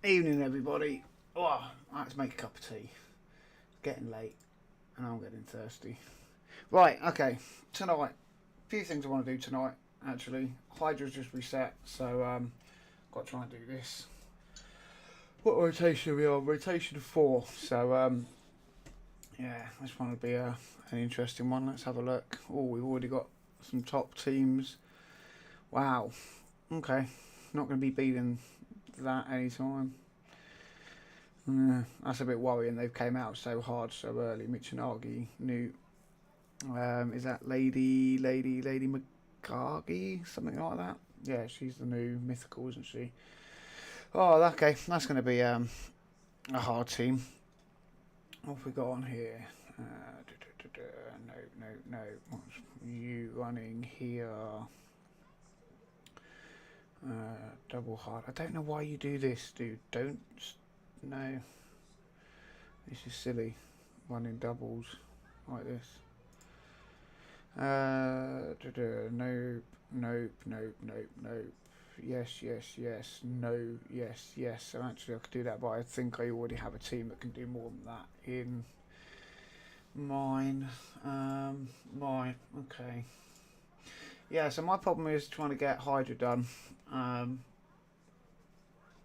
Evening, everybody. Oh, I had to make a cup of tea. It's getting late, and I'm getting thirsty. Right, okay. Tonight, a few things I want to do tonight. Actually, Hydra's just reset, so got to try and do this. What rotation are we on? Rotation 4. So yeah, this one will be an interesting one. Let's have a look. Oh, we've already got some top teams. Wow. Okay, not going to be beating that anytime. Yeah, that's a bit worrying. They've came out so hard so early. Michinagi, new. Is that Lady McCargy? Something like that? Yeah, she's the new mythical, isn't she? Oh, okay. That's going to be a hard team. What have we got on here? No. What's you running here? Double hard. I don't know why you do this, dude. Don't. No. This is silly. Running doubles like this. Nope. Yes. No, yes. So actually, I could do that, but I think I already have a team that can do more than that in mine. Right, okay. Yeah, so my problem is trying to get Hydra done.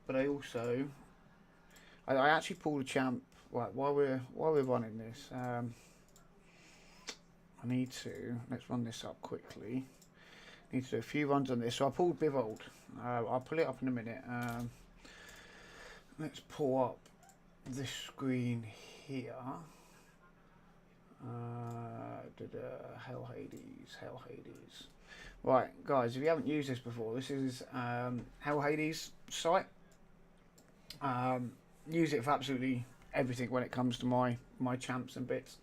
But I actually pulled a champ. Right, while we're running this, I need to let's run this up quickly. Need to do a few runs on this. So I pulled Bivold. I'll pull it up in a minute. Let's pull up this screen here. Hell Hades. Right, guys, if you haven't used this before, this is Hell Hades site. Use it for absolutely everything when it comes to my champs and bits.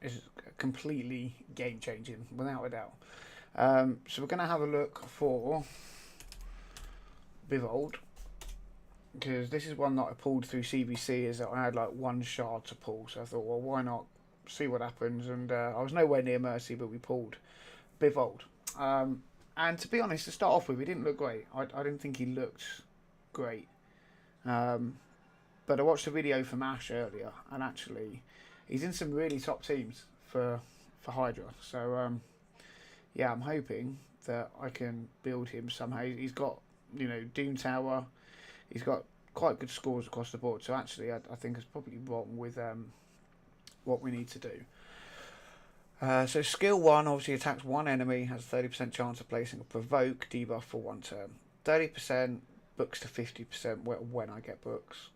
It's completely game changing, without a doubt. So we're going to have a look for Bivold, because this is one that I pulled through CBC. Is that I had like one shard to pull, so I thought, well, why not see what happens? And I was nowhere near Mercy, but we pulled Bivold. And to be honest, to start off with, he didn't look great. I didn't think he looked great. But I watched a video from Ash earlier, and actually, he's in some really top teams for Hydra. So yeah, I'm hoping that I can build him somehow. He's got Doom Tower. He's got quite good scores across the board. So actually, I think it's probably wrong with what we need to do. So skill 1 obviously attacks one enemy, has a 30% chance of placing a provoke debuff for one turn. 30% books to 50% when I get books.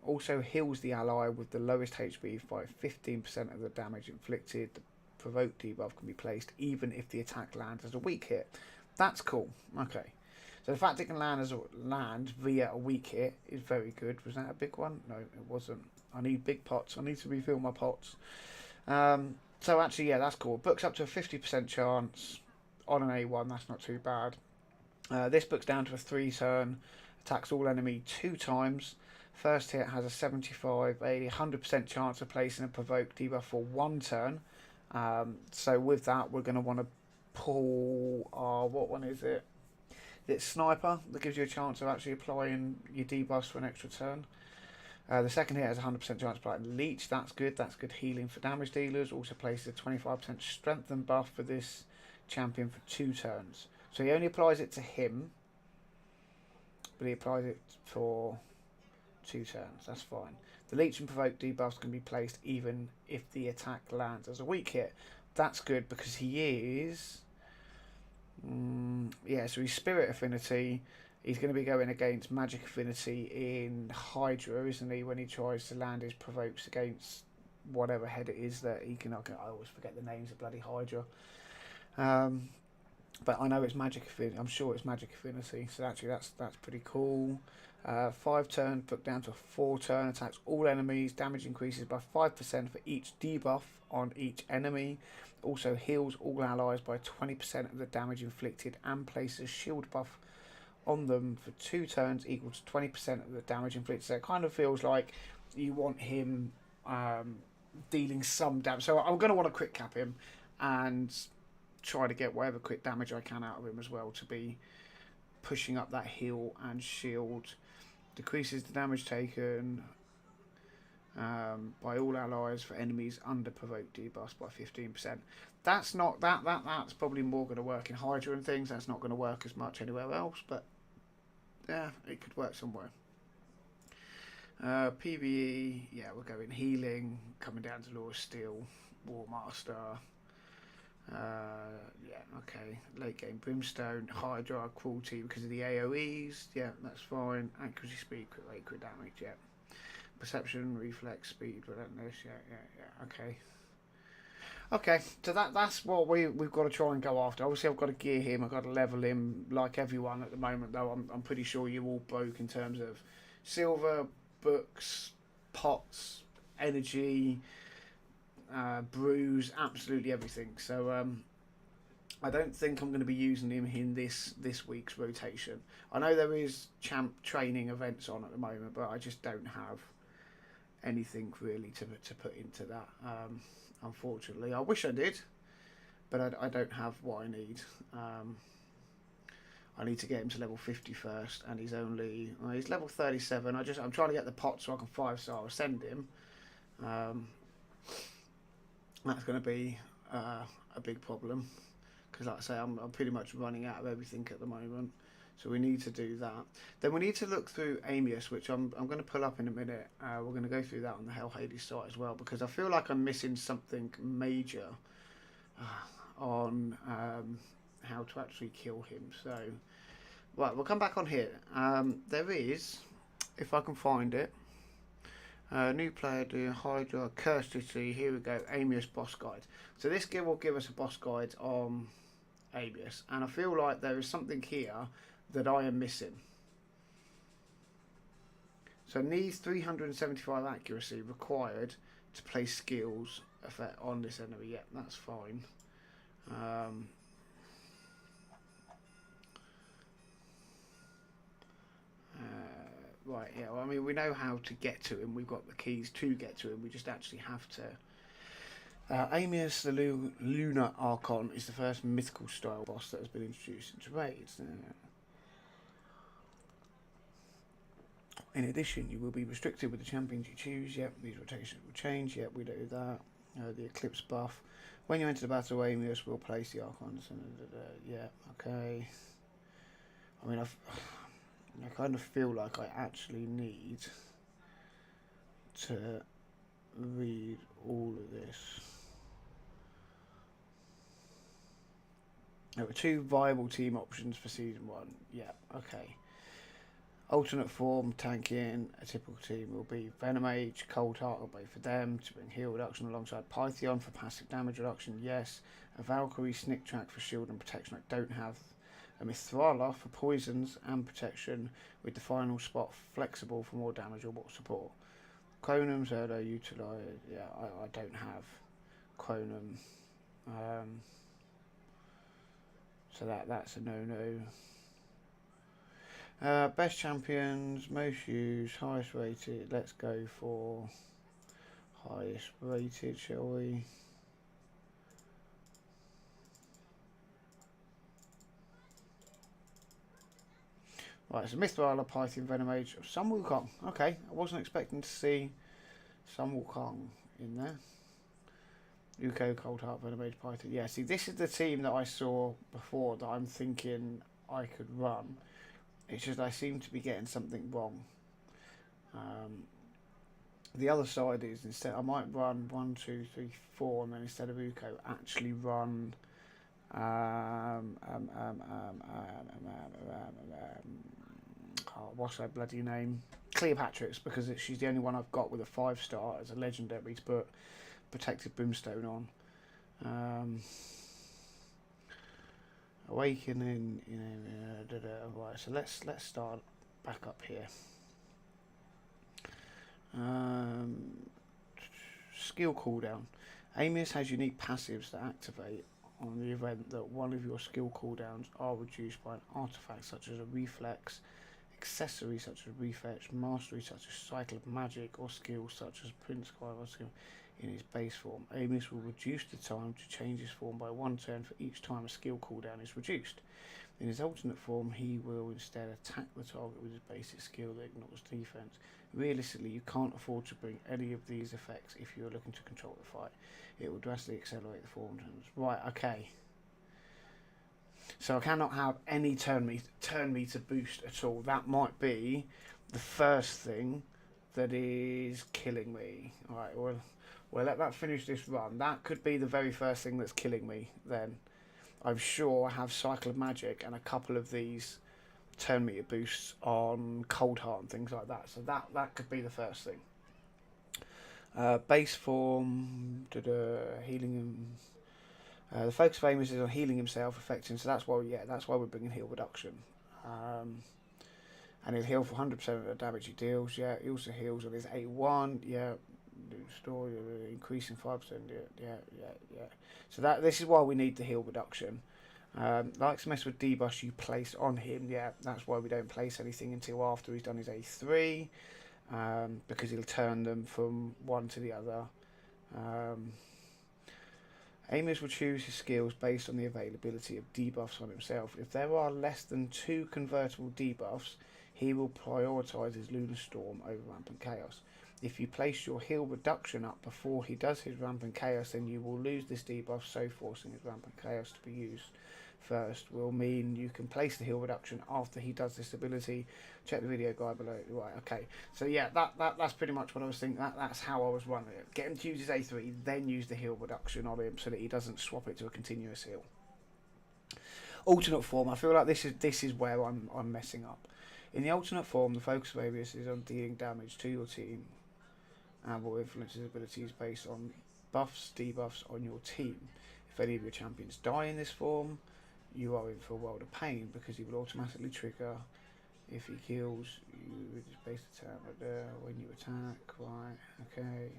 Also heals the ally with the lowest HP by 15% of the damage inflicted. The provoke debuff can be placed even if the attack lands as a weak hit. That's cool. Okay. So the fact it can land via a weak hit is very good. Was that a big one? No, it wasn't. I need big pots. I need to refill my pots. So actually, yeah, that's cool. Books up to a 50% chance on an A1. That's not too bad. This books down to a 3-turn. Attacks all enemy 2 times. First hit has a 75, 80, 100% chance of placing a provoke debuff for 1 turn. So with that, we're going to want to pull what one is it? It's Sniper that gives you a chance of actually applying your debuffs for an extra turn. The second hit has a 100% chance of applying Leech. That's good. That's good healing for damage dealers. Also places a 25% strengthen buff for this champion for 2 turns. So he only applies it to him, but he applies it for 2 turns. That's fine. The Leech and Provoke debuffs can be placed even if the attack lands as a weak hit. That's good because he is... yeah, so he's Spirit Affinity. He's going to be going against Magic Affinity in Hydra, isn't he, when he tries to land his provokes against whatever head it is that he can... I always forget the names of bloody Hydra. But I know it's Magic Affinity. I'm sure it's Magic Affinity. So actually that's pretty cool. 5 turn, put down to a 4 turn. Attacks all enemies. Damage increases by 5% for each debuff on each enemy. Also heals all allies by 20% of the damage inflicted and places shield buff on them for 2 turns equal to 20% of the damage inflicted. So it kind of feels like you want him dealing some damage. So I'm going to want to crit cap him and try to get whatever crit damage I can out of him as well to be pushing up that heal and shield Decreases the damage taken by all allies for enemies under provoked debuffs by 15%. That's not that's probably more going to work in Hydra and things. That's not going to work as much anywhere else, but yeah, it could work somewhere. PvE, yeah, we're going healing, coming down to Law of Steel, War Master. Yeah, okay. Late game Brimstone, Hydra, Cruelty because of the AoEs. Yeah, that's fine. Accuracy, speed, crit rate, crit damage. Yeah. Perception, reflex, speed, relentless. Yeah. Okay. Okay, so that's what we've got to try and go after. Obviously, I've got to gear him. I've got to level him like everyone at the moment. Though I'm pretty sure you're all broke in terms of silver, books, pots, energy, brews, absolutely everything. So I don't think I'm going to be using him in this week's rotation. I know there is champ training events on at the moment, but I just don't have anything really to put into that. Unfortunately, I wish I did, but I don't have what I need. I need to get him to level 50 first, and he's level 37. I'm trying to get the pot so I can 5-star ascend him. That's going to be a big problem because, like I say, I'm pretty much running out of everything at the moment. So we need to do that. Then we need to look through Amius, which I'm going to pull up in a minute. We're going to go through that on the Hell Hades site as well, because I feel like I'm missing something major on how to actually kill him. So, right, we'll come back on here. There is, if I can find it, new player doing Hydra, Cursed City. Here we go, Amius boss guide. So this will give us a boss guide on Amius, and I feel like there is something here that I am missing. So needs 375 accuracy required to place skills effect on this enemy. Yeah, that's fine. Right, yeah, well, I mean, we know how to get to him. We've got the keys to get to him. We just actually have to. Amius, the Lunar Archon, is the first mythical style boss that has been introduced into raids. In addition, you will be restricted with the champions you choose. Yep, these rotations will change. Yep, we do that. The Eclipse buff. When you enter the battle, Amius will place the Archons. Yeah, okay. I mean, I kind of feel like I actually need to read all of this. There were 2 viable team options for season 1. Yeah, okay. Alternate form, tanking, a typical team will be Venomage, Cold Heart, I'll wait for them to bring heal reduction alongside Pythion for passive damage reduction, yes. A Valkyrie, Snick Track for shield and protection, I don't have. A Mithrala for poisons and protection, with the final spot flexible for more damage or more support. Chronum, Zerdo, Utilize, yeah, I don't have Chronum. So that's a no-no. Best champions, most used, highest rated. Let's go for highest rated, shall we? Right, so Mithrala, Python, Venomage, Sun Wukong. Okay, I wasn't expecting to see Sun Wukong in there. Yuko, Cold Heart, Venomage, Python. Yeah, see, this is the team that I saw before that I'm thinking I could run. It's just I seem to be getting something wrong. The other side is instead I might run 1, 2, 3, 4, and then instead of Uko, actually run. What's her bloody name? Cleopatra's, because she's the only one I've got with a 5-star as a legendary to put Protected Brimstone on. Awakening, right, so let's start back up here. Skill cooldown. Amius has unique passives that activate on the event that one of your skill cooldowns are reduced by an artifact such as a reflex, accessory such as refetch, mastery such as cycle of magic, or skill such as Prince Skylar skill in its base form. Amius will reduce the time to change his form by 1 turn for each time a skill cooldown is reduced. In his alternate form, he will instead attack the target with his basic skill that ignores defense. Realistically, you can't afford to bring any of these effects if you're looking to control the fight. It will drastically accelerate the form turns. Right, okay. So I cannot have any turn meter boost at all. That might be the first thing that is killing me. Alright, we'll let that finish this run. That could be the very first thing that's killing me then. I'm sure I have Cycle of Magic and a couple of these turn meter boosts on Cold Heart and things like that. So that could be the first thing. Base form, healing him. The focus of Amos is on healing himself, affecting. So that's why we're bringing heal reduction. And he'll heal for 100% of the damage he deals. Yeah, he also heals on his 8-1. Yeah, restore, increasing 5%. Yeah. So this is why we need the heal reduction. Likes to mess with debuffs you place on him. Yeah, that's why we don't place anything until after he's done his A3, because he'll turn them from one to the other. Amos will choose his skills based on the availability of debuffs on himself. If there are less than 2 convertible debuffs, he will prioritise his Lunar Storm over Rampant Chaos. If you place your heal reduction up before he does his Rampant Chaos, then you will lose this debuff, so forcing his Rampant Chaos to be used first will mean you can place the heal reduction after he does this ability. Check the video guide below. Right, okay. So yeah, that's pretty much what I was thinking. That's how I was running it. Get him to use his A3, then use the heal reduction on him so that he doesn't swap it to a continuous heal. Alternate form, I feel like this is where I'm messing up. In the alternate form, the focus of Avius is on dealing damage to your team and will influence his abilities based on buffs, debuffs on your team. If any of your champions die in this form, you are in for a world of pain because he will automatically trigger if he kills you with his base attack when you attack. Right, okay.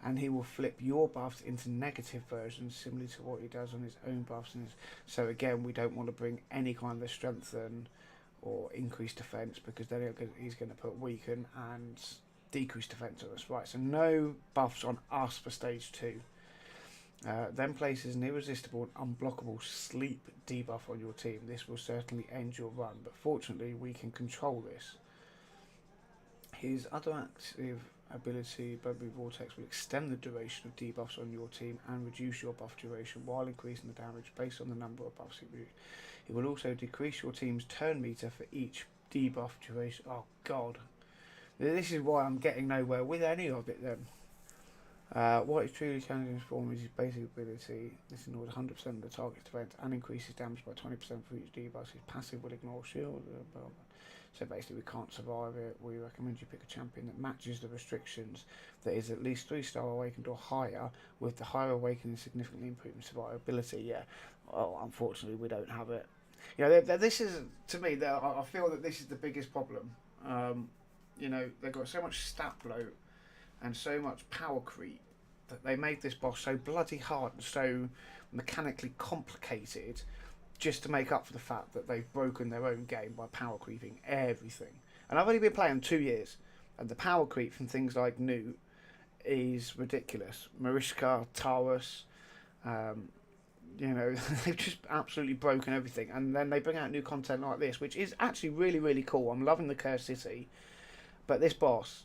And he will flip your buffs into negative versions, similar to what he does on his own buffs. So again, we don't want to bring any kind of strengthen or increased defense, because then he's going to put weaken and decrease defense on us. Right, so no buffs on us for stage 2. Then places an irresistible and unblockable sleep debuff on your team. This will certainly end your run, but fortunately we can control this. His other active ability, Bubbly Vortex, will extend the duration of debuffs on your team and reduce your buff duration while increasing the damage based on the number of buffs he reduces. It will also decrease your team's turn meter for each debuff duration. Oh god, this is why I'm getting nowhere with any of it then. What is truly challenging form is his basic ability. This ignores 100% of the target's defense and increases damage by 20% for each debuff. His passive will ignore shield. So basically we can't survive it. We recommend you pick a champion that matches the restrictions, that is at least 3-star awakened or higher, with the higher awakening significantly improving survivability. Yeah, well, unfortunately we don't have it. You know, this is, to me, I feel that this is the biggest problem. You know, they've got so much stat bloat and so much power creep that they made this boss so bloody hard and so mechanically complicated, just to make up for the fact that they've broken their own game by power creeping everything. And I've only been playing 2 years, and the power creep from things like Newt is ridiculous. Mariska, Taurus, you know, they've just absolutely broken everything. And then they bring out new content like this, which is actually really, really cool. I'm loving the Cursed City, but this boss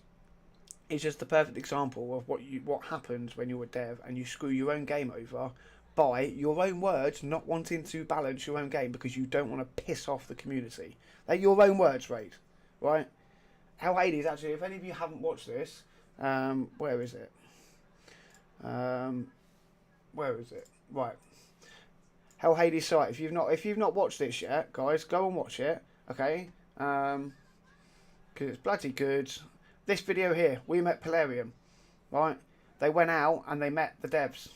is just the perfect example of what happens when you're a dev and you screw your own game over by your own words, not wanting to balance your own game because you don't want to piss off the community. They're your own words, right? Hell Hades, actually, if any of you haven't watched this, where is it? Where is it? Right. Hell Hades site. If you've not watched this yet, guys, go and watch it, okay? Because it's bloody good. This video here, we met Polarium, right? They went out and they met the devs.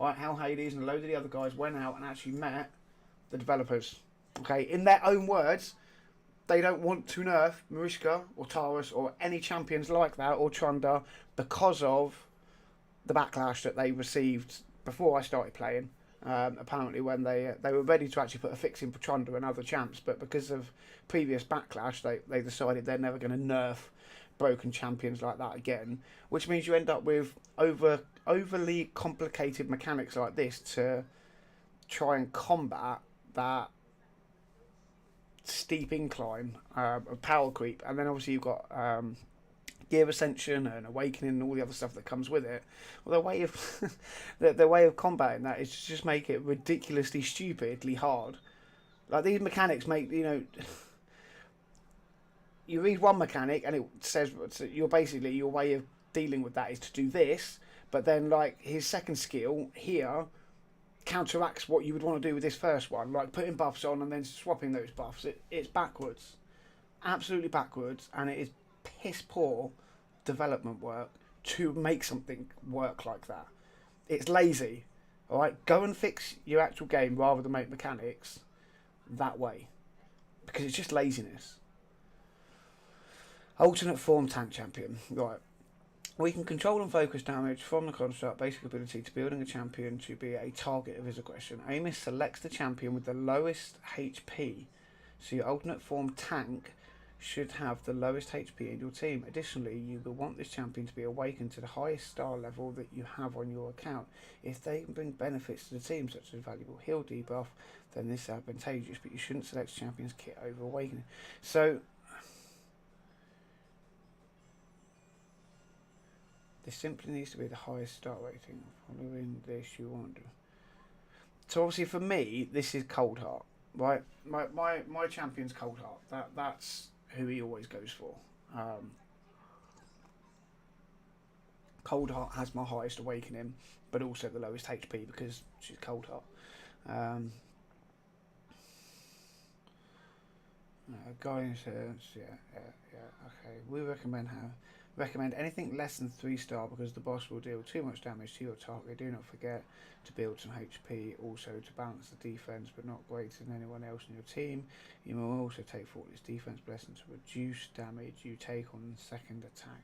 Right, Hell Hades and a load of the other guys went out and actually met the developers. Okay, in their own words, they don't want to nerf Mariska or Taurus or any champions like that or Trunda because of the backlash that they received before I started playing. Apparently, when they were ready to actually put a fix in for Trunda and other champs, but because of previous backlash, they decided they're never going to nerf broken champions like that again, which means you end up with overly complicated mechanics like this to try and combat that steep incline of power creep, and then obviously you've got gear ascension and awakening and all the other stuff that comes with it. Well, the way of the way of combating that is to just make it ridiculously stupidly hard. Like these mechanics make you read one mechanic and it says you're basically your way of dealing with that is to do this, but then like his second skill here counteracts what you would want to do with this first one, like putting buffs on and then swapping those buffs. It's backwards, absolutely backwards, and it is piss poor development work to make something work like that. It's lazy. All right, go and fix your actual game rather than make mechanics that way, because it's just laziness. Alternate form tank champion. Right. We can control and focus damage from the construct basic ability to building a champion to be a target of his aggression. Amos selects the champion with the lowest HP. So your alternate form tank should have the lowest HP in your team. Additionally, you will want this champion to be awakened to the highest star level that you have on your account. If they can bring benefits to the team, such as valuable heal debuff, then this is advantageous, but you shouldn't select champion's kit over awakening. So this simply needs to be the highest star rating. Following this, you want to. So obviously for me, this is Cold Heart, right? My champion's Cold Heart. That's who he always goes for. Cold Heart has my highest awakening, but also the lowest HP because she's Cold Heart. Guidance, okay. We recommend anything less than 3-star because the boss will deal too much damage to your target. Do not forget to build some HP also to balance the defense, but not greater than anyone else in your team. You will also take Faultless Defense Blessing to reduce damage you take on the second attack.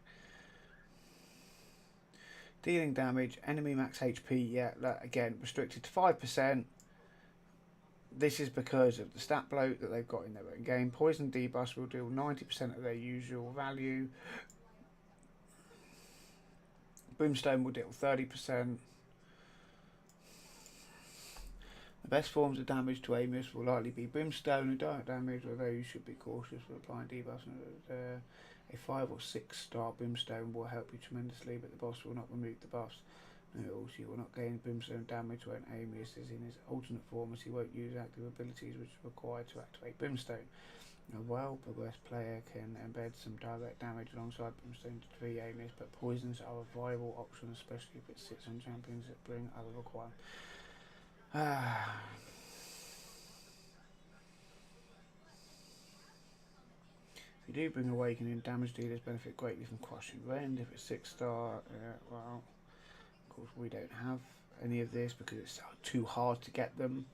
Dealing damage, enemy max HP, yeah, again, restricted to 5%. This is because of the stat bloat that they've got in their own game. Poison debuffs will deal 90% of their usual value. Brimstone will deal 30%. The best forms of damage to Amos will likely be Brimstone and direct damage, although you should be cautious with applying debuffs. A 5 or 6-star Brimstone will help you tremendously, but the boss will not remove the buffs. No, also you will not gain Brimstone damage when Amos is in his alternate form, as he won't use active abilities which are required to activate Brimstone. A well-progressed player can embed some direct damage alongside Brimstone to defeat Amos, but poisons are a viable option, especially if it sits on champions that bring other requirements. If you do bring Awakening, damage dealers benefit greatly from Crushing Rend. If it's 6-star, well, of course we don't have any of this because it's too hard to get them.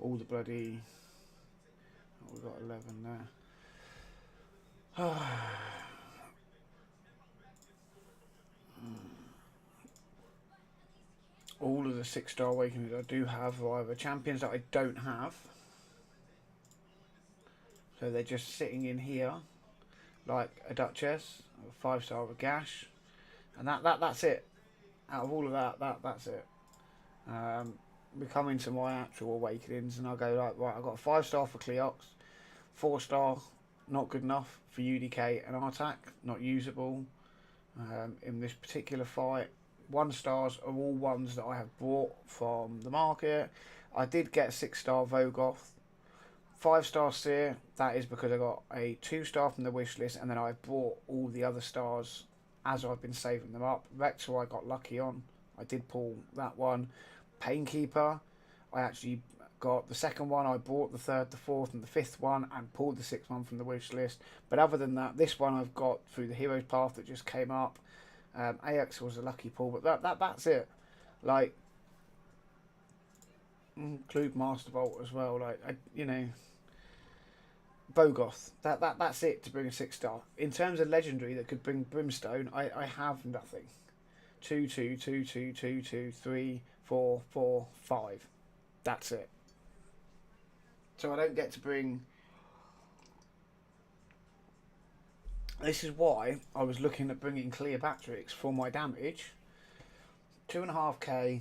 All the bloody... Oh, we've got 11 there. All of the 6-star awakenings I do have are either champions that I don't have. So they're just sitting in here, like a Duchess, a 5-star of a Gash. And that's it. Out of all of that's it. We come into my actual awakenings and I go like, right, I've got a 5-star for Cleox, 4-star, not good enough for UDK and Artak, not usable. In this particular fight, 1-stars are all ones that I have bought from the market. I did get a 6-star Vogoth, 5-star Seer, that is because I got a 2-star from the wish list and then I bought all the other stars as I've been saving them up. Vexor I got lucky on, I did pull that one. Painkeeper, I actually got the second one, I bought the third, the fourth and the fifth one and pulled the 6th one from the wish list. But other than that, this one I've got through the Heroes Path that just came up. AX was a lucky pull, but that's it. Like, include Master Vault as well, like, Bogoth, that's it to bring a 6-star. In terms of legendary that could bring Brimstone, I have nothing. 2, 2, 2, 2, 2, 2, 3, 4, 4, 5. That's it. So I don't get to bring... This is why I was looking at bringing Cleopatrix for my damage 2.5k,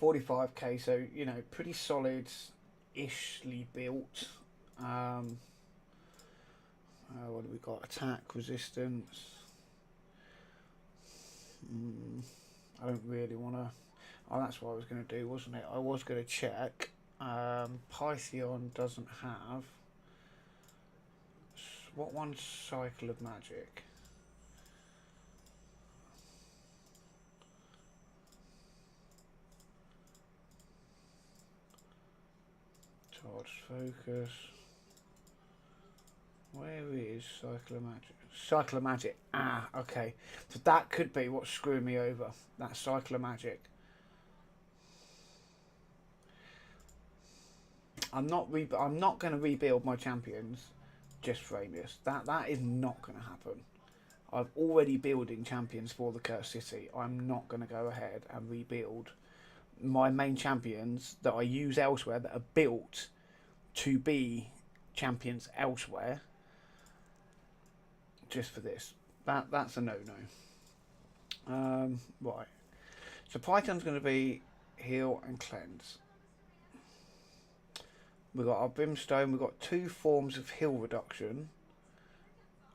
45k. So you know, pretty solid-ishly built. What do we got? Attack, resistance. I don't really want to. Oh, that's what I was going to do, wasn't it? I was going to check. Pythion doesn't have. What one's Cycle of Magic? Charged Focus. Where is Cycle of Magic? Cycle of Magic. Ah, okay. So that could be what's screwing me over. That Cycle of Magic. I'm not going to rebuild my champions just for Amius. That is not going to happen. I'm already building champions for the Cursed City. I'm not going to go ahead and rebuild my main champions that I use elsewhere, that are built to be champions elsewhere, just for this. That's a no-no. Right. So Python's going to be heal and cleanse. We've got our Brimstone. We've got 2 forms of heal reduction.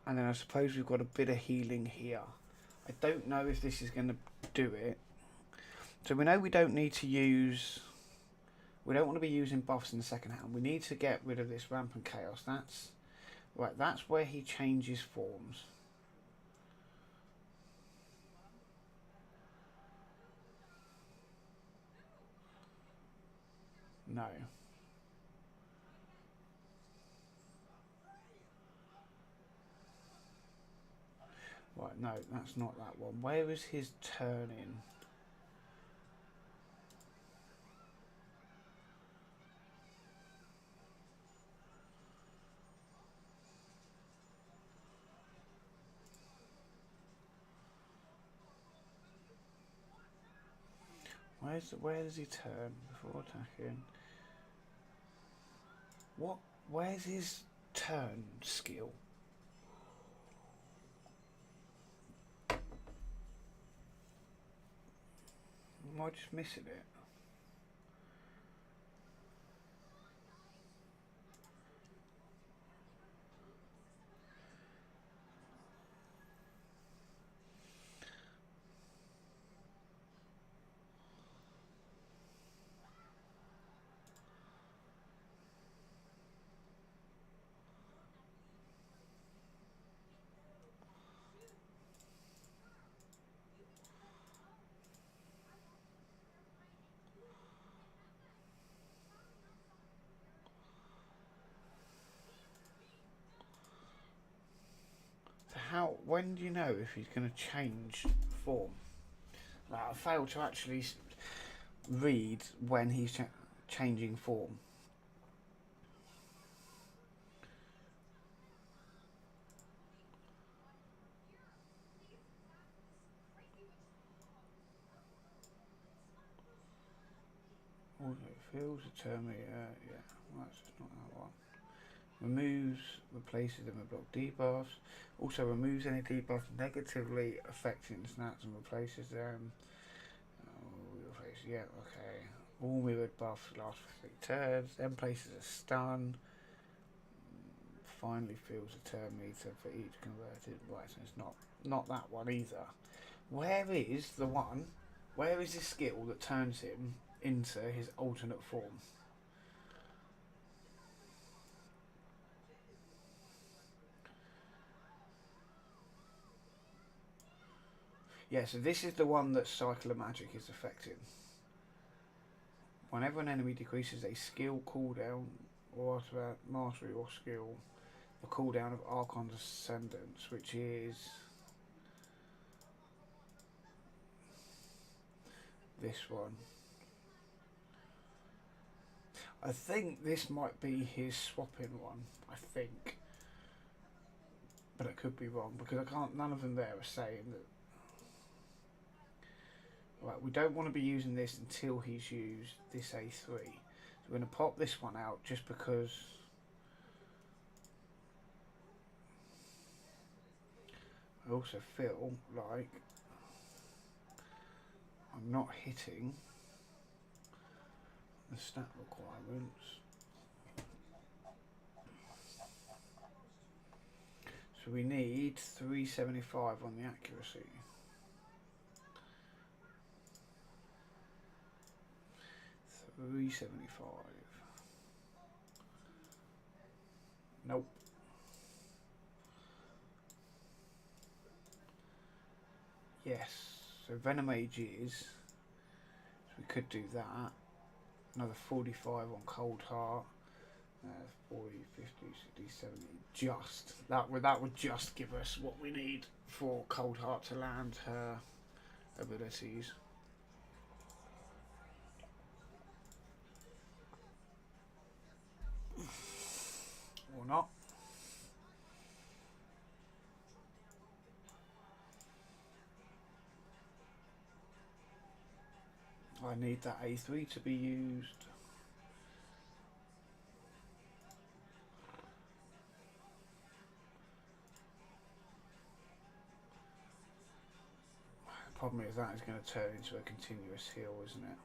And then I suppose we've got a bit of healing here. I don't know if this is going to do it. So we know we don't need to use... We don't want to be using buffs in the second hand. We need to get rid of this Rampant Chaos. That's... Right, that's where he changes forms. No. Right, no, that's not that one. Where is his turn in? Where does he turn before attacking? Where's his turn skill? Am I just missing it? When do you know if he's going to change form? Like, I failed to actually read when he's changing form. Also, feels determined. Yeah, well, that's just not that one. Removes, replaces them with block debuffs. Also removes any debuffs negatively affecting stats and replaces them. Yeah, okay. All mirrored buffs last for 3 turns. Then places a stun. Finally feels a turn meter for each converted. Right, so it's not that one either. Where is the one? Where is his skill that turns him into his alternate form? Yeah, so this is the one that Cycle of Magic is affecting. Whenever an enemy decreases a skill cooldown or mastery or skill, the cooldown of Archon's Ascendance, which is this one. I think this might be his swapping one, I think. But it could be wrong because none of them there are saying that. Right, we don't want to be using this until he's used this A3. So we're going to pop this one out just because I also feel like I'm not hitting the stat requirements. So we need 375 on the accuracy. $375. Nope. Yes. So Venom Age is. So we could do that. Another 45 on Cold Heart. 40, 50, 60, 70. Just that would just give us what we need for Cold Heart to land her abilities. Or not. I need that A3 to be used. The problem is that is going to turn into a continuous heal, isn't it?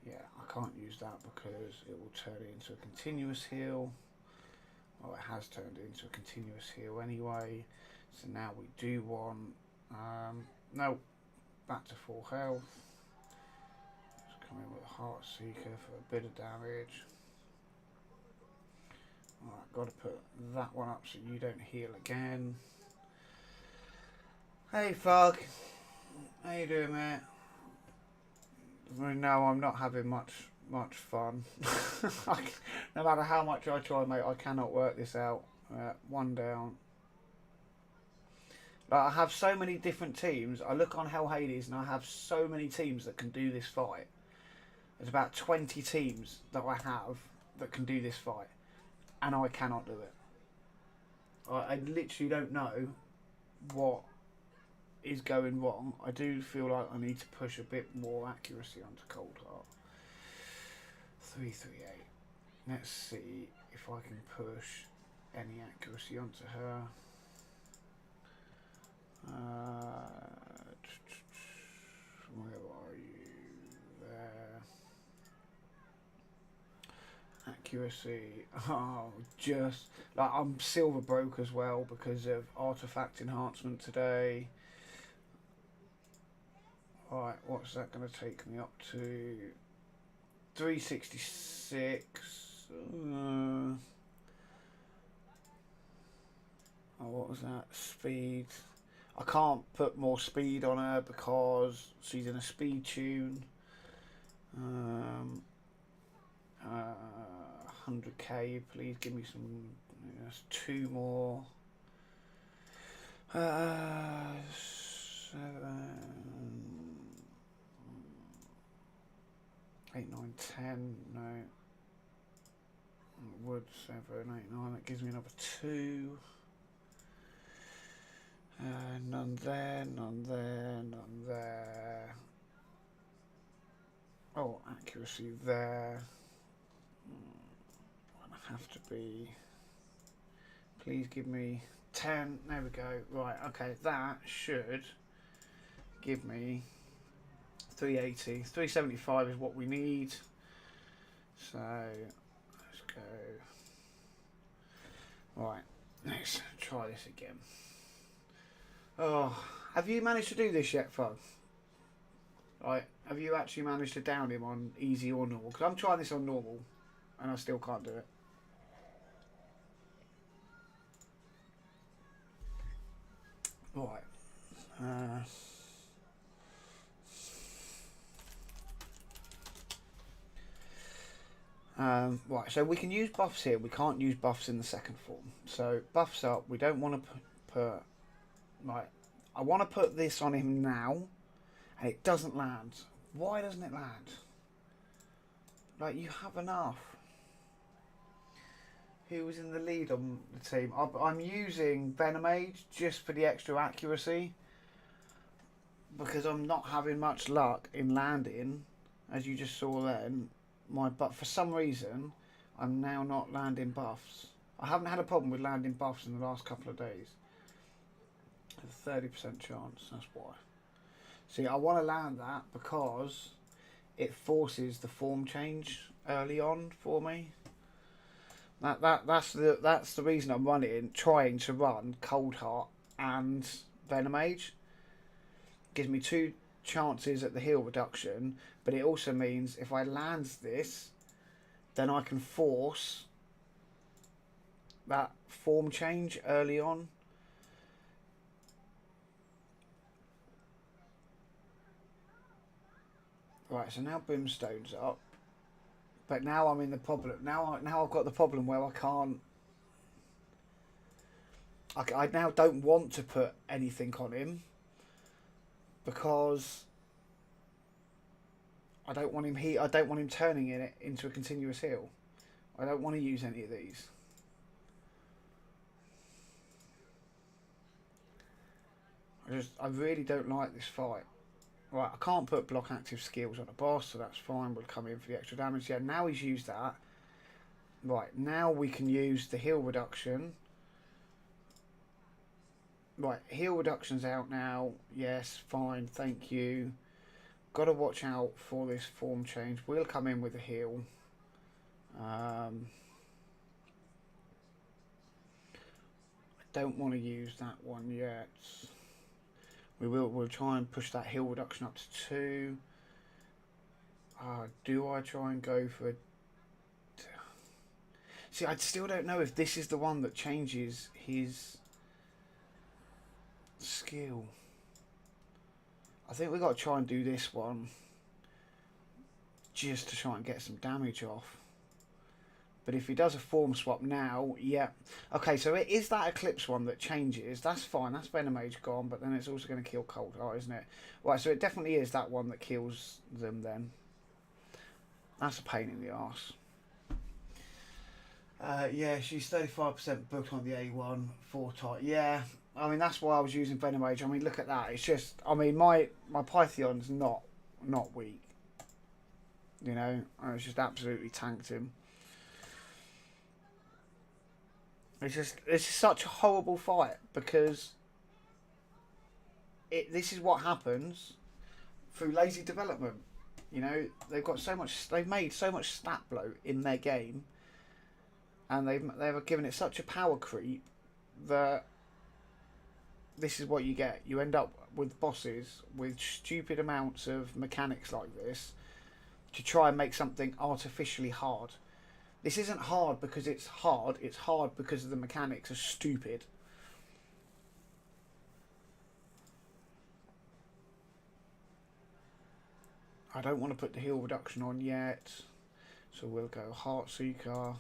Yeah, I can't use that because it will turn it into a continuous heal. Well, it has turned it into a continuous heal anyway. So now we do want... no, back to full health. Let's come in with a Heart Seeker for a bit of damage. Alright, got to put that one up so you don't heal again. Hey Fug, how you doing, mate? No, I'm not having much fun. No matter how much I try, mate, I cannot work this out. One down. Like, I have so many different teams. I look on Hell Hades and I have so many teams that can do this fight. There's about 20 teams that I have that can do this fight, and I cannot do it. I literally don't know what is going wrong. I do feel like I need to push a bit more accuracy onto Cold Heart. 338. Let's see if I can push any accuracy onto her. Where are you? There. Accuracy. Oh, just like I'm silver broke as well because of artifact enhancement today. Alright, what's that going to take me up to? 366. Oh, what was that? Speed. I can't put more speed on her because she's in a speed tune. 100k, please give me some. Yes, 2 more. 7. 8, 9, 10. No. Wood 7, 8, 9. That gives me another 2. None there, none there, none there. Oh, accuracy there. I have to be. Please give me 10. There we go. Right, okay, that should give me 380. 375 is what we need. So let's go. Right, let's try this again. Oh, have you managed to do this yet, Fug? Right, have you actually managed to down him on easy or normal? Because I'm trying this on normal and I still can't do it. Right. Right, so we can use buffs here. We can't use buffs in the second form. So buffs up. We don't want to put. Right, I want to put this on him now, and it doesn't land. Why doesn't it land? Like, you have enough. Who was in the lead on the team? I'm using Venom Age just for the extra accuracy because I'm not having much luck in landing, as you just saw then. But for some reason, I'm now not landing buffs. I haven't had a problem with landing buffs in the last couple of days. A 30% chance, that's why. See, I want to land that because it forces the form change early on for me. That's the reason I'm trying to run Cold Heart and Venomage. Gives me 2 chances at the heal reduction, but it also means if I land this, then I can force that form change early on. Right, so now Brimstone's up, but now I'm in the problem. Now I've got the problem where I can't. I now don't want to put anything on him because I don't want him I don't want him turning it into a continuous heal. I don't want to use any of these. I really don't like this fight. Right, I can't put block active skills on a boss, so that's fine. We'll come in for the extra damage. Yeah, now he's used that. Right, now we can use the heal reduction. Right, heal reduction's out now. Yes, fine, thank you. Got to watch out for this form change. We'll come in with a heal. I don't want to use that one yet. We'll try and push that heal reduction up to 2. Do I try and go for a... See, I still don't know if this is the one that changes his skill. I think we've got to try and do this one just to try and get some damage off. But if he does a form swap now, yeah. Okay, so it is that Eclipse one that changes. That's fine. That's Venomage gone, but then it's also going to kill Cold Heart, isn't it? Right, so it definitely is that one that kills them then. That's a pain in the arse. Yeah, she's 35% booked on the A1, 4 type. Yeah, I mean, that's why I was using Venomage. I mean, look at that. It's just, I mean, my Pythion's not weak. You know, it's just absolutely tanked him. It's such a horrible fight because this is what happens through lazy development. You know, they've made so much stat bloat in their game, and they've given it such a power creep that this is what you get. You end up with bosses with stupid amounts of mechanics like this to try and make something artificially hard. This isn't hard because it's hard because the mechanics are stupid. I don't want to put the heal reduction on yet, so we'll go Heartseeker.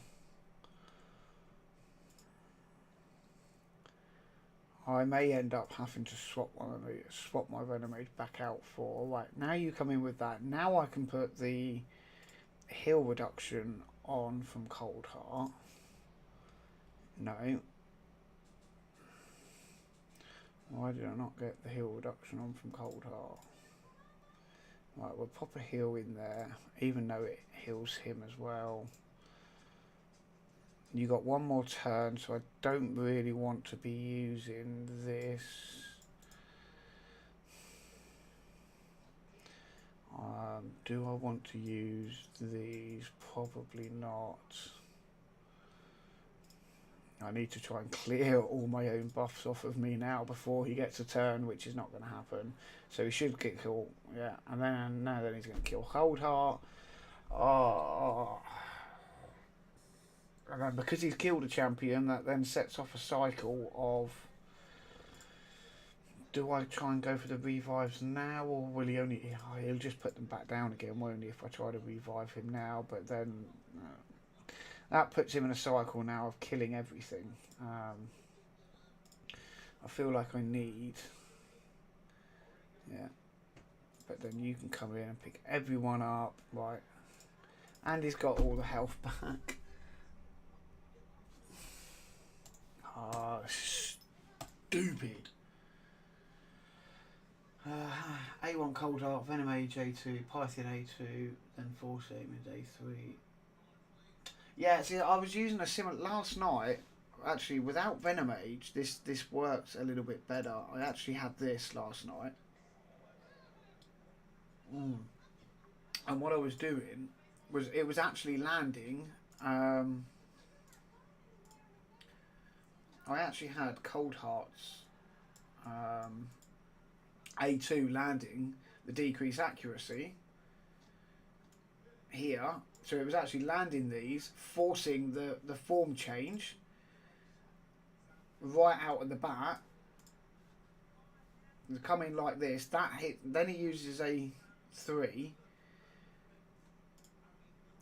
I may end up having to swap my Venomage back out for... Right, now you come in with that. Now I can put the heal reduction on from Cold Heart. No. Why did I not get the heal reduction on from Cold Heart? Right, we'll pop a heal in there, even though it heals him as well. You got one more turn, so I don't really want to be using this. Do I want to use these? Probably not. I need to try and clear all my own buffs off of me now before he gets a turn, which is not going to happen. So he should get killed, yeah. And then he's going to kill Cold Heart. Oh. And then because he's killed a champion, that then sets off a cycle of... Do I try and go for the revives now, or will he only... He'll just put them back down again, won't he, if I try to revive him now? But then... that puts him in a cycle now of killing everything. I feel like I need... Yeah. But then you can come in and pick everyone up, right? And he's got all the health back. Ah, stupid. A1 Cold Heart, Venomage A2, Python A2, then Force Aim is A3. Yeah, see, I was using a similar last night. Actually, without Venom Age, this works a little bit better. I actually had this last night, and what I was doing was it was actually landing. Um, I actually had Cold Hearts um, A2 landing the decrease accuracy here, so it was actually landing these, forcing the form change right out at the bat, coming like this. That hit. Then he uses a 3,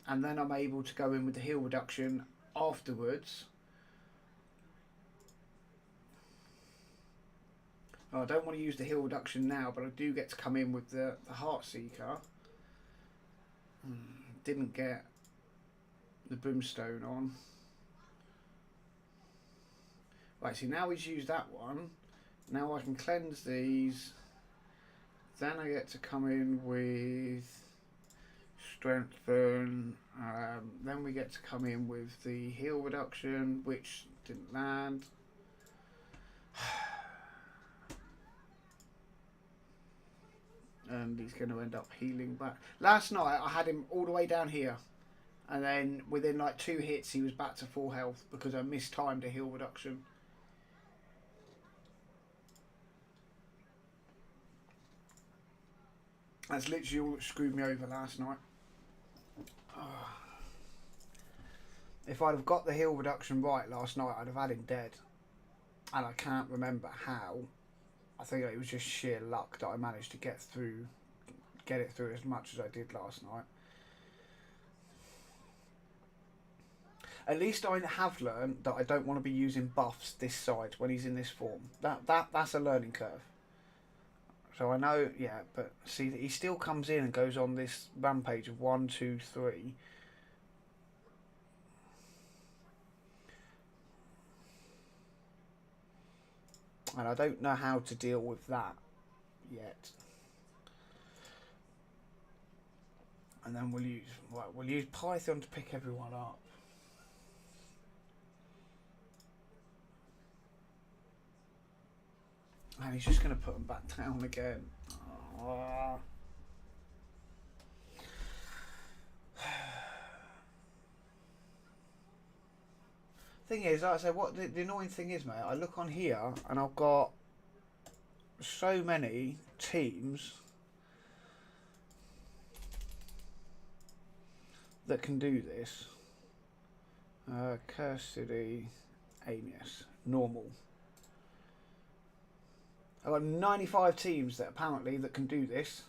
and then I'm able to go in with the heal reduction afterwards. Oh, I don't want to use the heal reduction now, but I do get to come in with the Heart Seeker. Didn't get the Brimstone on. Right, see, now he's used that one. Now I can cleanse these. Then I get to come in with Strengthen. Then we get to come in with the heal reduction, which didn't land. And he's going to end up healing back. Last night I had him all the way down here, and then within like 2 hits he was back to full health because I mistimed a heal reduction. That's literally all that screwed me over last night. Oh. If I'd have got the heal reduction right last night, I'd have had him dead. And I can't remember how. I think it was just sheer luck that I managed to get it through as much as I did last night. At least I have learned that I don't want to be using buffs this side when he's in this form. That's a learning curve. So I know, yeah, but see that he still comes in and goes on this rampage of 1, 2, 3. And I don't know how to deal with that yet. And then we'll use Python to pick everyone up. And he's just going to put them back down again. Oh. Thing is, like I said, what the annoying thing is, mate, I look on here and I've got so many teams that can do this. Curse City, Amius, normal. I've got 95 teams that apparently that can do this,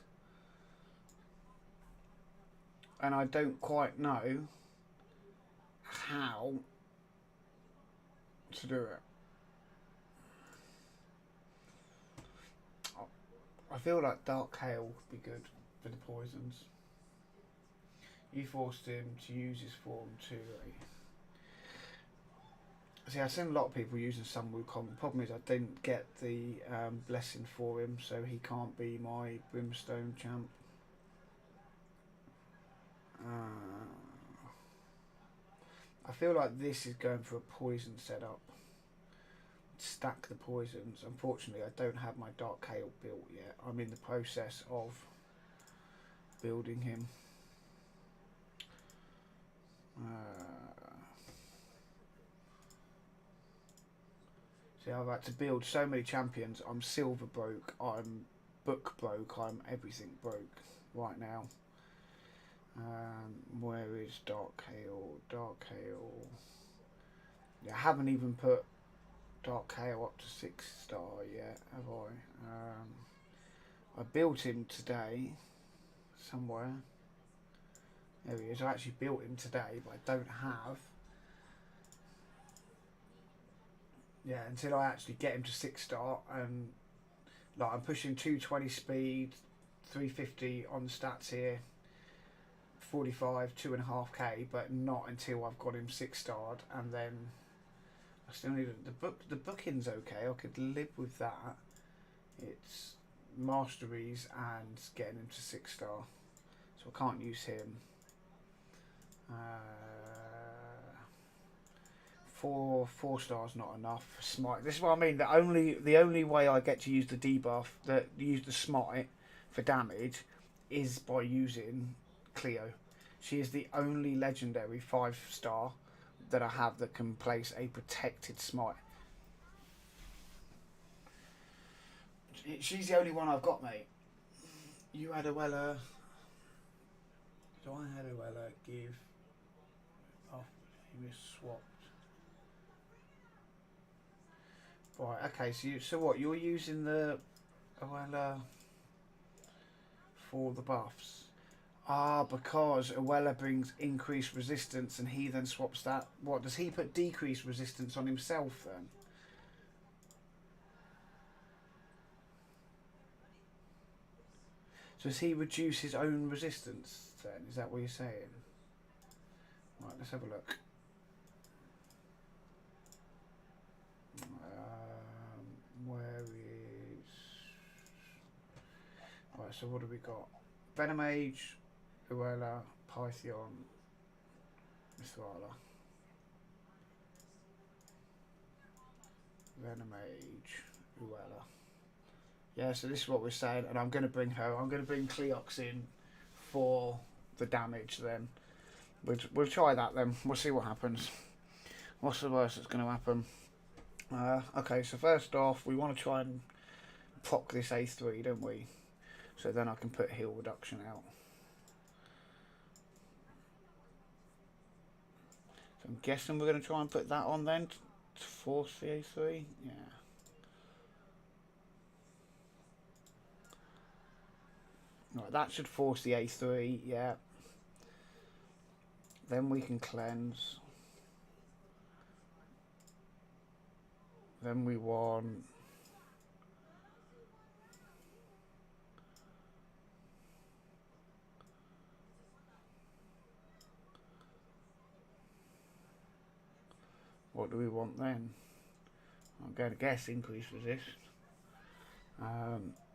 and I don't quite know how to do it. I feel like Dark Hail would be good for the poisons. You forced him to use his form too. See, I've seen a lot of people using Sun Wukong. The problem is I didn't get the blessing for him, so he can't be my Brimstone champ. I feel like this is going for a poison setup. Stack the poisons. Unfortunately, I don't have my Dark Hail built yet. I'm in the process of building him. See, I've had to build so many champions. I'm silver broke, I'm book broke, I'm everything broke right now. Where is Dark Hail? Dark Hail. Yeah, I haven't even put Dark Hail up to 6-star yet, have I? I built him today somewhere. There he is. I actually built him today, but I don't have. Yeah, until I actually get him to 6-star, and like I'm pushing 220 speed, 350 on the stats here, 45, 2.5k, but not until I've got him 6-starred, and then I still need the booking's okay. I could live with that. It's masteries and getting him to 6-star, so I can't use him. four stars not enough for smite. This is what I mean. The only way I get to use the debuff, use the smite for damage, is by using Cleo. She is the only legendary 5-star that I have that can place a protected smite. She's the only one I've got, mate. You had Uella. So I had Uella give. Oh, he was swapped. Right. Okay. So what? You're using the Uella for the buffs. Ah, because Uella brings increased resistance, and he then swaps that. What does he put? Decreased resistance on himself then? So does he reduce his own resistance then? Is that what you're saying? Right, let's have a look. Where is... Right, so what have we got? Venomage, Uella, Pythion, Mithrala. Venomage, Uella. Yeah, so this is what we're saying, and I'm going to bring Cleox in for the damage then. We'll try that then. We'll see what happens. What's the worst that's going to happen? Okay, so first off, we want to try and proc this A3, don't we? So then I can put heal reduction out. So I'm guessing we're going to try and put that on then to force the A3. Yeah. Right, that should force the A3, yeah. Then we can cleanse. Then we want... What do we want then? I'm going to guess increase resist.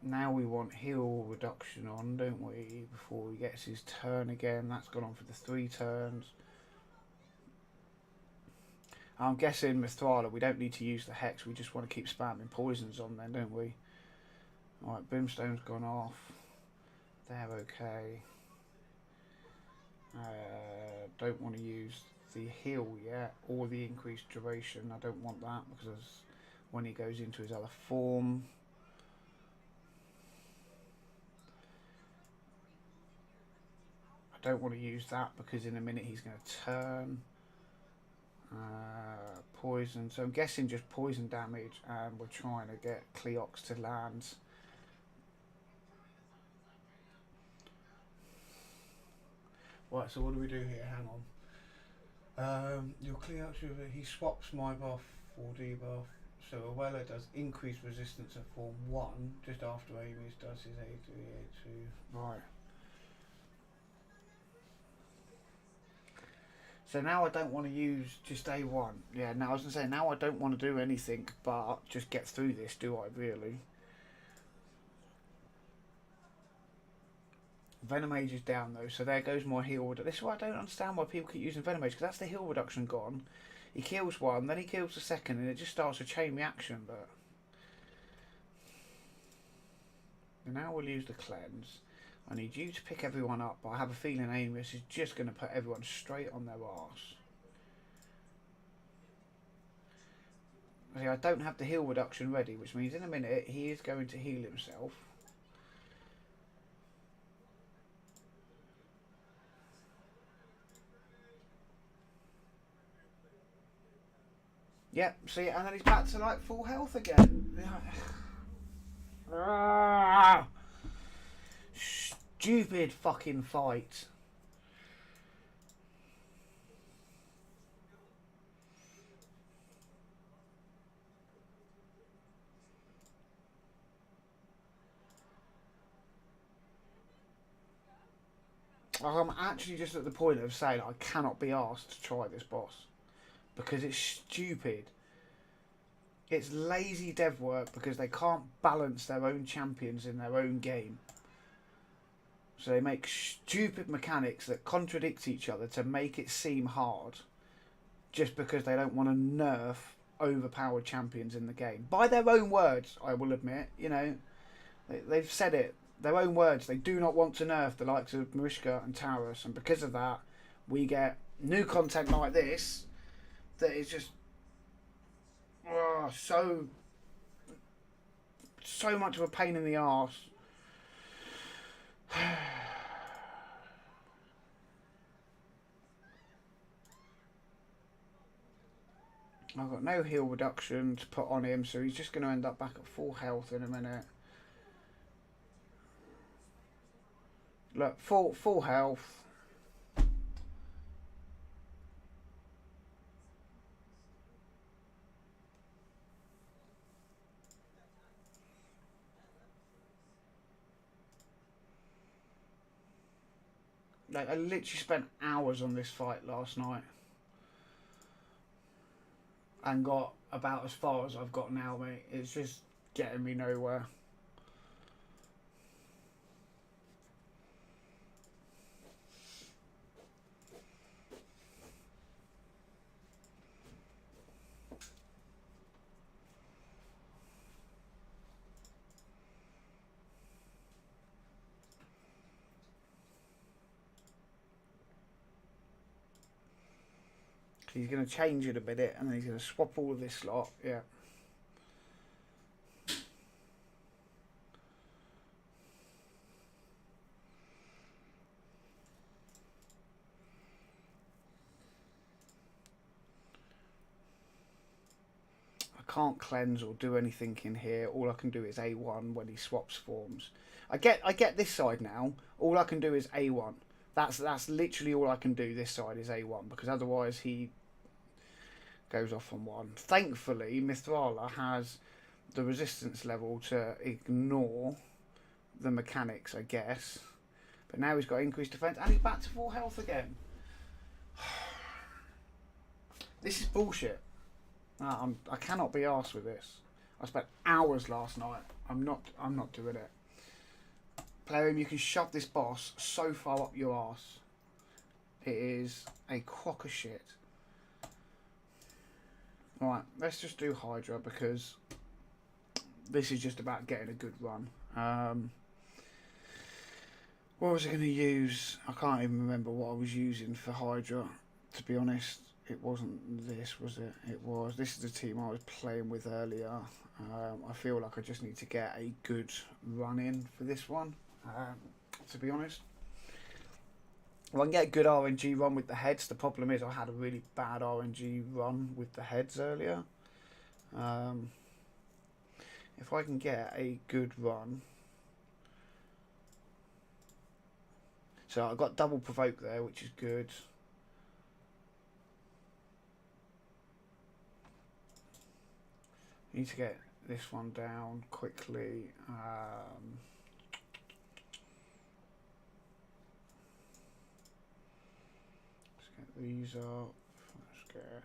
Now we want heal reduction on, don't we? Before he gets his turn again. That's gone on for the 3 turns. I'm guessing Mithrala, we don't need to use the Hex. We just want to keep spamming poisons on then, don't we? Alright, Brimstone's gone off. They're okay. Don't want to use the heal yet, or the increased duration. I don't want that, because when he goes into his other form... I don't want to use that because in a minute he's going to turn. Poison. So I'm guessing just poison damage, and we're trying to get Cleox to land. Right, so what do we do here? Hang on. Your Cleox, he swaps my buff for debuff. So Uella does increased resistance at form 1 just after Amy's does his A3, A2. Right. So now I don't want to use just A1. Yeah, now I was going to say, now I don't want to do anything but just get through this, do I, really? Venomage is down, though, so there goes my heal. This is why I don't understand why people keep using Venomage, because that's the heal reduction gone. He kills one, then he kills the second, and it just starts a chain reaction, but... Now we'll use the cleanse. I need you to pick everyone up, but I have a feeling Amos is just going to put everyone straight on their arse. See, I don't have the heal reduction ready, which means in a minute he is going to heal himself. Yep, see, and then he's back to like full health again. Stupid fucking fight. I'm actually just at the point of saying I cannot be asked to try this boss. Because it's stupid. It's lazy dev work because they can't balance their own champions in their own game. So they make stupid mechanics that contradict each other to make it seem hard. just because they don't want to nerf overpowered champions in the game. By their own words, I will admit, you know, they've said it. Their own words. They do not want to nerf the likes of Mariska and Taurus, and because of that, we get new content like this that is just so much of a pain in the arse. I've got no heal reduction to put on him, so he's just going to end up back at full health in a minute. Look, full health. Like, I literally spent hours on this fight last night. And got about as far as I've got now, mate. It's just getting me nowhere. He's going to change it a bit, and then he's going to swap all of this lot. Yeah. I can't cleanse or do anything in here. All I can do is A1 when he swaps forms. I get this side now. All I can do is A1. That's literally all I can do. This side is A1 because otherwise he goes off on one. Thankfully, Mithrala has the resistance level to ignore the mechanics, I guess. But now he's got increased defense and he's back to full health again. This is bullshit. I cannot be arsed with this. I spent hours last night. I'm not doing it. Plarium, you can shove this boss so far up your arse. It is a crock of shit. Right, let's just do Hydra because this is just about getting a good run. What was I going to use? I can't even remember what I was using for Hydra, to be honest. It wasn't this, was it? It was. This is the team I was playing with earlier. I feel like I just need to get a good run in for this one, to be honest. Well, I can get a good RNG run with the heads. The problem is I had a really bad RNG run with the heads earlier. If I can get a good run. So I got double provoke there, which is good. Need to get this one down quickly. These up. Let's get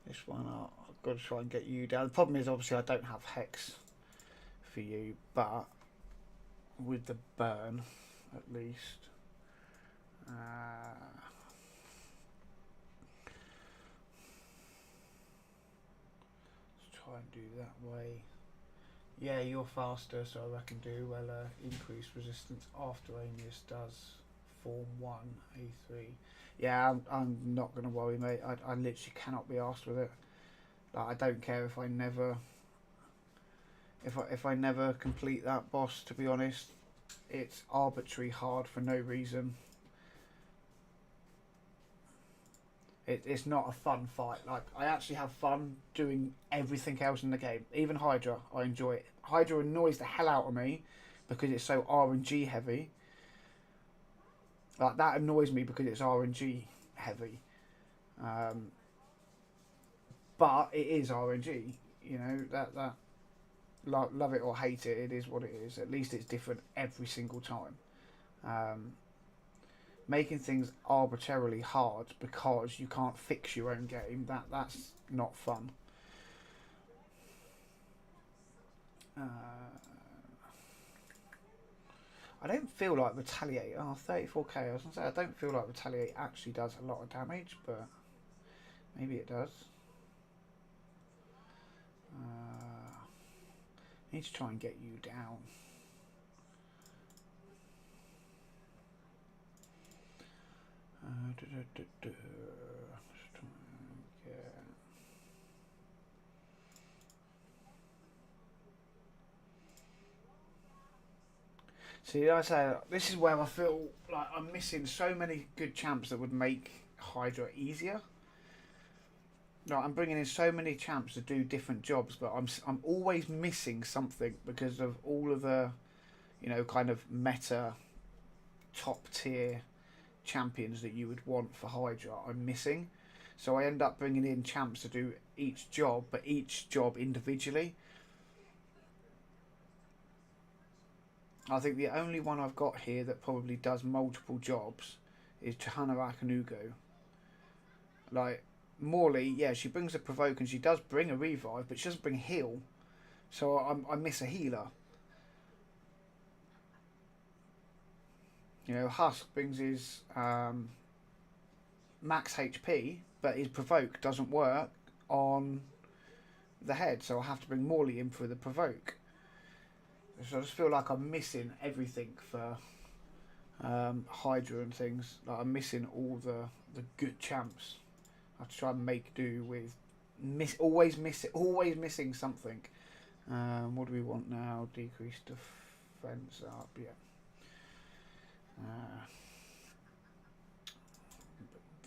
this one up. I've got to try and get you down. The problem is obviously I don't have hex for you, but with the burn at least. Let's try and do that way. Yeah, you're faster, so I reckon do well. Increased resistance after Amius does form 1 A3. Yeah, I'm not gonna worry, mate. I literally cannot be arsed with it. Like, I don't care if I never complete that boss. To be honest, it's arbitrary hard for no reason. It's not a fun fight. Like, I actually have fun doing everything else in the game. Even Hydra, I enjoy it. Hydra annoys the hell out of me because it's so RNG heavy. Like, that annoys me because it's RNG heavy. But it is RNG. You know, that love it or hate it, it is what it is. At least it's different every single time. Making things arbitrarily hard because you can't fix your own game, that's not fun. I don't feel like Retaliate. 34k. I was going to say, I don't feel like Retaliate actually does a lot of damage, but Maybe it does. I need to try and get you down. See, I say this is where I feel like I'm missing so many good champs that would make Hydra easier. No, I'm bringing in so many champs to do different jobs, but I'm always missing something because of all of the, kind of meta, top tier champions that you would want for Hydra. I'm missing, so I end up bringing in champs to do each job, but each job individually. I think the only one I've got here that probably does multiple jobs is Chahana Akanugo. Like, Morley, yeah, she brings a provoke and she does bring a revive, but she doesn't bring heal. So I miss a healer. Husk brings his max HP, but his provoke doesn't work on the head, so I have to bring Morley in for the provoke. So I just feel like I'm missing everything for Hydra and things. Like I'm missing all the good champs. I have to try and make do with always missing something. What do we want now? Decrease defense up. Yeah.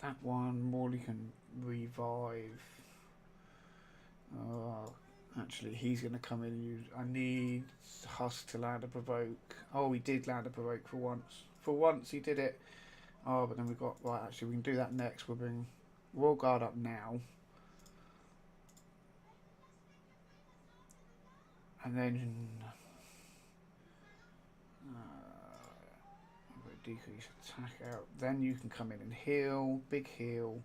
That one. Morley can revive. Actually, he's going to come in and use... I need Husk to land a provoke. Oh, he did land a provoke for once. For once, he did it. Oh, but then we've got... Right, actually, we can do that next. We'll bring Royal Guard up now. And then... decrease attack out. Then you can come in and heal. Big heal.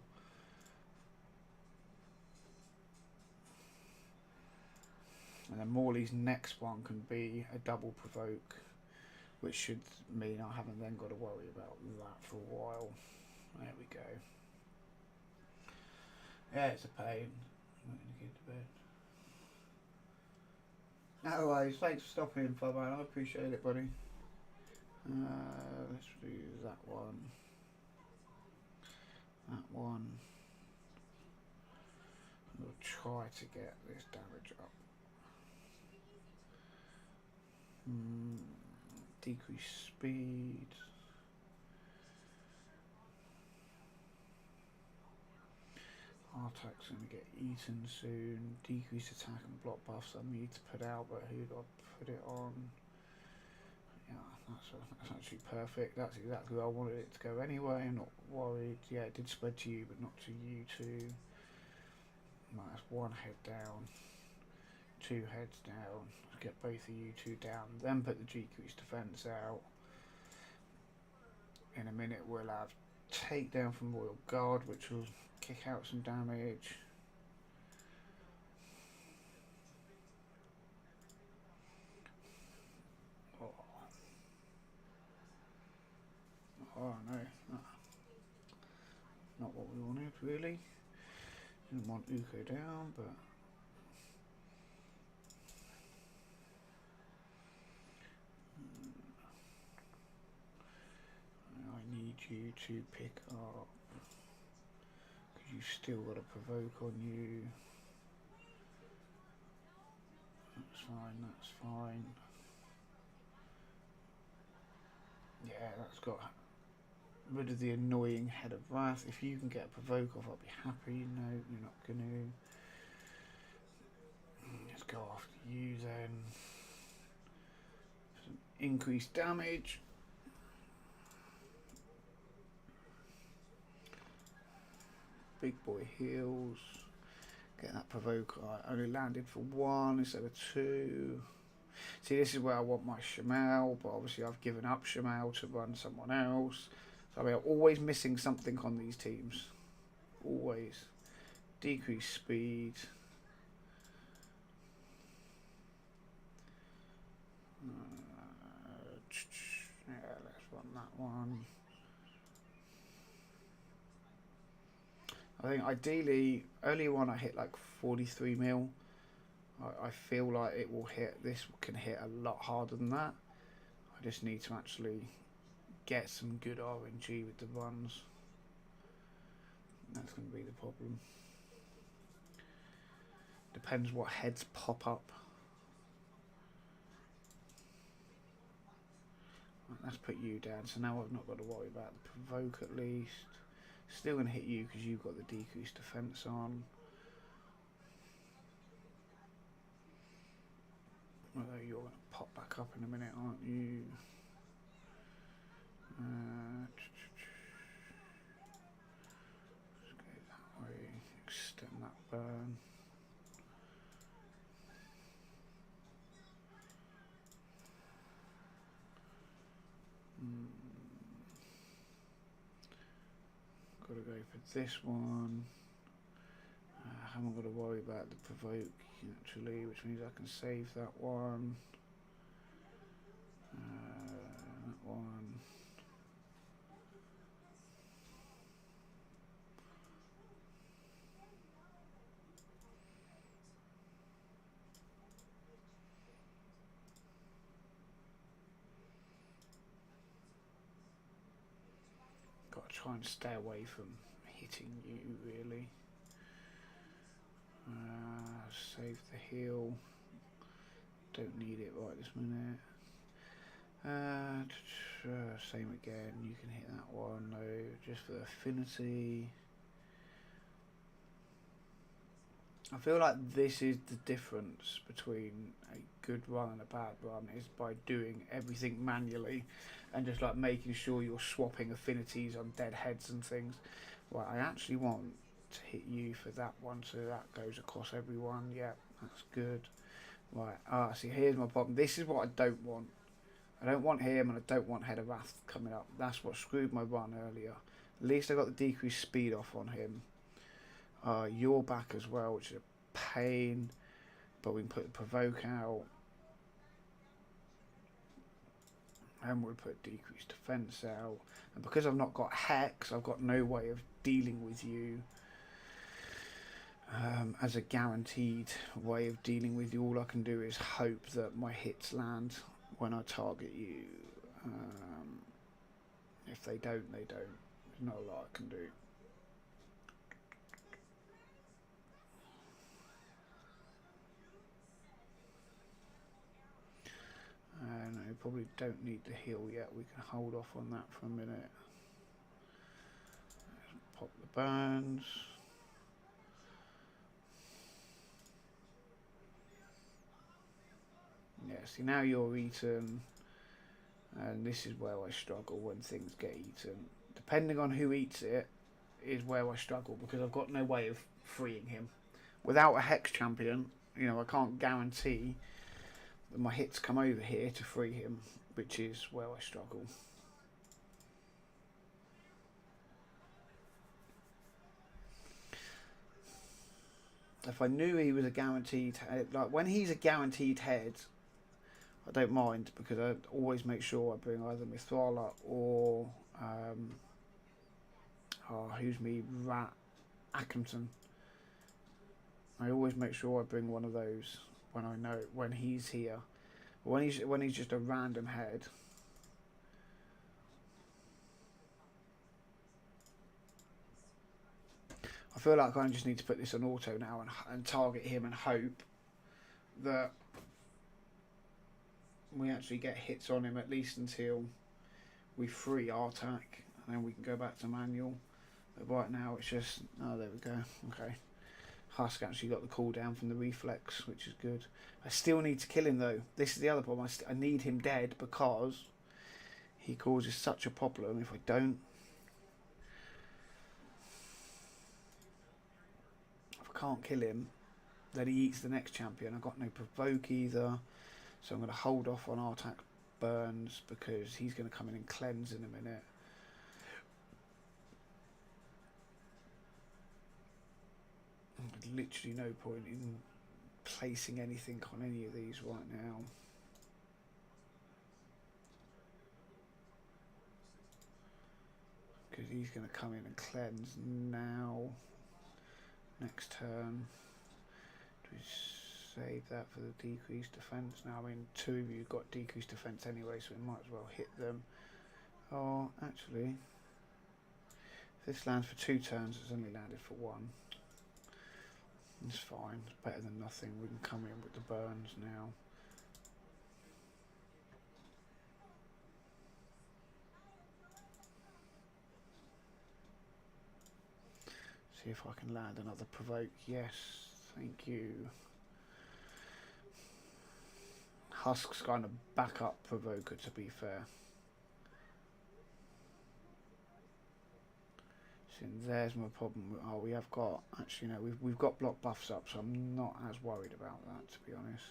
And then Morley's next one can be a double provoke, which should mean I haven't then got to worry about that for a while. There we go. Yeah, it's a pain. I'm going to get to bed. No worries, thanks for stopping, Fubman. I appreciate it, buddy. Let's do that one. That one. We'll try to get this damage up. Decrease speed. Artak's going to get eaten soon. Decrease attack and block buffs I need to put out, but who do I put it on? Yeah, that's actually perfect. That's exactly where I wanted it to go anyway. I'm not worried. Yeah, it did spread to you, but not to you two. Right, that's one head down. 2 heads down. Let's get both of you two down. Then put the decreased defense out. In a minute we'll have takedown from Royal Guard, which will kick out some damage. Oh no, not what we wanted really. Didn't want Uko down, but I need you to pick up because you've still got a provoke on you. That's fine, that's fine. Yeah, that's got rid of the annoying Head of Wrath. If you can get a provoke off, I'll be happy. No, you're not going to. Let's go after you then. Some increased damage. Big boy heals. Get that provoke. I only landed for 1 instead of 2. See, this is where I want my Shamal, but obviously I've given up Shamal to run someone else. So I mean, I'm always missing something on these teams. Always. Decrease speed. Yeah, let's run that one. I think ideally, earlier on I hit like 43 mil. I feel like it will hit, this can hit a lot harder than that. I just need to actually get some good RNG with the runs. That's going to be the problem. Depends what heads pop up. Right, let's put you down. So now I've not got to worry about the provoke at least. Still going to hit you because you've got the decreased defense on. Although you're going to pop back up in a minute, aren't you? Let's go that way. Extend that burn. Got to go for this one. I haven't got to worry about the provoke actually, which means I can save that one. That one. Got to try and stay away from hitting you really. Save the heal. Don't need it right this minute. Same again. You can hit that one though, just for affinity. I feel like this is the difference between a good run and a bad run, is by doing everything manually and just like making sure you're swapping affinities on dead heads and things. Right, I actually want to hit you for that one, so that goes across everyone. Yeah, that's good. Right, see, here's my problem. This is what I don't want. I don't want him, and I don't want Head of Wrath coming up. That's what screwed my run earlier. At least I got the decreased speed off on him. You're back as well, which is a pain, but we can put the provoke out. And we'll put decreased defense out. And because I've not got Hex, I've got no way of dealing with you. As a guaranteed way of dealing with you, all I can do is hope that my hits land when I target you. If they don't, they don't. There's not a lot I can do. No, probably don't need the heal yet. We can hold off on that for a minute. Pop the burns. Yeah, see now you're eaten, and this is where I struggle when things get eaten. Depending on who eats it is where I struggle, because I've got no way of freeing him. Without a Hex champion, you know, I can't guarantee that my hits come over here to free him, which is where I struggle. If I knew he was a guaranteed, like when he's a guaranteed head, I don't mind, because I always make sure I bring either Mithrala or who's me, Rat Atkinson. I always make sure I bring one of those when I know when he's here. When he's just a random head. I feel like I just need to put this on auto now and target him and hope that we actually get hits on him, at least until we free our attack, and then we can go back to manual. But right now it's just, oh, there we go. Okay, Husk actually got the cooldown from the reflex, which is good. I still need to kill him though. This is the other problem. I need him dead, because he causes such a problem if I don't. If I can't kill him, then he eats the next champion. I've got no provoke either, so I'm going to hold off on Artak burns, because he's going to come in and cleanse in a minute. Literally no point in placing anything on any of these right now. Because he's going to come in and cleanse now. next turn. Do we save that for the decreased defence? Now, I mean, 2 of you got decreased defence anyway, so we might as well hit them. Oh, actually, if this lands for 2 turns, it's only landed for 1. It's fine. It's better than nothing. We can come in with the burns now. See if I can land another provoke. Yes, thank you. Husk's kind of backup provoker, to be fair. So there's my problem. Oh, we have got, actually no, we've got block buffs up, so I'm not as worried about that, to be honest.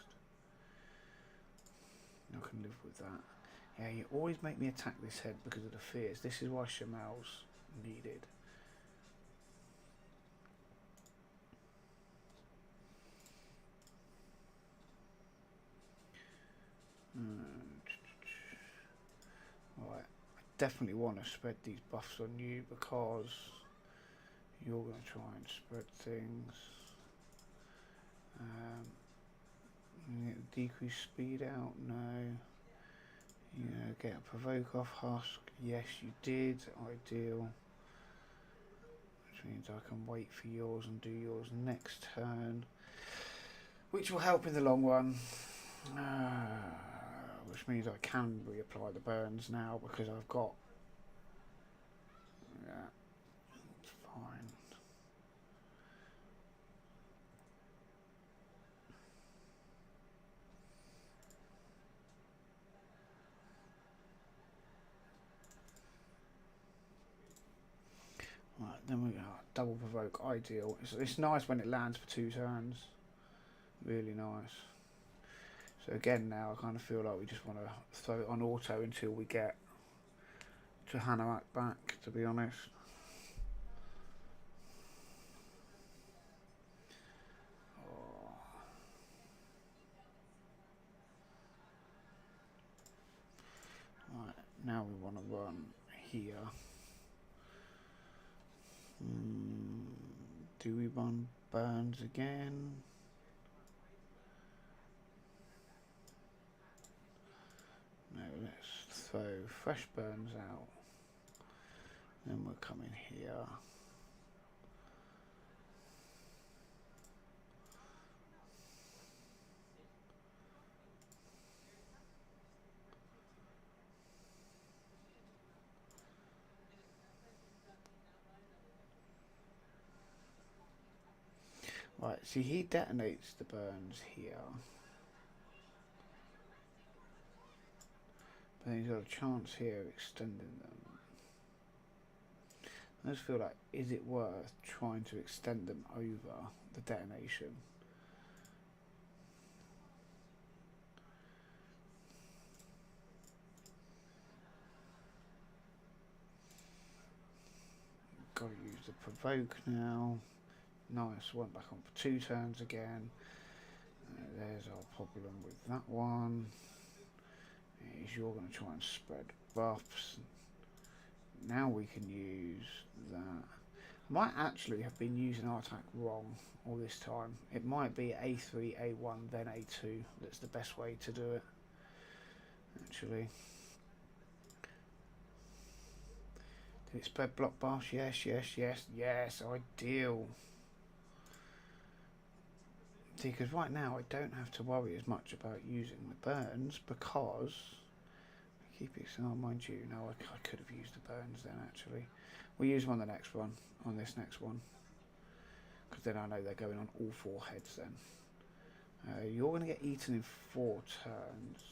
I can live with that. Yeah, you always make me attack this head because of the fears. This is why Shamel's needed. Right, I definitely want to spread these buffs on you because you're going to try and spread things. Decrease speed out, no. You know, get a provoke off Husk, yes you did, ideal. Which means I can wait for yours and do yours next turn, which will help in the long run. Which means I can reapply the burns now because I've got, yeah, it's fine. Right, then we go double provoke, ideal. It's nice when it lands for 2 turns, really nice. So again, now I kind of feel like we just want to throw it on auto until we get to Hanuak back, to be honest. Oh. Right, now we want to run here. Do we run burns again? No, let's throw fresh burns out. Then we'll come in here. Right, see, he detonates the burns here. But he's got a chance here of extending them. I just feel like, is it worth trying to extend them over the detonation? Got to use the provoke now. Nice, went back on for 2 turns again. There's our problem with that one. Is you're going to try and spread buffs. Now we can use that. I might actually have been using our attack wrong all this time. It might be A3, A1, then A2. That's the best way to do it, actually. Did it spread block buffs? Yes, yes, yes, yes. Ideal. See, because right now I don't have to worry as much about using the burns because I keep it. Oh, mind you, no, I could have used the burns then. Actually, we'll use them on the next one, on this next one, because then I know they're going on all 4 heads. Then you're going to get eaten in 4 turns.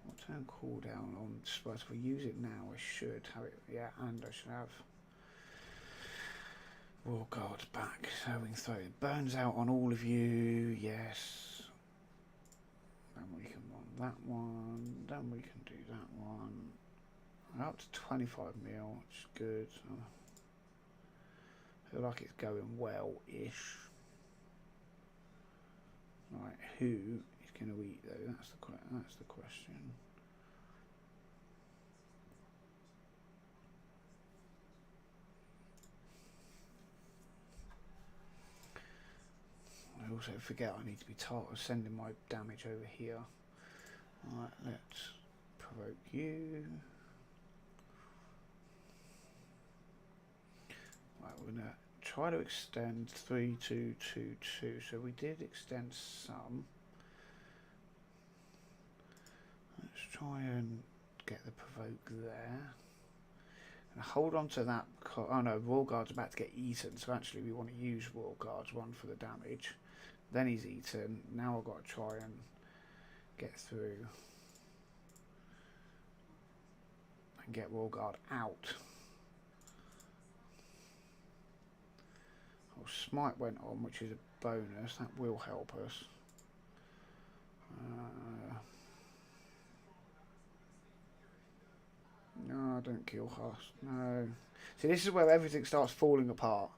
What turn cooldown on Spurs? If we use it now, I should have it. Yeah, and I should have War Guards back, so we can throw it. Burns out on all of you, yes. Then we can run that one, then we can do that one. We're up to 25 mil, which is good. I feel like it's going well-ish. Right, who is going to eat though? That's the question. also forget I need to be sending my damage over here. Alright, let's provoke you. Right, we're going to try to extend 3, 2, 2, 2. So we did extend some. Let's try and get the provoke there. And hold on to that. Oh no, Royal Guard's about to get eaten, so actually we want to use Royal Guard's one for the damage. Then he's eaten. Now I've got to try and get through and get Royal Guard out. Oh, Smite went on, which is a bonus. That will help us. No, don't kill Huss. No. See, this is where everything starts falling apart.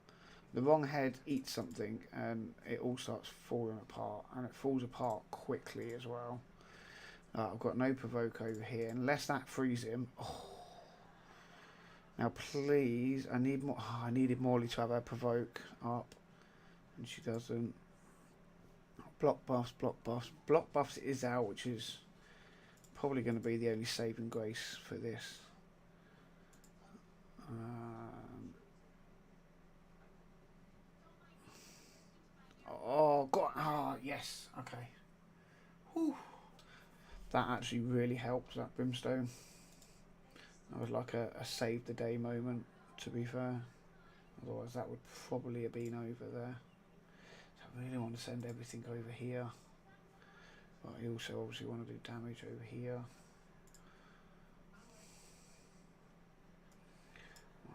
The wrong head eats something and it all starts falling apart. And it falls apart quickly as well. I've got no provoke over here. Unless that frees him. Oh. Now please, I need more. Oh, I needed Morley to have her provoke up. And she doesn't. Block buffs, block buffs. Block buffs is out, which is probably going to be the only saving grace for this. Oh god! Oh yes. Okay. Whew. That actually really helped. That brimstone. That was like a save the day moment. To be fair, otherwise that would probably have been over there. So I really want to send everything over here. But I also obviously want to do damage over here.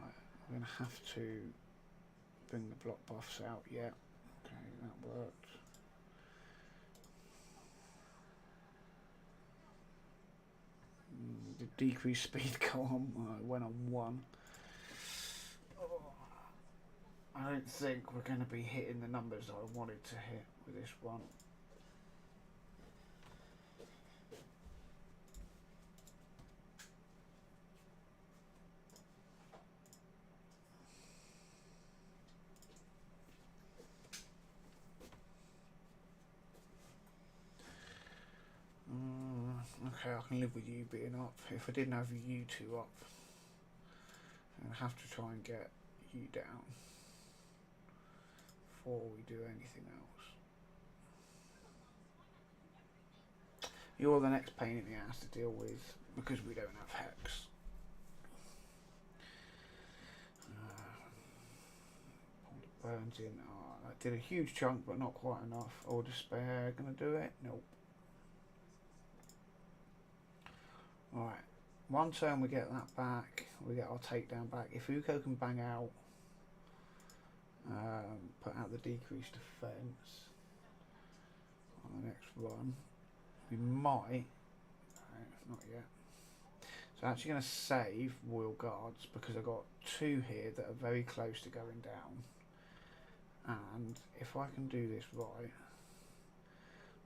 Right, I'm going to have to bring the block buffs out. Yeah, okay, that worked. The decreased speed go on. It went on 1. Oh, I don't think we're going to be hitting the numbers that I wanted to hit with this one. Okay, I can live with you being up. If I didn't have you two up, I'd have to try and get you down before we do anything else. You're the next pain in the ass to deal with because we don't have Hex. Burns in. Oh, I did a huge chunk, but not quite enough. Or Despair gonna do it? Nope. Alright, one turn we get that back, we get our takedown back. If Uko can bang out, put out the decreased defense on the next run, we might, no, not yet. So I'm actually going to save Royal Guards because I've got 2 here that are very close to going down. And if I can do this right,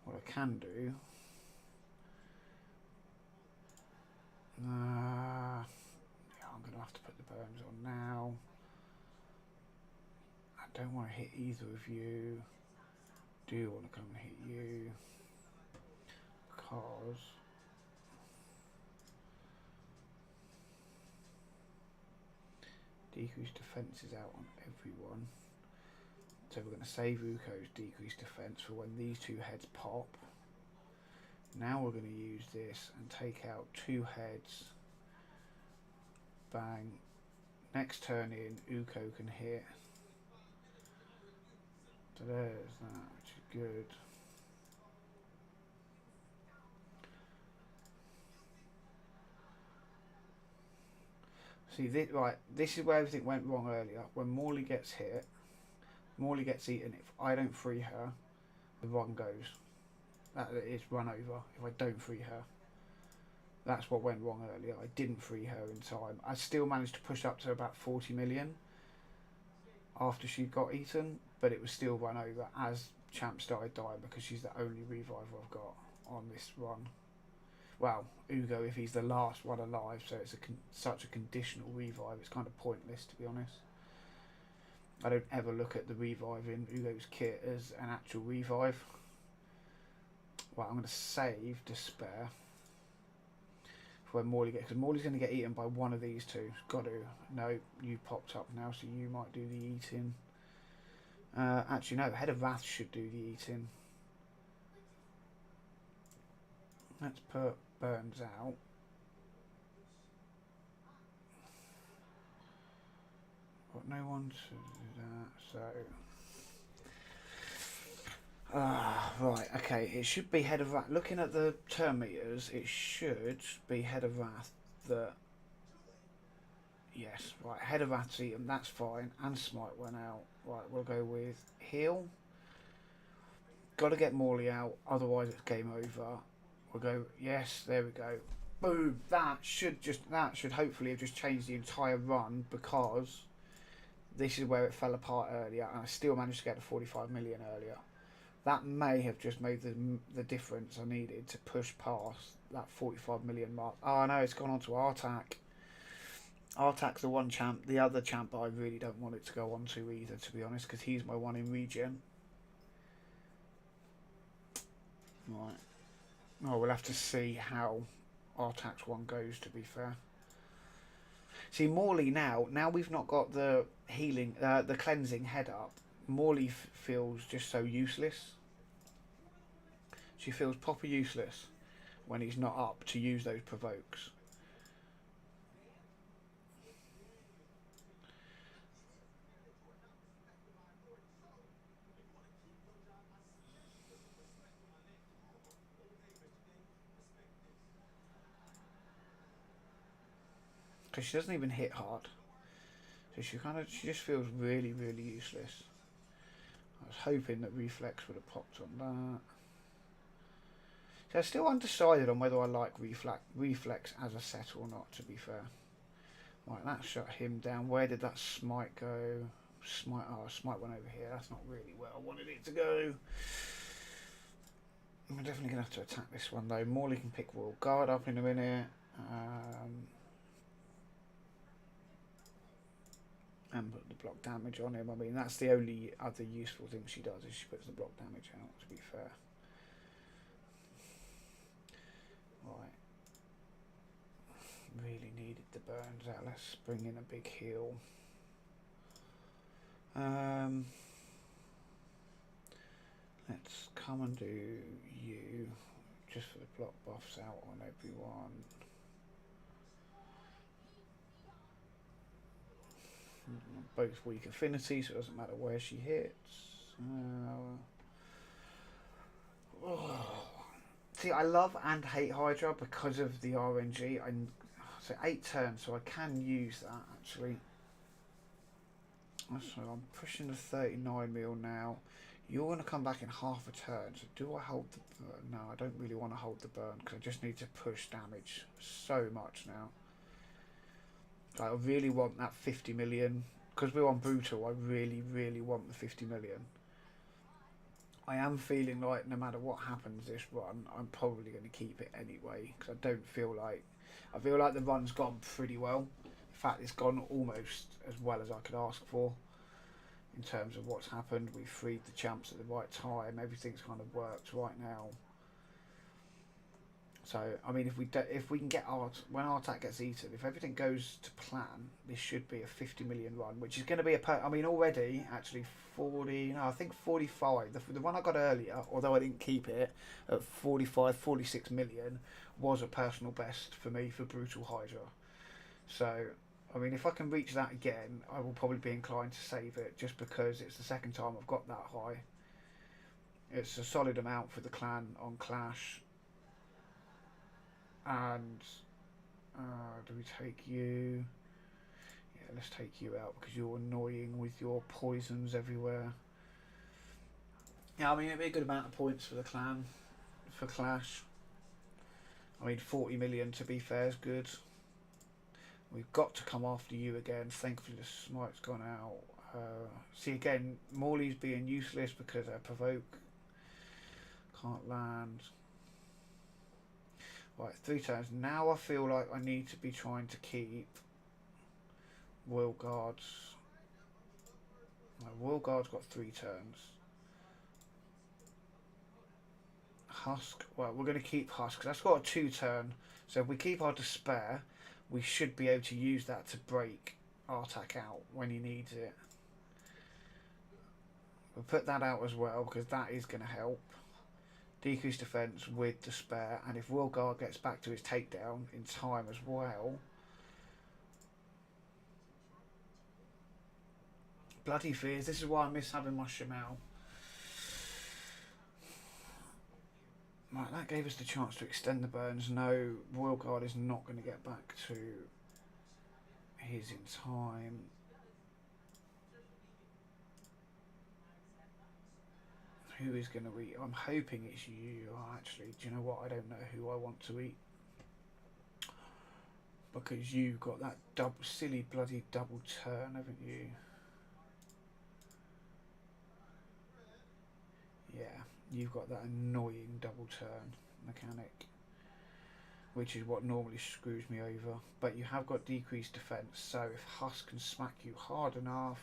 what I can do, yeah, I'm going to have to put the burns on now. I don't want to hit either of you. Do want to come and hit you because decreased defense is out on everyone. So we're going to save Uko's decreased defense for when these 2 heads pop. Now we're going to use this and take out 2 heads. Bang. Next turn in, Uko can hit. So there's that, which is good. See, this is where everything went wrong earlier. When Morley gets hit, Morley gets eaten. If I don't free her, the run goes. That is run over if I don't free her. That's what went wrong earlier. I didn't free her in time. I still managed to push up to about 40 million after she got eaten, but it was still run over as Champ started dying because she's the only reviver I've got on this run. Well, Ugo, if he's the last one alive, so it's such a conditional revive, it's kind of pointless, to be honest. I don't ever look at the revive in Ugo's kit as an actual revive. Right, I'm going to save Despair for when Morley gets, because Morley's going to get eaten by one of these two. Got to. No, you popped up now, so you might do the eating. Actually, no, Head of Wrath should do the eating. Let's put Burns out. Got no one to do that, so... right, okay, it should be Head of Wrath. Looking at the turn meters, it should be Head of Wrath that... Yes, right, Head of Wrath's eaten, that's fine, and Smite went out. Right, we'll go with Heal. Got to get Morley out, otherwise it's game over. We'll go, yes, there we go. Boom, that should hopefully have just changed the entire run, because this is where it fell apart earlier, and I still managed to get to 45 million earlier. That may have just made the difference I needed to push past that 45 million mark. Oh no, it's gone on to Artak. Artak's the one champ, the other champ I really don't want it to go on to either, to be honest, because he's my one in regen. Right. Oh, we'll have to see how Artak's one goes, to be fair. See, Morley now we've not got the healing, the cleansing head up. Morley feels just so useless. She feels proper useless when he's not up to use those provokes. Because she doesn't even hit hard. So she just feels really, really useless. I was hoping that Reflex would have popped on that. So I'm still undecided on whether I like Reflex as a set or not, to be fair. Right, that shut him down. Where did that Smite go? Smite went over here. That's not really where I wanted it to go. I'm definitely going to have to attack this one, though. Morley can pick Royal Guard up in a minute. And put the block damage on him. I mean, that's the only other useful thing she does, is she puts the block damage out, to be fair. Right. Really needed the burns out. Let's bring in a big heal. Let's come and do you, just for the block buffs out on everyone. Both weak affinity, so it doesn't matter where she hits. See, I love and hate Hydra because of the RNG. So 8 turns, so I can use that actually. So I'm pushing the 39 mil now. You're going to come back in half a turn, so do I hold the burn? No, I don't really want to hold the burn because I just need to push damage so much now. I really want that 50 million. Because we're on Brutal, I really, really want the 50 million. I am feeling like no matter what happens this run, I'm probably going to keep it anyway. Because I feel like the run's gone pretty well. In fact, it's gone almost as well as I could ask for. In terms of what's happened, we freed the champs at the right time. Everything's kind of worked right now. So, I mean, if we can get when Artak gets eaten, if everything goes to plan, this should be a 50 million run, which is going to be I mean, already, actually, 40, no, I think 45. The one I got earlier, although I didn't keep it, at 45, 46 million, was a personal best for me for Brutal Hydra. So, I mean, if I can reach that again, I will probably be inclined to save it, just because it's the second time I've got that high. It's a solid amount for the clan on Clash. And do we take you? Yeah, let's take you out because you're annoying with your poisons everywhere. Yeah, I mean, it'd be a good amount of points for the clan for Clash. I mean, 40 million to be fair is good. We've got to come after you again. Thankfully, the smite's gone out. See, again, Morley's being useless because her provoke can't land. Right, 3 turns. Now I feel like I need to be trying to keep Royal Guards Royal Guard's got 3 turns. Husk, well, we're going to keep Husk, because that's got a 2 turn. So if we keep our Despair, we should be able to use that to break Artak out when he needs it. We'll put that out as well, because that is going to help. Decrease defense with Despair, and if Royal Guard gets back to his takedown in time as well. Bloody Fears, this is why I miss having my Shamal. Right, that gave us the chance to extend the burns. No, Royal Guard is not going to get back to his in time. Who is going to eat? I'm hoping it's you. Oh, actually, do you know what? I don't know who I want to eat. Because you've got that silly bloody double turn, haven't you? Yeah, you've got that annoying double turn mechanic, which is what normally screws me over. But you have got decreased defense, so if Husk can smack you hard enough.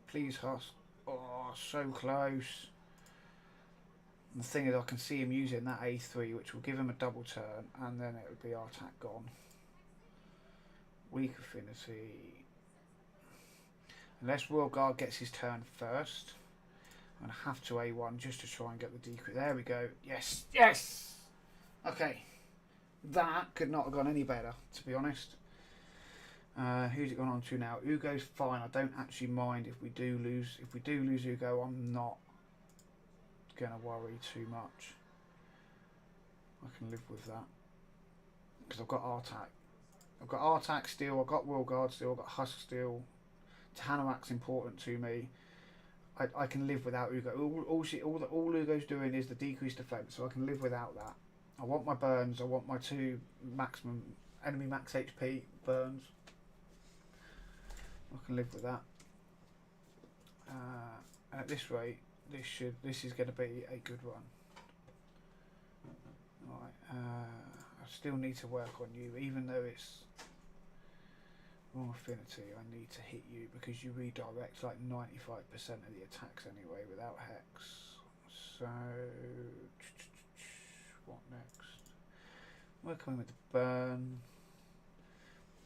Please, Husk. Oh, so close. And the thing is, I can see him using that A3, which will give him a double turn, and then it would be our attack gone. Weak affinity. Unless Royal Guard gets his turn first, I'm going to have to A1 just to try and get the decrease. There we go. Yes, yes! Okay. That could not have gone any better, to be honest. Who's it gone on to now? Ugo's fine. I don't actually mind if we do lose. If we do lose Ugo, I'm not going to worry too much. I can live with that. Because I've got Artak. I've got Artak still, I've got Royal Guard still, I've got Husk still. Tahanak's important to me. I can live without Ugo. All Ugo's doing is the decreased defense, so I can live without that. I want my burns, I want my 2 maximum enemy max HP burns. I can live with that. At this rate, this is going to be a good run. Right, I still need to work on you, even though it's wrong affinity. I need to hit you because you redirect like 95% of the attacks anyway without Hex. So, what next? Working with the burn.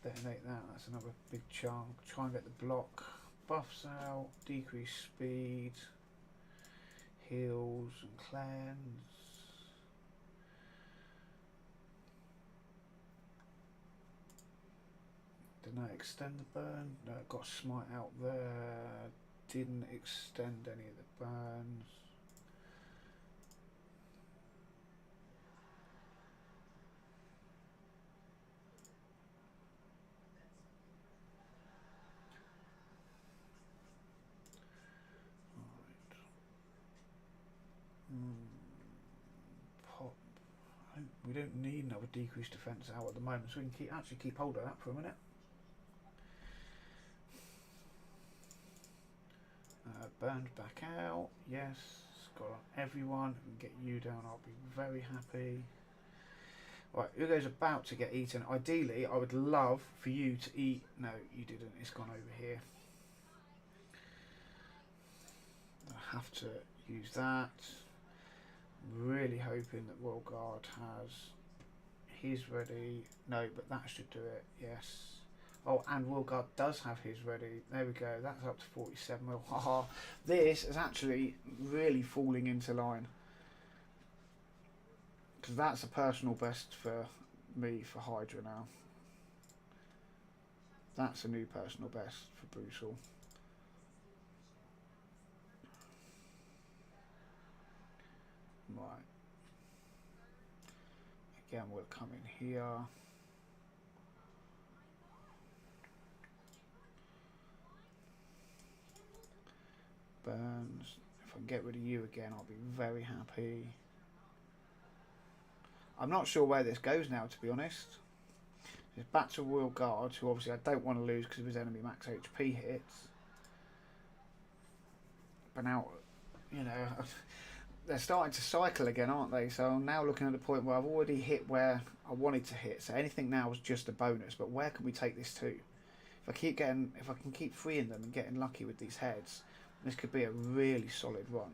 Detonate that, that's another big chunk. Try and get the block. Buffs out, decrease speed, heals and cleanse. Didn't I extend the burn? No, got smite out there. Didn't extend any of the burns. Pop. We don't need another decreased defense out at the moment, so we can actually keep hold of that for a minute. Burned back out. Yes, got on everyone. And get you down. I'll be very happy. Right, Ugo's about to get eaten. Ideally, I would love for you to eat. No, you didn't. It's gone over here. I have to use that. Really hoping that Royal Guard has his ready. No, but that should do it. Yes. Oh, and Royal Guard does have his ready. There we go. That's up to 47 mil. Haha. This is actually really falling into line. Because that's a personal best for me for Hydra now. That's a new personal best for Brutal. Right. Again, we'll come in here. Burns. If I can get rid of you again, I'll be very happy. I'm not sure where this goes now, to be honest. It's back to Royal Guard, who obviously I don't want to lose because of his enemy max HP hits. But now, you know, they're starting to cycle again, aren't they? So I'm now looking at the point where I've already hit where I wanted to hit. So anything now is just a bonus. But where can we take this to? If I can keep freeing them and getting lucky with these heads, this could be a really solid run.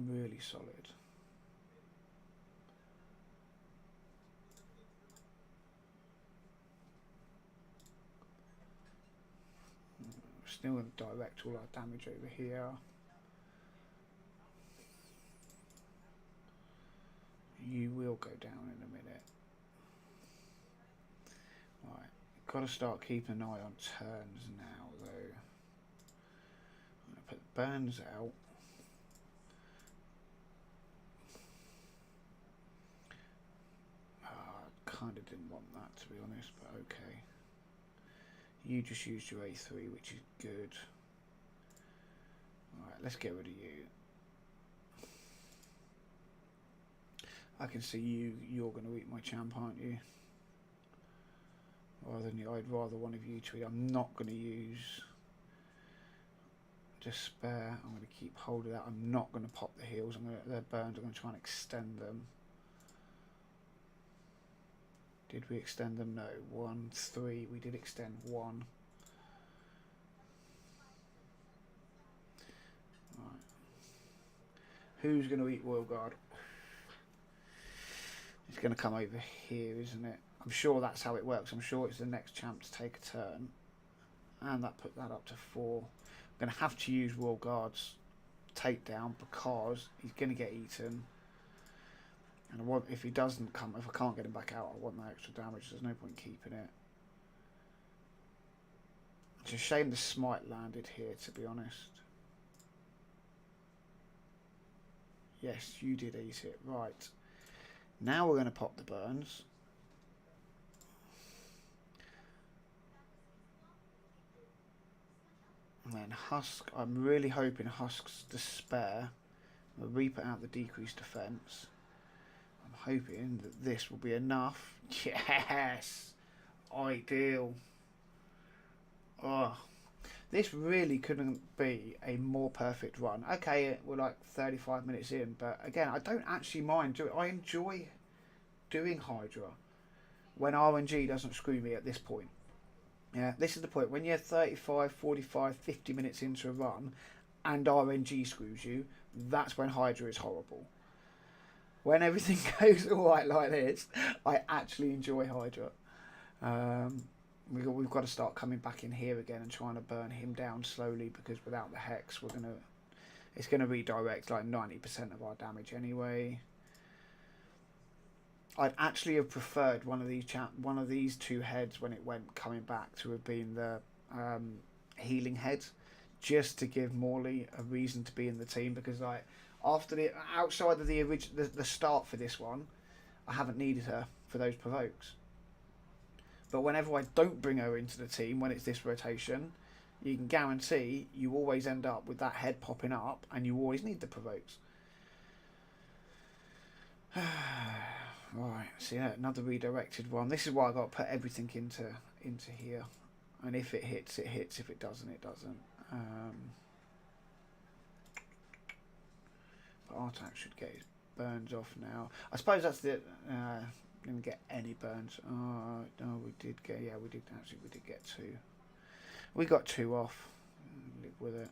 Really solid. Still going to direct all our damage over here. You will go down in a minute. Right, got to start keeping an eye on turns now, though. I'm going to put burns out. Kind of didn't want that, to be honest, but okay. You just used your A3, which is good. Alright, let's get rid of you. I can see you're going to eat my champ, aren't you? I'd rather one of you two. I'm not going to use despair. I'm going to keep hold of that. I'm not going to pop the heals. They're burned. I'm going to try and extend them. Did we extend them? No. 1, 3. We did extend 1. Right. Who's going to eat Royal Guard? It's going to come over here, isn't it? I'm sure that's how it works. I'm sure it's the next champ to take a turn. And that put that up to 4. I'm going to have to use Royal Guard's takedown because he's going to get eaten. And if he doesn't come, if I can't get him back out, I want that extra damage. There's no point keeping it. It's a shame the smite landed here, to be honest. Yes, you did eat it. Right. Now we're going to pop the burns. And then Husk. I'm really hoping Husk's despair will reap out the decreased defense. I'm hoping that this will be enough. Yes! Ideal. Oh, this really couldn't be a more perfect run. Okay, we're like 35 minutes in, but again, I don't actually mind doing it. I enjoy doing Hydra when RNG doesn't screw me at this point. Yeah, this is the point. When you're 35, 45, 50 minutes into a run and RNG screws you, that's when Hydra is horrible. When everything goes alright like this, I actually enjoy Hydra. We've got to start coming back in here again and trying to burn him down slowly, because without the hex, it's gonna redirect like 90% of our damage anyway. I'd actually have preferred one of these two heads when it went coming back to have been the healing head, just to give Morley a reason to be in the team, because like outside of the start for this one, I haven't needed her for those provokes. But whenever I don't bring her into the team, when it's this rotation, you can guarantee you always end up with that head popping up, and you always need the provokes. Right, so yeah, another redirected one. This is why I got to put everything into here, and if it hits, it hits. If it doesn't, it doesn't. But Artak should get his burns off now. I suppose that's the. Didn't get any burns. Oh no, we did get. Yeah, we did get 2. We got 2 off. Live with it.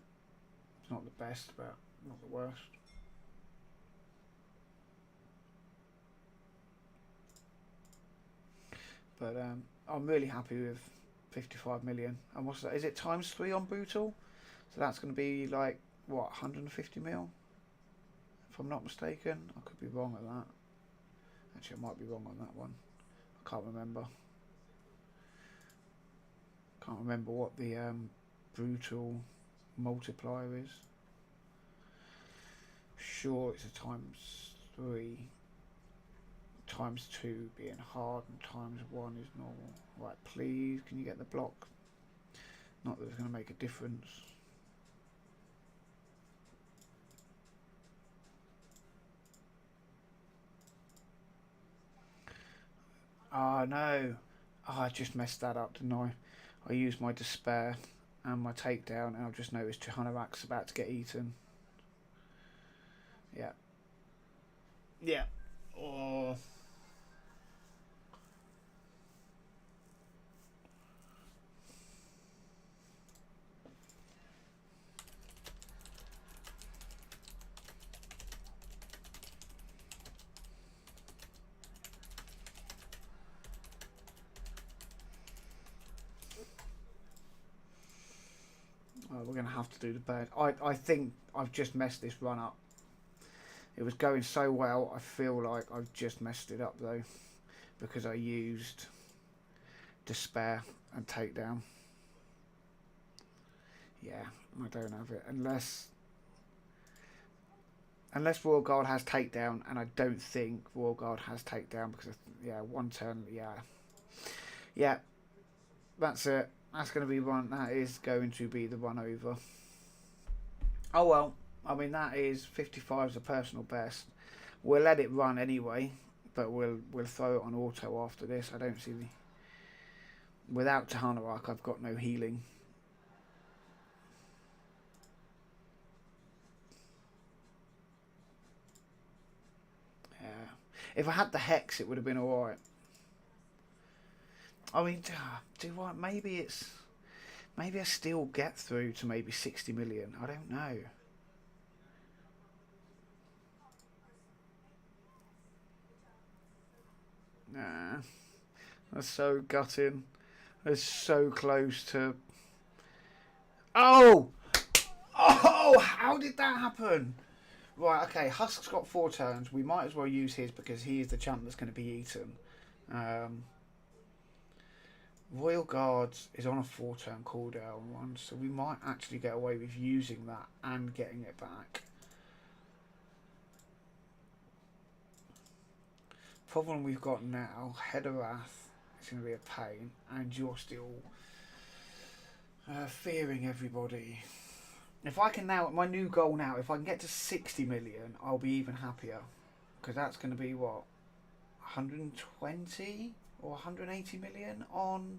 It's not the best, but not the worst. But I'm really happy with 55 million. And what's that? Is it times 3 on brutal? So that's going to be like what, 150 mil? If I'm not mistaken, I could be wrong on that. Actually, I might be wrong on that one. I can't remember. Can't remember what the brutal multiplier is. Sure, it's a times 3. Times 2 being hard and times 1 is normal. Right, please, can you get the block? Not that it's going to make a difference. Oh no. Oh, I just messed that up, didn't I? I used my despair and my takedown, and I've just noticed Hanorok's about to get eaten. Yeah. Yeah. Oh. We're going to have to do the bird. I think I've just messed this run up. It was going so well. I feel like I've just messed it up though, because I used despair and takedown. Yeah, I don't have it unless Royal Guard has takedown, and I don't think Royal Guard has takedown because yeah, one turn. Yeah, that's it. That's going to be one. That is going to be the run over. Oh well. I mean, that is 55 is a personal best. We'll let it run anyway, but we'll throw it on auto after this. I don't see the... Without Tahanarok, I've got no healing. Yeah. If I had the Hex, it would have been alright. I mean, do what? Maybe it's... Maybe I still get through to maybe 60 million. I don't know. Nah. That's so gutting. That's so close to... Oh! Oh! How did that happen? Right, okay. Husk's got 4 turns. We might as well use his because he is the champ that's going to be eaten. Royal Guards is on a 4-turn cooldown one, so we might actually get away with using that and getting it back. Problem we've got now, Head of Wrath is going to be a pain, and you're still fearing everybody. If I can now, my new goal now, if I can get to 60 million, I'll be even happier. Because that's going to be what? 120 or 180 million on...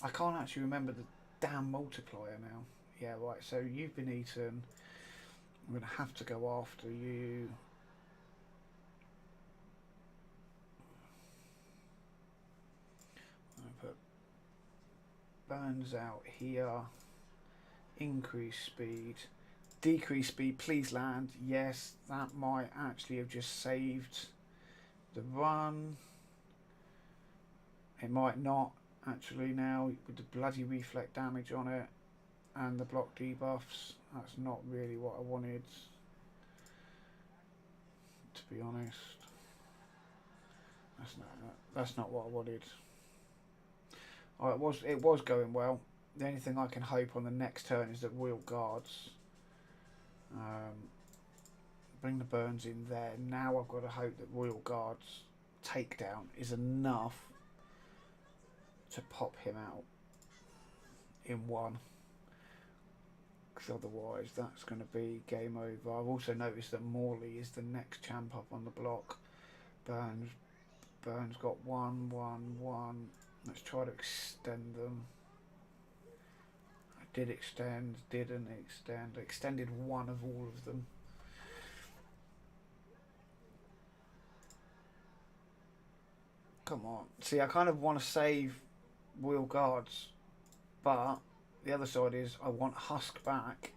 I can't actually remember the damn multiplier now. Yeah, right, so you've been eaten. I'm going to have to go after you. I'm going to put Burns out here. Increase speed. Decrease speed, please land. Yes, that might actually have just saved the run. It might not actually now with the bloody reflect damage on it and the block debuffs. That's not really what I wanted, to be honest. That's not what I wanted. Oh, it was going well. The only thing I can hope on the next turn is that Royal Guards bring the burns in there. Now I've got to hope that Royal Guards takedown is enough to pop him out in one, because otherwise that's going to be game over. I've also noticed that Morley is the next champ up on the block. Burns got 1, 1, 1. Let's try to extend them. I did extend, didn't extend. I extended one of all of them. Come on. See, I kind of want to save Royal Guards, but the other side is I want Husk back,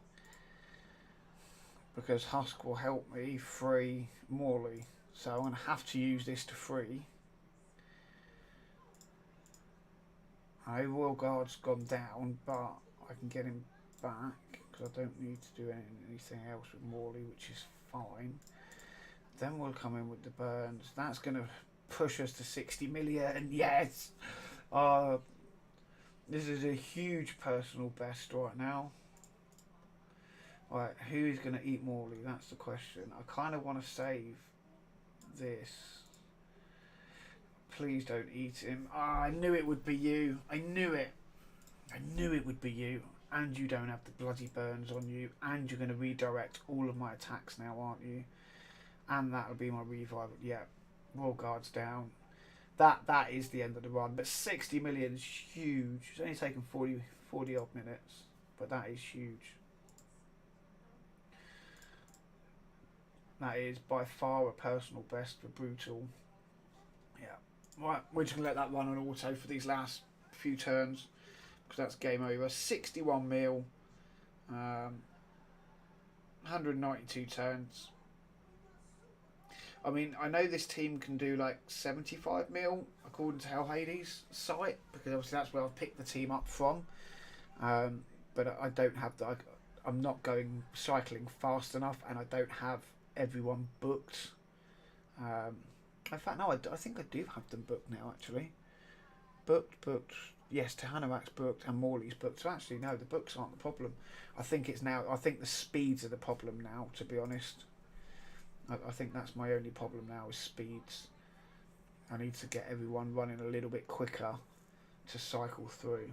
because Husk will help me free Morley. So I'm going to have to use this to free. Royal Guard's gone down, but I can get him back because I don't need to do anything else with Morley, which is fine. Then we'll come in with the burns. That's going to push us to 60 million. Yes! This is a huge personal best right now. Right, who is going to eat Morley? That's the question. I kind of want to save this. Please don't eat him. I knew it would be you. I knew it. I knew it would be you. And you don't have the bloody burns on you. And you're going to redirect all of my attacks now, aren't you? And that'll be my revival. Yeah. Royal Guard's down. That is the end of the run. But 60 million is huge. It's only taken 40 odd minutes, but that is huge. That is by far a personal best for Brutal. Yeah. Right, we're just going to let that run on auto for these last few turns, because that's game over. 61 mil, 192 turns. I mean, I know this team can do like 75 mil, according to Hell Hades' site, because obviously that's where I've picked the team up from. But I don't have the. I'm not going cycling fast enough, and I don't have everyone booked. In fact, no, I think I do have them booked now, actually. Booked. Yes, Tahanawak's booked and Morley's booked. So actually, no, the books aren't the problem. I think the speeds are the problem now, to be honest. I think that's my only problem now is speeds. I need to get everyone running a little bit quicker to cycle through.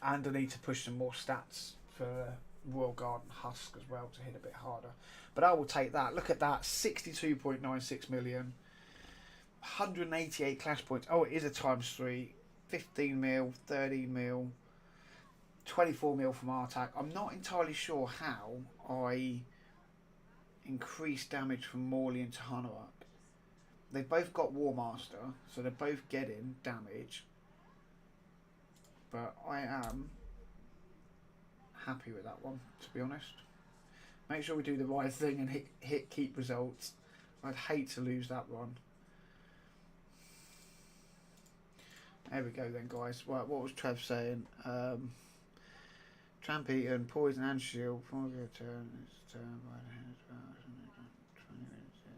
And I need to push some more stats for Royal Guard and Husk as well to hit a bit harder. But I will take that. Look at that, 62.96 million. 188 clash points. Oh, it is a times 3. 15 mil, 30 mil, 24 mil from Artak. I'm not entirely sure how I increase damage from Morley and Tahanawak. They've both got War Master, so they're both getting damage. But I am happy with that one, to be honest. Make sure we do the right thing and hit keep results. I'd hate to lose that one. There we go then, guys. Right, what was Trev saying? Tramp Eaton, Poison and Shield. Turn. It's turn by the head. 20 minutes in.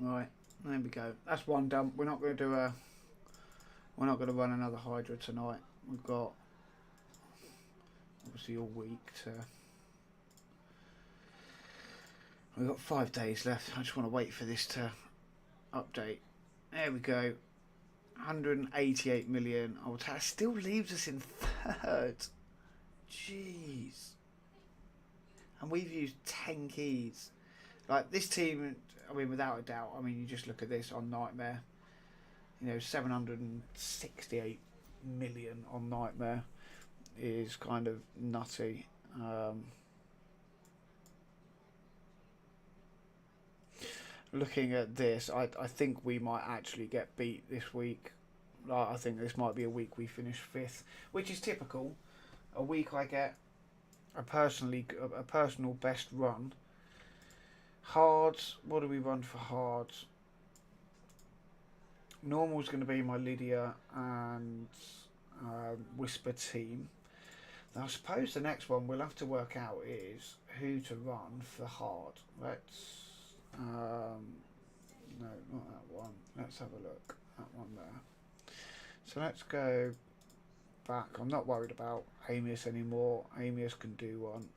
Right, there we go. That's one done. We're not going to do a. We're not going to run another Hydra tonight. We've got obviously all week to. We've got 5 days left. I just want to wait for this to update. There we go. 188 million. Oh, that still leaves us in third. Jeez. And we've used 10 keys. Like this team, I mean, without a doubt. I mean, you just look at this on Nightmare. 768 million on Nightmare is kind of nutty. Looking at this, I think we might actually get beat this week. I think this might be a week we finish 5th, which is typical. A week I get a personal best run. Hards, what do we run for hards? Normal's going to be my Lydia and Whisper team. Now I suppose the next one we'll have to work out is who to run for hard. Let's no, not that one. Let's have a look. That one there. So let's go back. I'm not worried about Amius anymore. Amius can do one.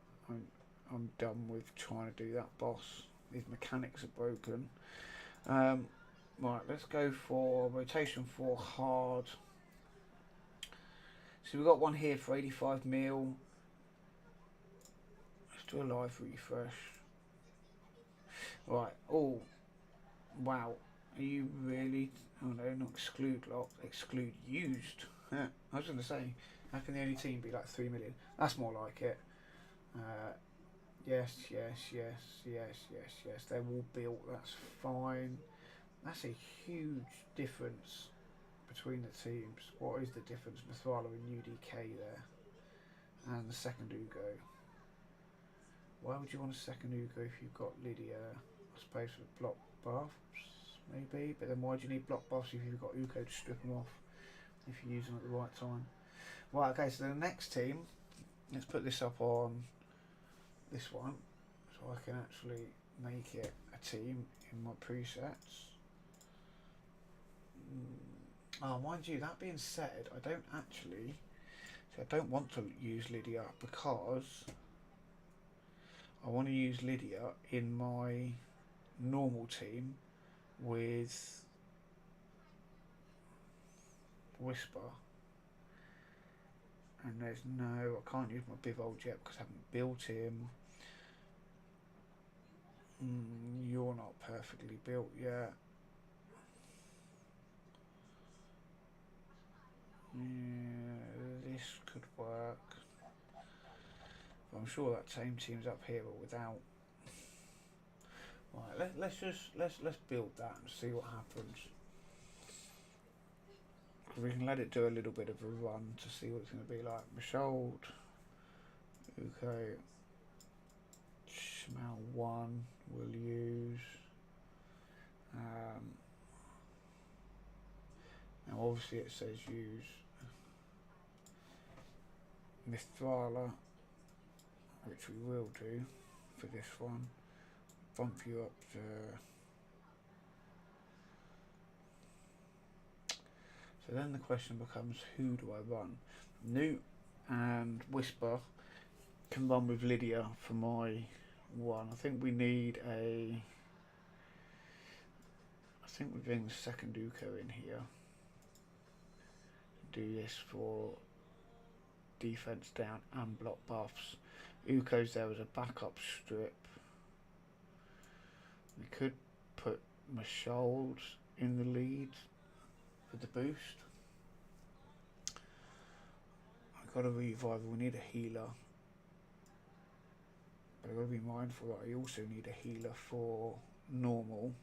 I'm done with trying to do that boss. His mechanics are broken. Right, let's go for rotation 4 hard. So we've got one here for 85 mil. Let's do a live refresh. Right, oh, wow. Are you really? Oh no, not exclude locked, exclude used. Yeah, I was going to say, how can the only team be like 3 million? That's more like it. Yes. They're all built, that's fine. That's a huge difference between the teams. What is the difference? Mithrala and UDK there. And the second Ugo. Why would you want a second Ugo if you've got Lydia? I suppose for block buffs, maybe. But then why do you need block buffs if you've got Ugo to strip them off? If you use them at the right time. Right, okay, so the next team, let's put this up on this one. So I can actually make it a team in my presets. Oh, mind you, that being said, I don't actually. See, I don't want to use Lydia because I want to use Lydia in my normal team with Whisper. And there's no, I can't use my Bivold yet because I haven't built him. You're not perfectly built yet. Yeah, this could work. But I'm sure that same team's up here, but without. Right, let's build that and see what happens. We can let it do a little bit of a run to see what it's going to be like. Mashold, okay. Shmal 1 we'll use. Now obviously it says use Misthrala, which we will do for this one. Bump you up to. So then the question becomes, who do I run? Newt and Whisper can run with Lydia for my one. I think we need a. I think we bring the second Uko in here. Do this for defense down and block buffs. Uko's there as a backup strip. We could put Mashold in the lead for the boost. I've got a revival, we need a healer. But I've got to be mindful that I also need a healer for normal.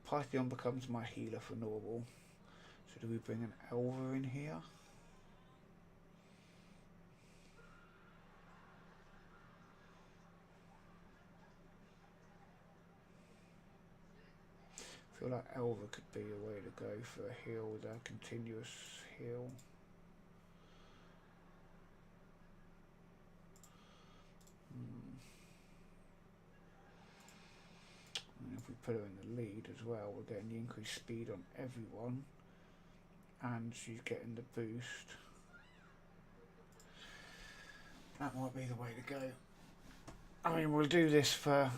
Pythion becomes my healer for normal. So do we bring an Elver in here? I feel like Elver could be a way to go for a heal with a continuous heal. And if we put her in the lead as well, we're getting the increased speed on everyone. And she's getting the boost. That might be the way to go. I mean, we'll do this for.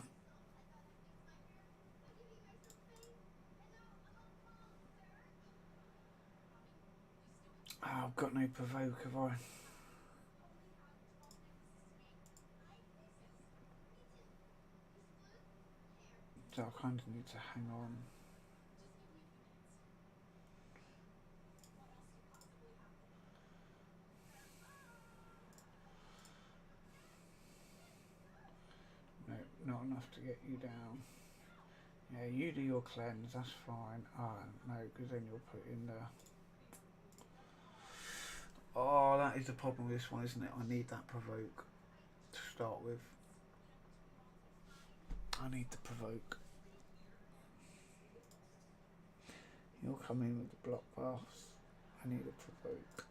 Oh, I've got no provoke, have I? So I kind of need to hang on. No, not enough to get you down. Yeah, you do your cleanse, that's fine. Ah, no, because then you'll put in the. Oh, that is the problem with this one, isn't it? I need that provoke to start with. I need the provoke. You'll come in with the block buffs. I need a provoke.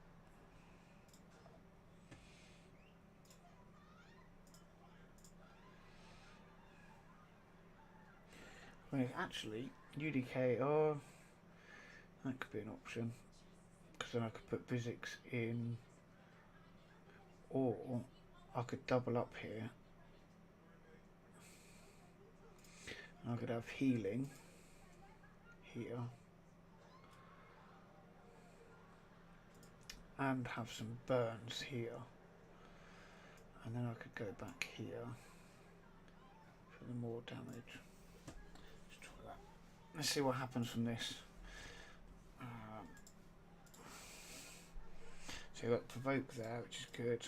I mean, actually, UDK, oh, that could be an option. Because then I could put physics in, or I could double up here. And I could have healing here. And have some burns here. And then I could go back here for the more damage. Let's try that. Let's see what happens from this. So you've got provoke there, which is good.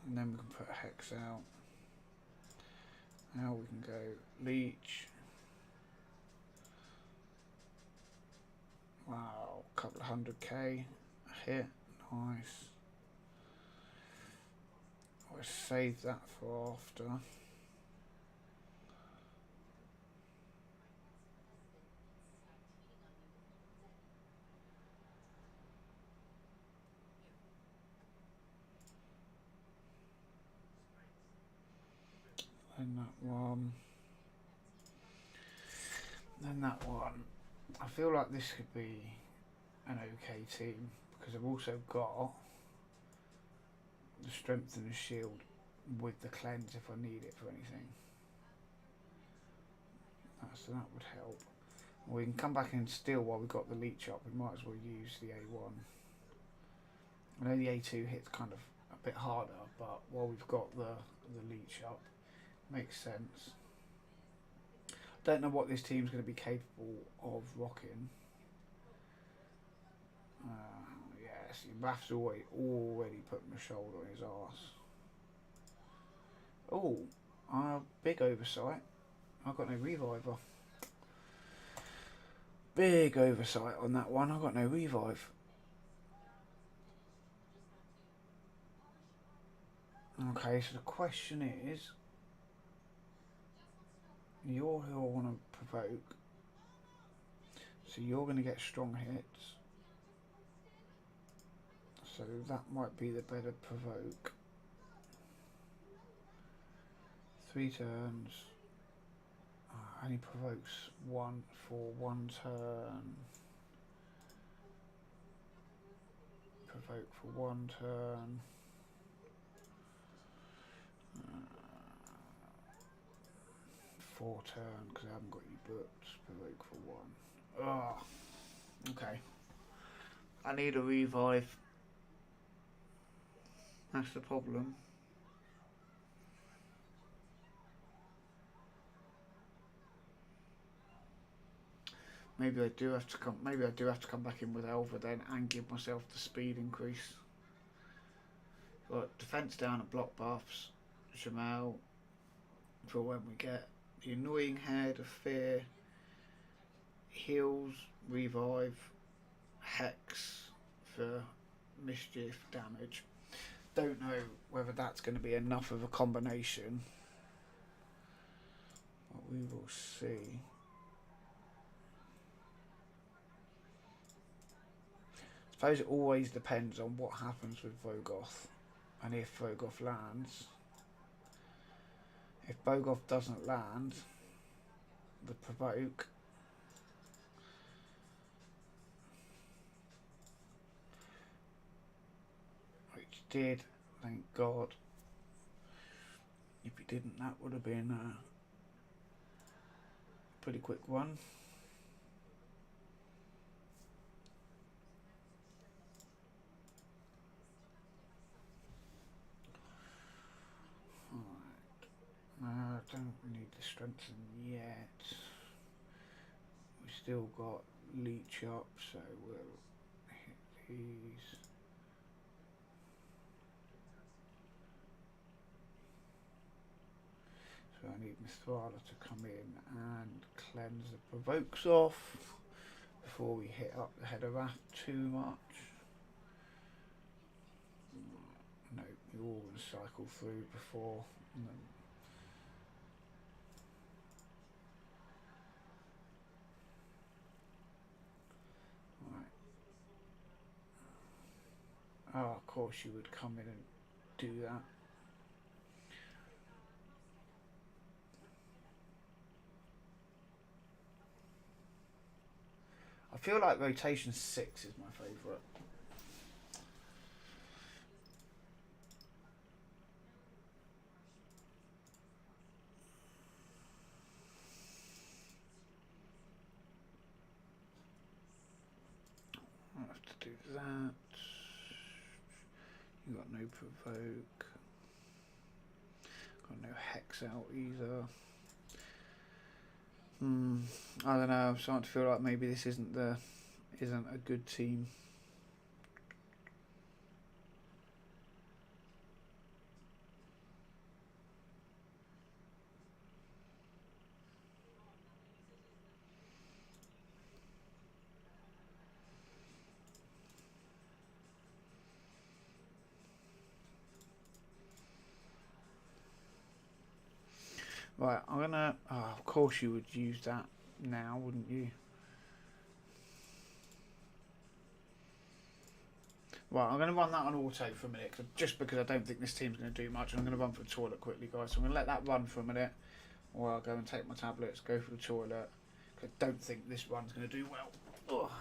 And then we can put Hex out. Now we can go Leech. Wow, a couple of 100k. A hit, nice. I'll save that for after. And that one. Then that one, I feel like this could be an okay team because I've also got the strength and the shield with the cleanse if I need it for anything. So that would help. We can come back and steal while we've got the leech up. We might as well use the A1. I know the A2 hits kind of a bit harder, but while we've got the leech up, makes sense. Don't know what this team's going to be capable of rocking. Yes, Raph's already put my shoulder on his arse. Oh, big oversight. I've got no reviver. Big oversight on that one. I've got no revive. Okay, so the question is, you're who I want to provoke. So you're going to get strong hits. So that might be the better provoke. 3 turns. Only provokes one for 1 turn. Provoke for 1 turn. 4 turn because I haven't got you booked. Provoke for 1. Oh, okay. I need a revive. That's the problem. Maybe I do have to come. Maybe I do have to come back in with Elva then and give myself the speed increase. Got defense down at block buffs. Jamal for when we get the annoying head of fear. Heals, revive, hex for mischief damage. Don't know whether that's going to be enough of a combination, but we will see. I suppose it always depends on what happens with Vogoth and if Vogoth lands. If Vogoth doesn't land, the provoke, which did, thank God. If he didn't, that would have been a pretty quick one. I don't need the strengthen yet. We've still got leech up, so we'll hit these. So I need Mithrala to come in and cleanse the provokes off before we hit up the head of Wrath too much. No, we all going to cycle through before. Oh, of course you would come in and do that. I feel like rotation 6 is my favourite. I'll have to do that. You got no provoke. Got no hex out either. I don't know. I'm starting to feel like maybe this isn't a good team. Right, I'm gonna. Oh, of course you would use that now, wouldn't you? Right, I'm going to run that on auto for a minute, just because I don't think this team's going to do much. I'm going to run for the toilet quickly, guys. So I'm going to let that run for a minute, or I'll go and take my tablets, go for the toilet, I don't think this one's going to do well. Oh.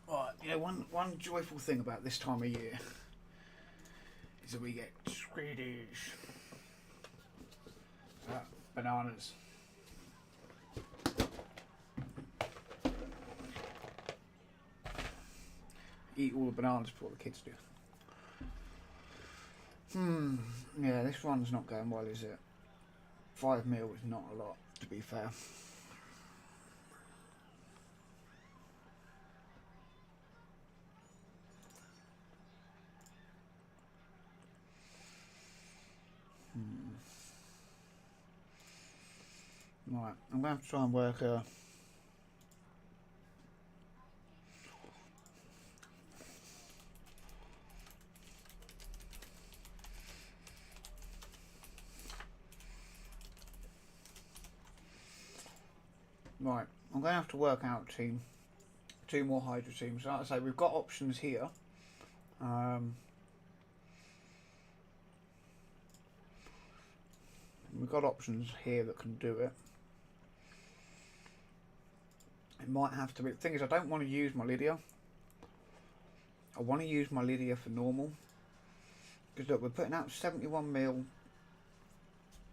Right, you know, one joyful thing about this time of year is that we get Swedish bananas. Eat all the bananas before the kids do. Yeah, this one's not going well, is it? 5 mil is not a lot, to be fair. Right, I'm going to have to try and work right, I'm going to have to work out two more Hydra teams. Like I say, we've got options here. We've got options here that can do it. It might have to be. The thing is, I don't want to use my Lydia. I want to use my Lydia for normal. Because look, we're putting out 71 mil.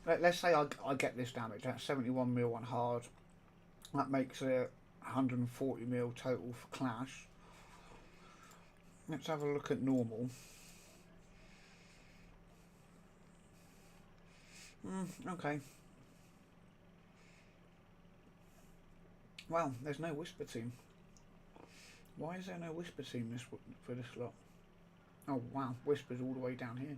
Let's say I get this damage. That's 71 mil on hard. That makes it 140 mil total for clash. Let's have a look at normal. Okay. Well, there's no Whisper team. Why is there no Whisper team for this lot? Oh wow, Whisper's all the way down here.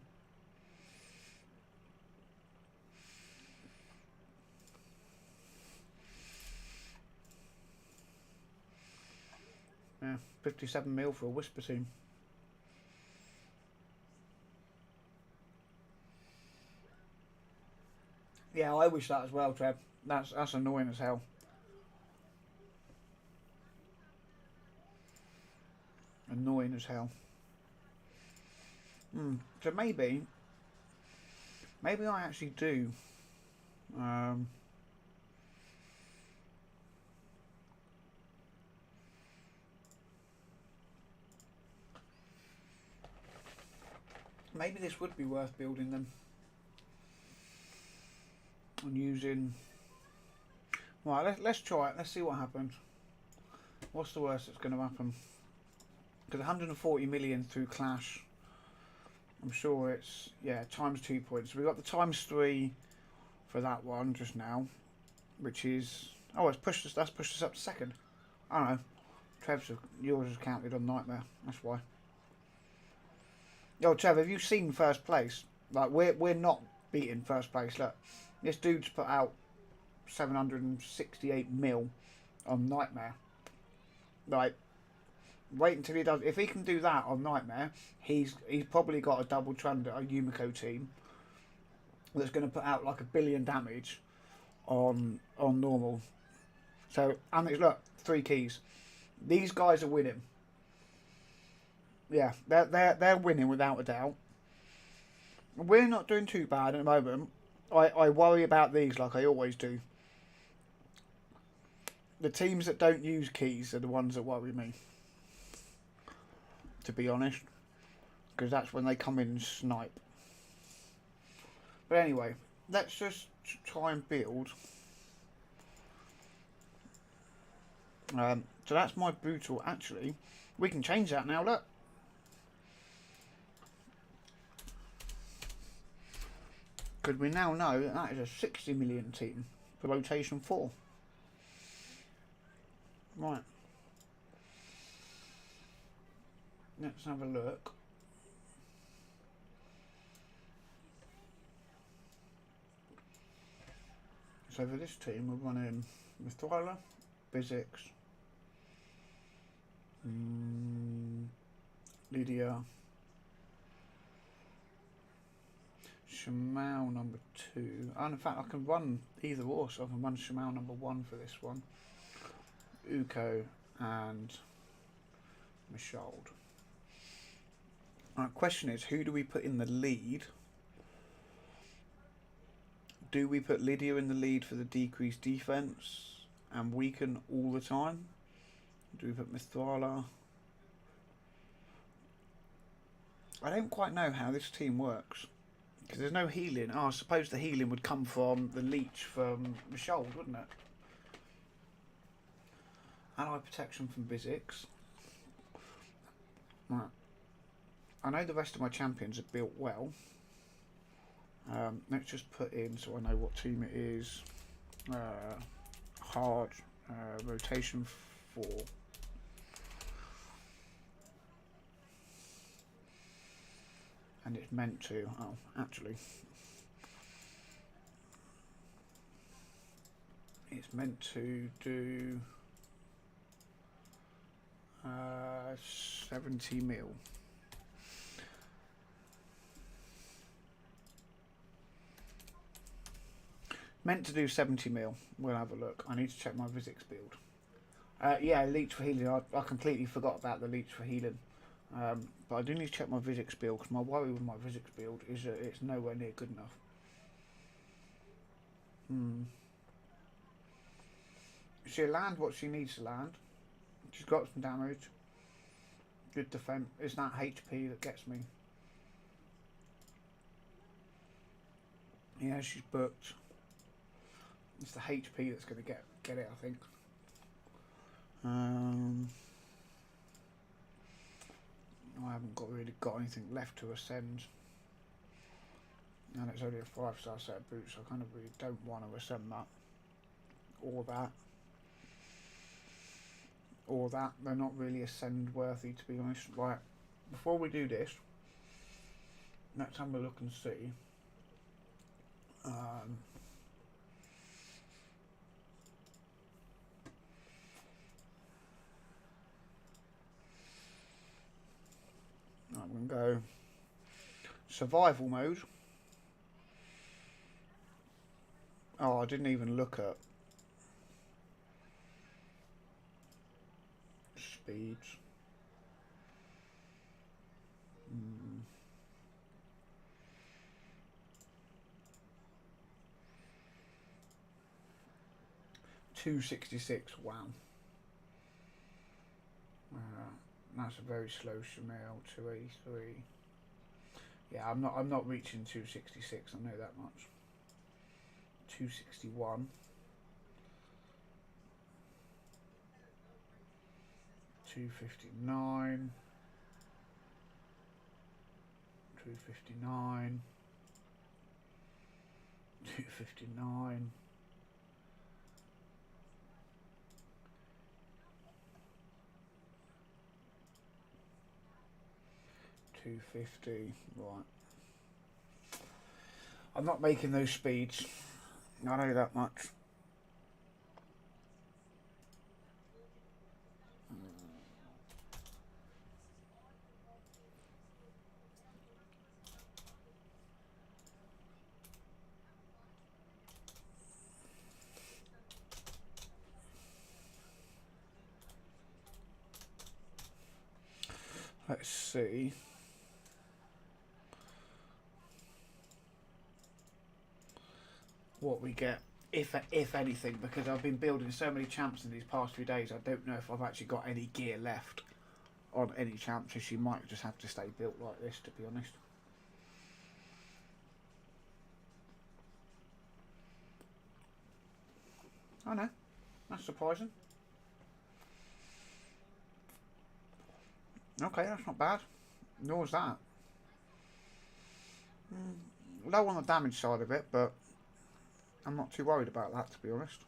Yeah, 57 mil for a Whisper team. Yeah, I wish that as well, Trev. That's annoying as hell. Annoying as hell. So maybe I actually do. Maybe this would be worth building them and using. Right, let's try it. Let's see what happens. What's the worst that's going to happen? Because 140 million through Clash. I'm sure it's, yeah, times 2 points. We've got the times 3 for that one just now, which is, oh, that's pushed us up to second. I don't know. Trev's, yours is counted on Nightmare. That's why. Yo, Trev, have you seen first place? Like, we're not beating first place. Look, this dude's put out 768 mil on Nightmare. Like, wait until he does. If he can do that on Nightmare, he's probably got a double Trunda, a Yumiko team that's going to put out like 1 billion damage on normal. So, and it's, look, 3 keys. These guys are winning. Yeah, they're winning without a doubt. We're not doing too bad at the moment. I worry about these like I always do. The teams that don't use keys are the ones that worry me, to be honest, because that's when they come in and snipe. But anyway, let's just try and build. So that's my brutal. Actually, we can change that now. Look. Because we now know that is a 60 million team for rotation 4. Right. Let's have a look. So for this team, we're running Mithraila, Bizix, Lydia, Shimao number 2. And in fact, I can run either or, so I can run Shimao number 1 for this one. Uko and Michaud. Our question is, who do we put in the lead? Do we put Lydia in the lead for the decreased defense and weaken all the time? Do we put Mithraila? I don't quite know how this team works. Because there's no healing. Oh, I suppose the healing would come from the leech from Michaud, wouldn't it? Ally protection from Bizix. Right. I know the rest of my champions are built well. Let's just put in so I know what team it is. Hard rotation 4. And it's meant to. Oh, actually, it's meant to do 70 mil. Meant to do 70 mil. We'll have a look. I need to check my Vizix build. Yeah, leech for healing. I completely forgot about the leech for healing. But I do need to check my Vizix build, because my worry with my Vizix build is that it's nowhere near good enough. She'll land what she needs to land. She's got some damage. Good defense. It's that HP that gets me. Yeah, she's booked. It's the HP that's going to get it, I think. I haven't really got anything left to ascend, and it's only a 5-star set of boots, so I kind of really don't want to ascend that or that or that. They're not really ascend worthy, to be honest. Right, before we do this, let's have a look and see. I'm going to go survival mode. Oh, I didn't even look at speeds. 266. Wow. That's a very slow Shamil. 283. Yeah, I'm not reaching 266. I know that much. 261. 259. 259. 259. 250. Right. I'm not making those speeds. I know that much. Let's see. What we get, if anything, because I've been building so many champs in these past few days, I don't know if I've actually got any gear left on any champ, so she might just have to stay built like this, to be honest. I know, that's surprising. Okay, that's not bad. Nor is that. Low on the damage side of it, but I'm not too worried about that, to be honest.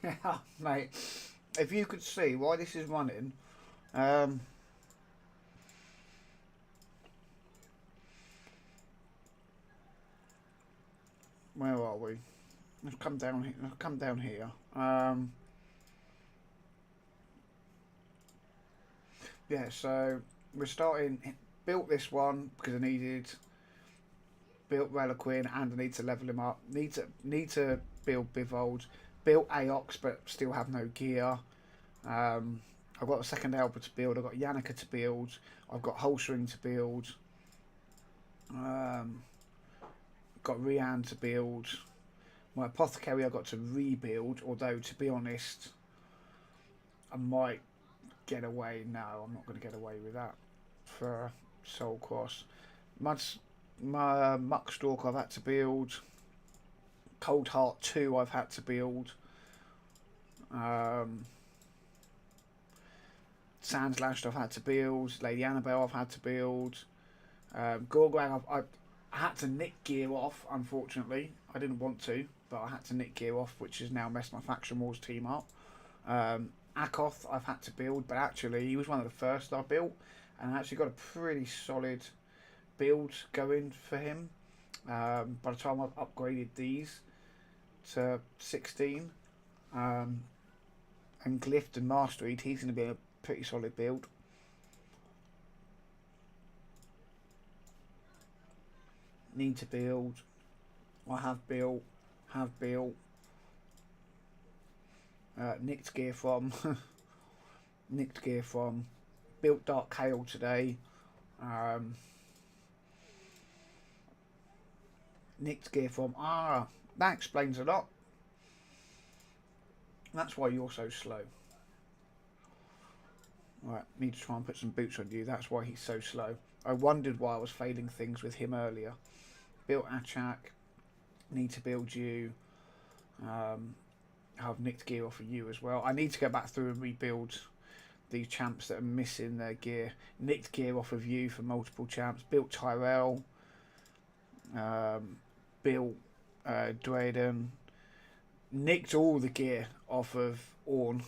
Yeah, mate. If you could see why this is running, where are we? Let's come down here. Let's come down here. Yeah, so we're starting. Built this one because I needed. Built Reliquin and I need to level him up. Need to build Bivold. Built Aox but still have no gear. I've got a second Elba to build. I've got Yannicka to build. I've got Holstering to build. Got Rian to build. My Apothecary I've got to rebuild. Although, to be honest, I might get away. No, I'm not going to get away with that for Soul Cross. My Muckstalk I've had to build. Cold Heart 2 I've had to build. Sandslash I've had to build. Lady Annabelle I've had to build. Gorgrang I had to nick gear off, unfortunately. I didn't want to, but I had to nick gear off, which has now messed my Faction Wars team up. Akoth I've had to build, but actually he was one of the first I built, and I actually got a pretty solid build going for him. By the time I've upgraded these to 16 and Glyphed and Mastered, he's going to be a pretty solid build. Need to build. I have built. Nicked gear from. Nicked gear from. Built Dark Kale today. Nicked gear from. That explains a lot. That's why you're so slow. Right, need to try and put some boots on you. That's why he's so slow. I wondered why I was failing things with him earlier. Built Achak. Need to build you. I've nicked gear off of you as well. I need to go back through and rebuild these champs that are missing their gear. Nicked gear off of you for multiple champs. Built Tyrell. Built Drayden. Nicked all the gear off of Ornn.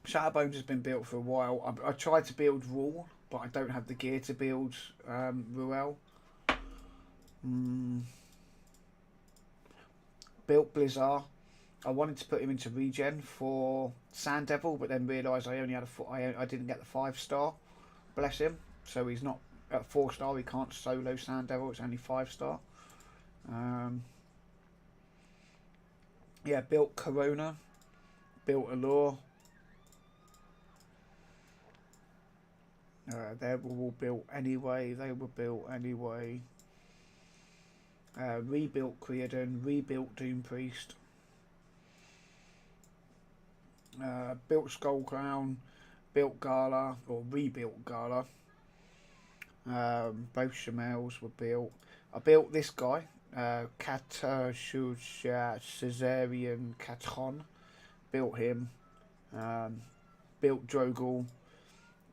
Shadowbones has been built for a while. I tried to build Rule, but I don't have the gear to build Ruel. Built Blizzard. I wanted to put him into regen for Sand Devil, but then realised I only had I didn't get the 5-star. Bless him. So he's not at 4-star. He can't solo Sand Devil. It's only 5-star. Yeah, built Corona. Built Allure. They were all built anyway. They were built anyway. Rebuilt Creedon, rebuilt Doom Priest, built Skull Crown, built Gala, or rebuilt Gala. Both Shamels were built. I built this guy, Caesarian Catron. Built him. Built Drogal.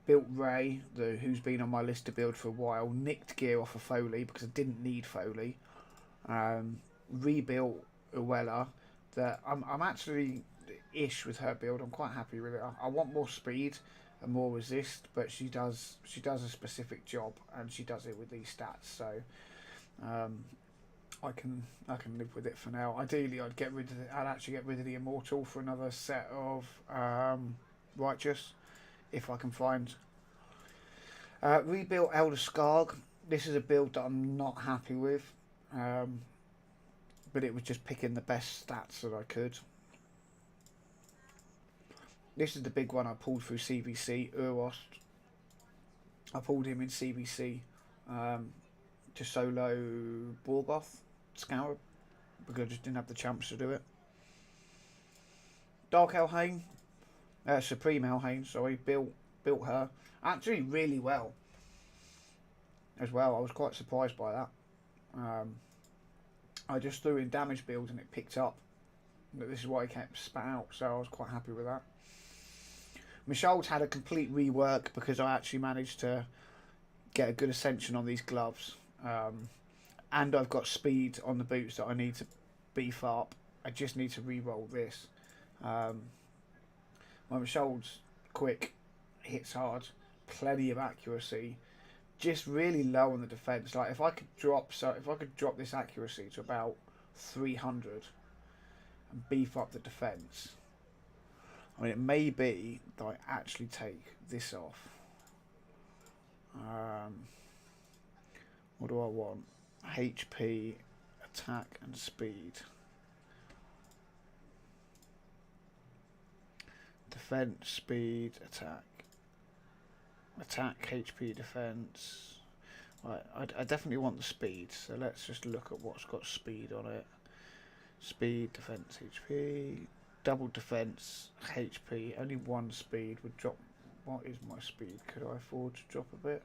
Built Ray, who's been on my list to build for a while. Nicked gear off of Foley because I didn't need Foley. Rebuilt Uella. That I'm actually ish with her build. I'm quite happy with it. I want more speed and more resist, but she does a specific job, and she does it with these stats. So I can live with it for now. Ideally, I'd actually get rid of the Immortal for another set of Righteous, if I can find. Rebuilt Elder Skarg. This is a build that I'm not happy with. But it was just picking the best stats that I could. This is the big one I pulled through CVC, Urost. I pulled him in CVC to solo Borgoth, Scour, because I just didn't have the chance to do it. Dark Elhain, Supreme Elhain, sorry, built her. Actually really well as well. I was quite surprised by that. I just threw in damage build and it picked up. This is why it kept spat out, so I was quite happy with that. Michelle's had a complete rework because I actually managed to get a good ascension on these gloves. And I've got speed on the boots that I need to beef up. I just need to re-roll this. My Michelle's quick, hits hard, plenty of accuracy. Just really low on the defense. Like if I could drop this accuracy to about 300 and beef up the defense. I mean, it may be that I actually take this off. What do I want? HP, attack, and speed. Defense, speed, attack. Attack, HP, defense. Right, I definitely want the speed, so let's just look at what's got speed on it. Speed, defense, HP, double defense, HP. Only one speed would drop. What is my speed? Could I afford to drop a bit?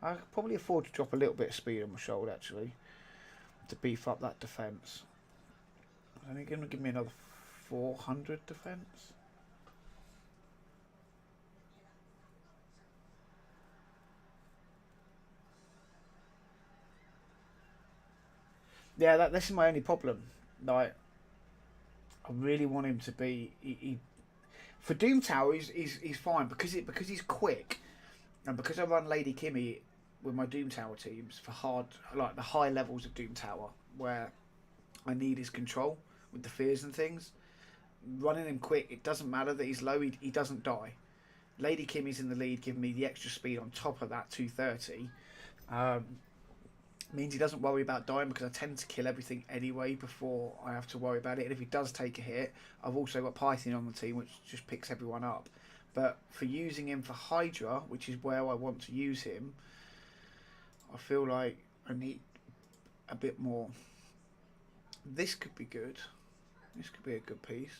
I could probably afford to drop a little bit of speed on my shoulder actually to beef up that defense. Are they going to give me another 400 defense? Yeah, this is my only problem. Like, I really want him to be. For Doom Tower, he's fine because he's quick, and because I run Lady Kimmy with my Doom Tower teams for the high levels of Doom Tower where I need his control with the fears and things. Running him quick, it doesn't matter that he's low. He doesn't die. Lady Kimmy's in the lead, giving me the extra speed on top of that 230. Means he doesn't worry about dying because I tend to kill everything anyway before I have to worry about it. And if he does take a hit, I've also got Python on the team, which just picks everyone up. But for using him for Hydra, which is where I want to use him, I feel like I need a bit more. This could be good. This could be a good piece.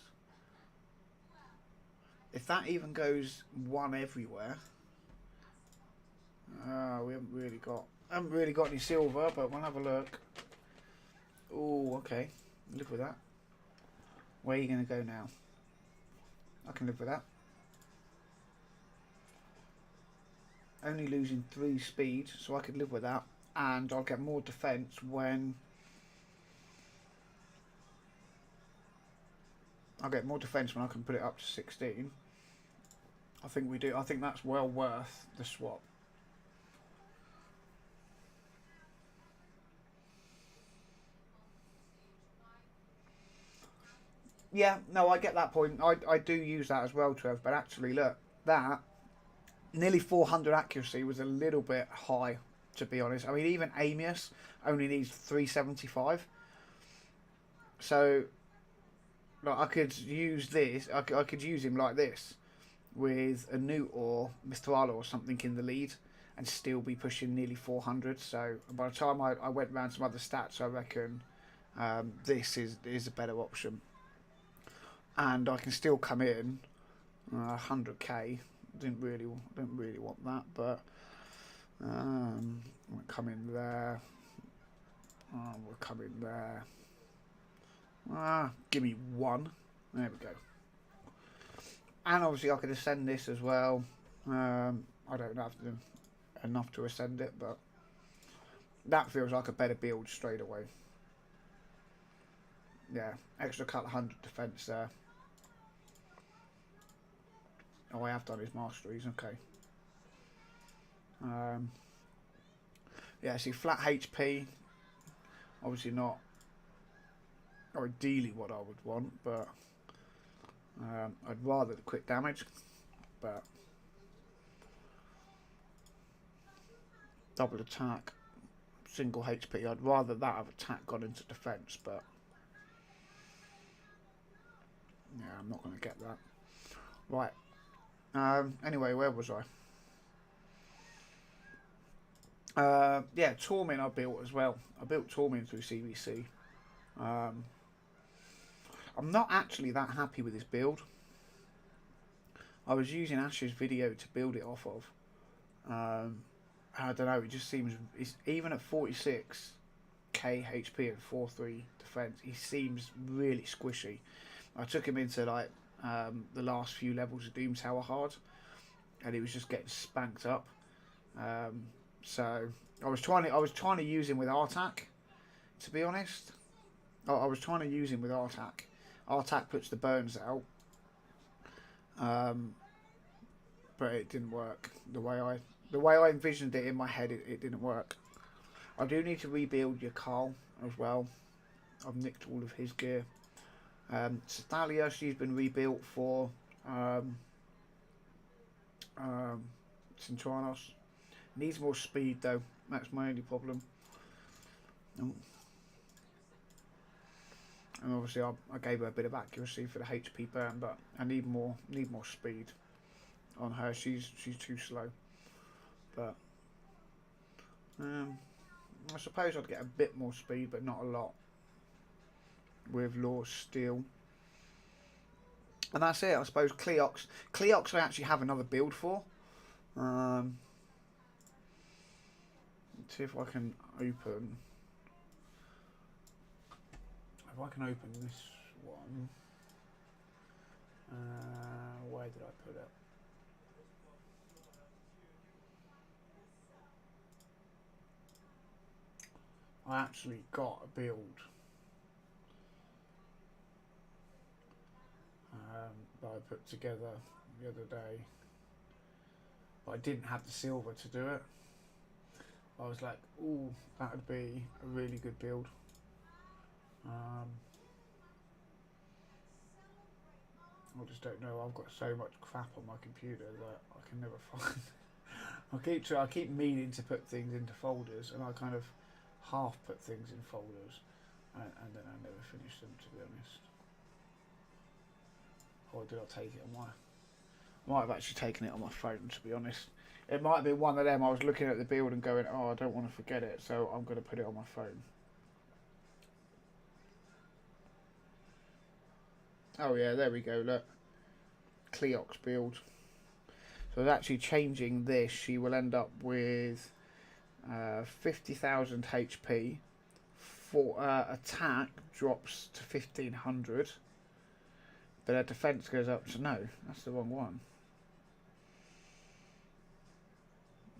If that even goes one everywhere, we haven't really got any silver, but we'll have a look. Oh, okay. Live with that. Where are you going to go now? I can live with that. Only losing 3 speed, so I could live with that. And I'll get more defense when... I'll get more defense when I can put it up to 16. I think we do. I think that's well worth the swap. Yeah, no, I get that point. I do use that as well, Trev. But actually, look, that nearly 400 accuracy was a little bit high, to be honest. I mean, even Amius only needs 375. So, like, I could use this. I could use him like this, with a Newt or Mistral or something in the lead and still be pushing nearly 400. So by the time I went around some other stats, I reckon this is a better option. And I can still come in 100k. Didn't really want that, but we'll come in there. We'll come in there. Give me one. There we go. And obviously I could ascend this as well. I don't have enough to ascend it, but that feels like a better build straight away. Yeah, extra couple 100 defense there. Oh, I have done his masteries, okay. Yeah, see, flat HP, obviously not ideally what I would want, but I'd rather the quick damage, but double attack, single HP, I'd rather that have attack gone into defense, but yeah, I'm not going to get that. Right. Anyway, where was I? Yeah, Tormin I built as well. I built Tormin through CBC. I'm not actually that happy with this build. I was using Ash's video to build it off of. I don't know, it just seems, even at 46k HP and 4-3 defense, he seems really squishy. I took him into like the last few levels of Doom Tower hard, and he was just getting spanked up. So I was trying to use him with Artak, to be honest. I was trying to use him with Artak. Artak puts the burns out, but it didn't work the way I envisioned it in my head. It didn't work. I do need to rebuild your Carl as well. I've nicked all of his gear. Stalia, she's been rebuilt for Cintranos. Needs more speed though. That's my only problem. And obviously, I gave her a bit of accuracy for the HP burn, but I need more speed on her. She's too slow. But I suppose I'd get a bit more speed, but not a lot, with Law's Steel. And that's it, I suppose. Cleox I actually have another build for. Let's see if I can open. If I can open this one. Where did I put it? I actually got a build that I put together the other day, but I didn't have the silver to do it. I was like, ooh, that would be a really good build. I just don't know. I've got so much crap on my computer that I can never find. I keep meaning to put things into folders, and I kind of half put things in folders, and then I never finish them, to be honest. Or did I take it on my? I might have actually taken it on my phone, to be honest. It might have been one of them. I was looking at the build and going, oh, I don't want to forget it, so I'm going to put it on my phone. Oh yeah, there we go, look. Cleox build. So actually changing this, she will end up with 50,000 HP. For attack drops to 1,500. But her defense goes up to, no, that's the wrong one.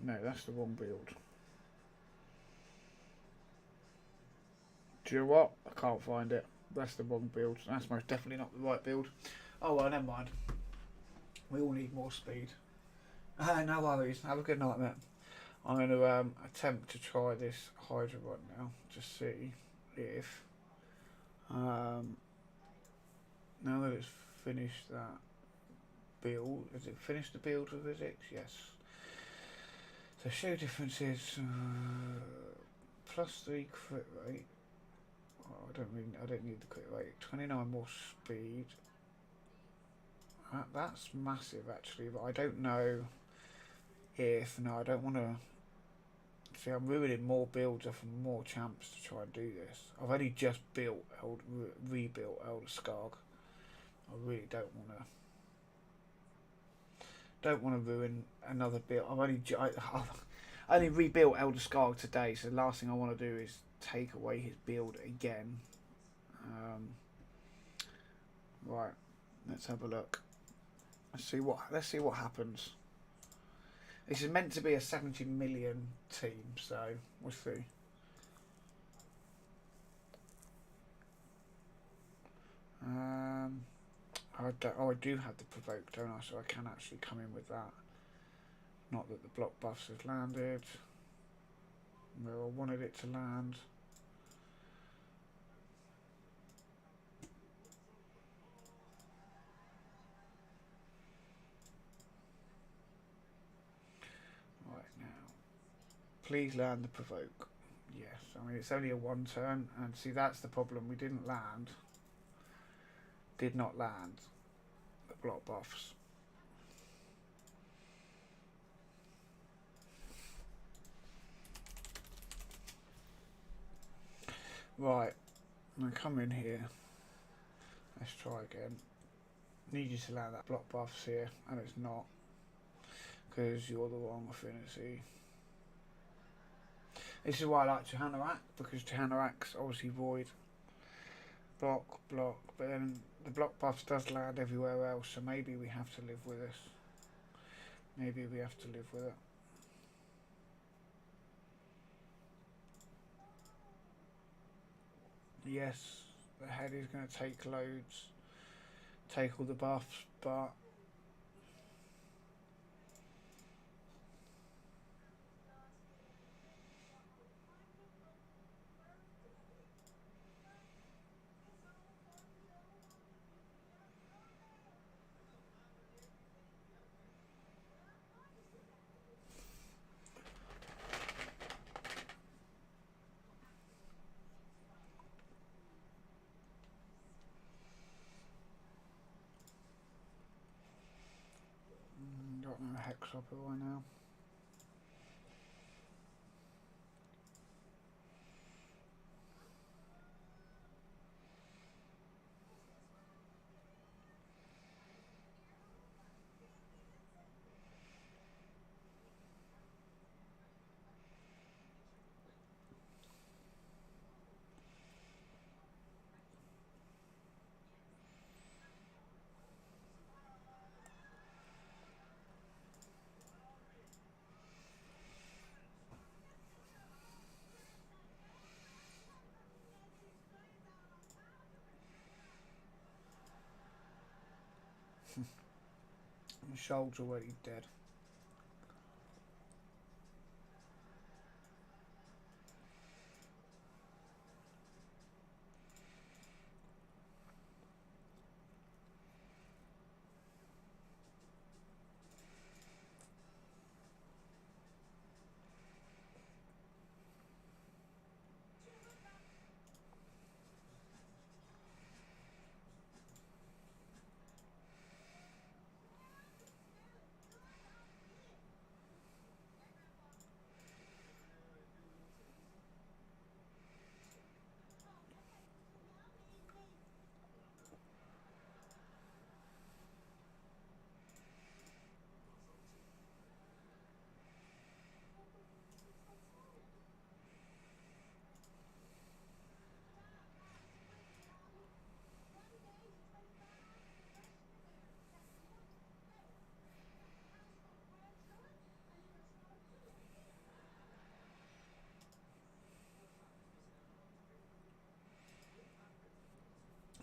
No, that's the wrong build. Do you know what? I can't find it. That's the wrong build. That's most definitely not the right build. Oh well, never mind. We all need more speed. No worries. Have a good night, mate. I'm going to attempt to try this Hydra right now to see if now that it's finished that build, has it finished the build of physics? Yes. So show differences +3 crit rate. Oh, I don't need the crit rate. 29 more speed. That's massive actually, but I don't know if... No, I don't want to... See, I'm ruining more builds off and more champs to try and do this. I've only just rebuilt Elder Skarg. I really don't want to ruin another build. I only rebuilt Elder Skarg today, so the last thing I want to do is take away his build again. Right, let's have a look. Let's see what happens. This is meant to be a 70 million team, so we'll see. I do have the provoke, don't I? So I can actually come in with that. Not that the block buffs have landed where I wanted it to land. Right now, please land the provoke. Yes, I mean it's only a one turn, and see that's the problem. We did not land the block buffs. Right, I'm gonna come in here. Let's try again. Need you to land that block buffs here, and it's not because you're the wrong affinity. This is why I like Tehanarak, because Tehanarak's obviously void. Block, but then the block buffs does land everywhere else, so maybe we have to live with this. Maybe we have to live with it. Yes, the head is going to take loads, take all the buffs, but got no hex hopper right now. The Shoal's already dead.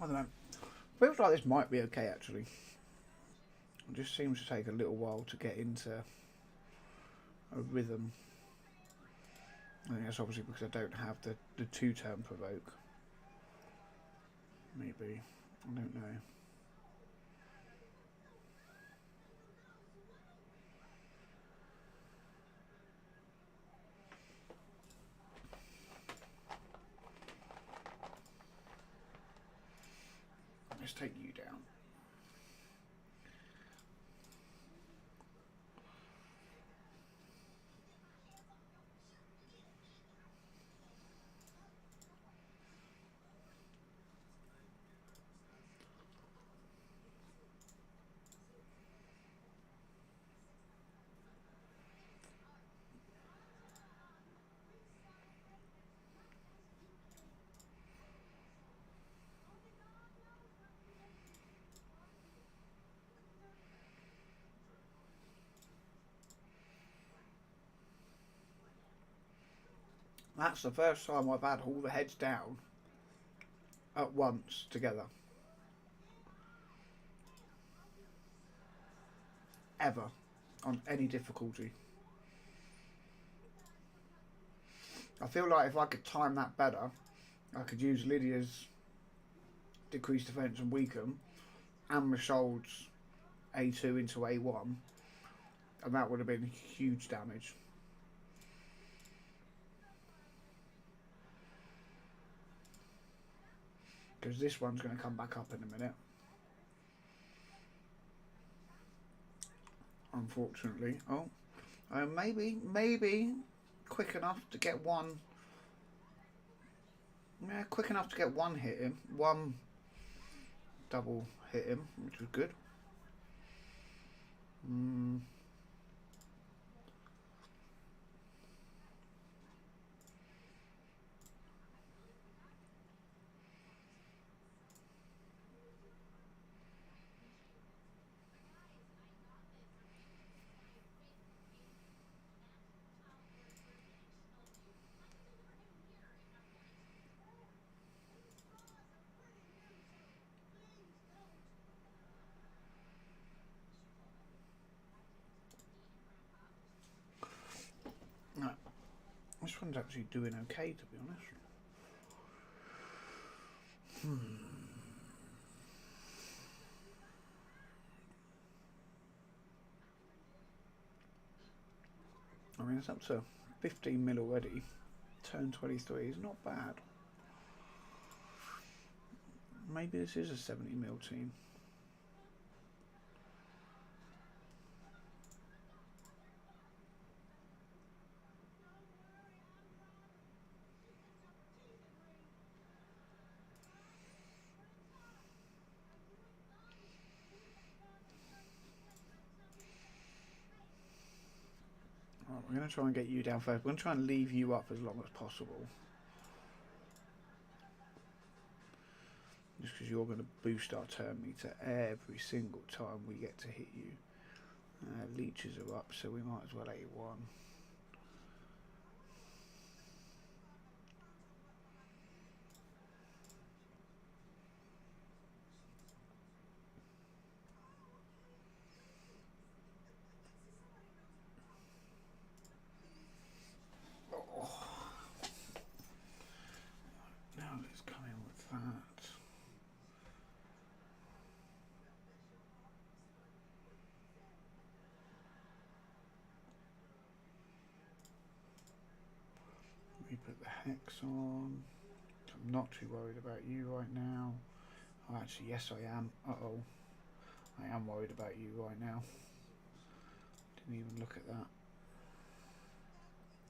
I don't know. Feels like this might be okay actually. It just seems to take a little while to get into a rhythm. I think that's obviously because I don't have the 2-turn provoke. Maybe. I don't know. Let's take you down. That's the first time I've had all the heads down at once together. Ever. On any difficulty. I feel like if I could time that better, I could use Lydia's decreased defence and weaken and Michaud's A2 into A1, and that would have been huge damage. Because this one's going to come back up in a minute. Unfortunately. Oh, maybe quick enough to get one. Yeah, quick enough to get one hit him. One double hit him, which was good. No, this one's actually doing okay, to be honest. I mean, it's up to 15 mil already. Turn 23 is not bad. Maybe this is a 70 mil team. Right, we're going to try and get you down first. We're going to try and leave you up as long as possible. Just because you're going to boost our turn meter every single time we get to hit you. Leeches are up, so we might as well A1. Now let's come in with that. We put the hex on. I'm not too worried about you right now. Oh, actually, yes, I am. Uh-oh. I am worried about you right now. Didn't even look at that.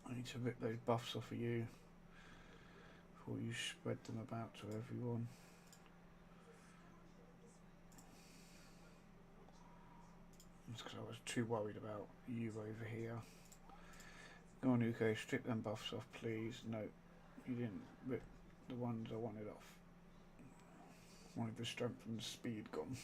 I need to rip those buffs off of you before you spread them about to everyone. That's because I was too worried about you over here. Go on, Uko, strip them buffs off, please. No, you didn't rip the ones I wanted off. Wanted the strength and the speed gone.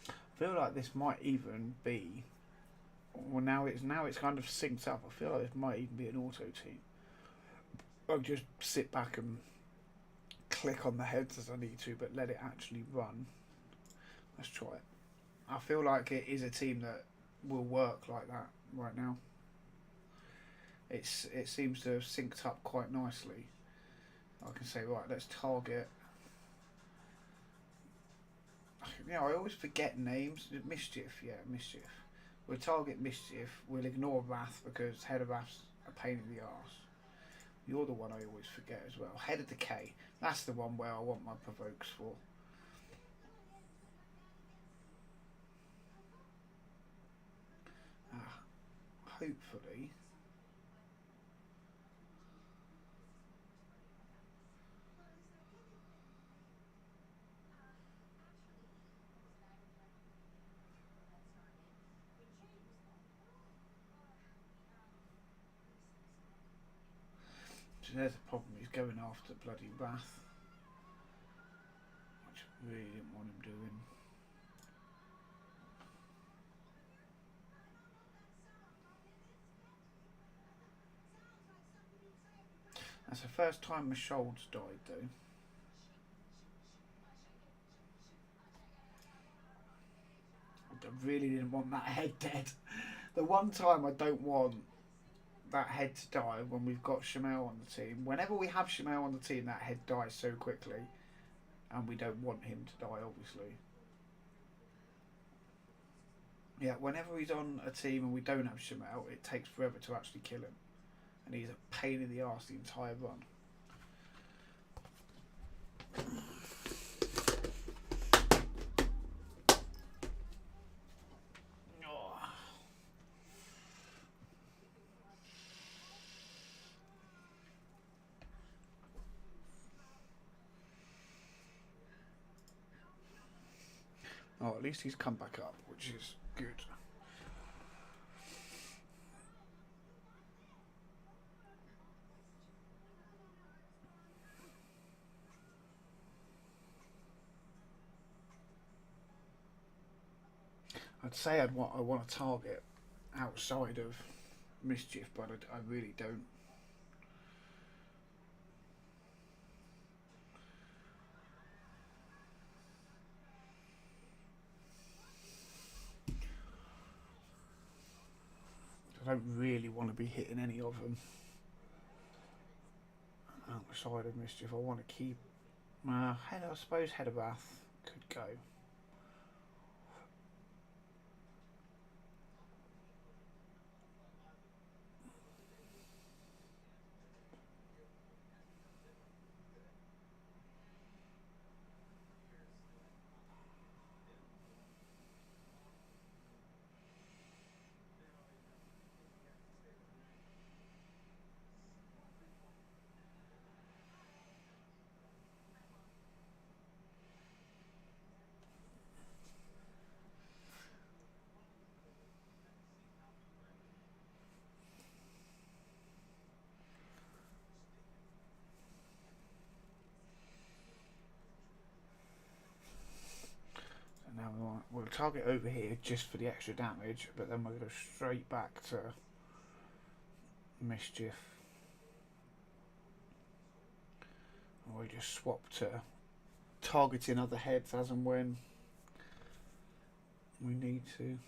I feel like this might even be, well, now it's kind of synced up. I feel like this might even be an auto team. I'll just sit back and click on the heads as I need to, but let it actually run. Let's try it. I feel like it is a team that will work like that right now. It seems to have synced up quite nicely. I can say, right, let's target. You know, I always forget names. Mischief, yeah, Mischief. We'll target Mischief. We'll ignore Wrath because Head of Wrath's a pain in the arse. You're the one I always forget as well. Head of Decay. That's the one where I want my provokes for. Hopefully. So there's a problem, he's going after bloody Wrath, which I really didn't want him doing. That's the first time Mashold's died though. I really didn't want that head dead. The one time I don't want that head to die when we've got Shamel on the team. Whenever we have Shamel on the team, that head dies so quickly, and we don't want him to die, obviously. Yeah, whenever he's on a team and we don't have Shamel, it takes forever to actually kill him, and he's a pain in the arse the entire run. Oh, at least he's come back up, which is good. I'd say I want a target outside of Mischief, but I really don't. I don't really want to be hitting any of them outside of Mischief. I want to keep I suppose Head of Wrath could go. Now we'll target over here just for the extra damage, but then we'll go straight back to Mischief. And we just swap to targeting other heads as and when we need to.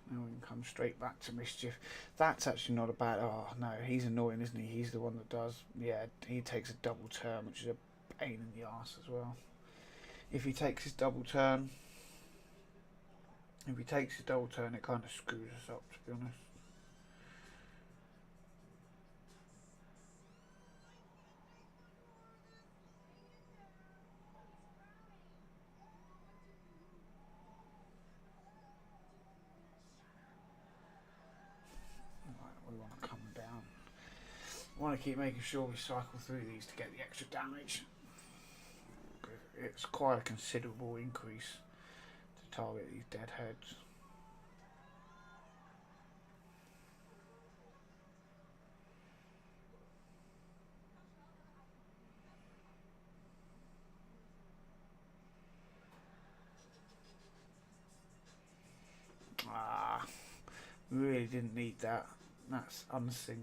Now we can come straight back to Mischief. That's actually not a bad... Oh, no, he's annoying, isn't he? He's the one that does... Yeah, he takes a double turn, which is a pain in the arse as well. If he takes his double turn... If he takes his double turn, it kind of screws us up, to be honest. We want to come down. We want to keep making sure we cycle through these to get the extra damage. It's quite a considerable increase to target these dead heads. Really didn't need that. That's unsynced.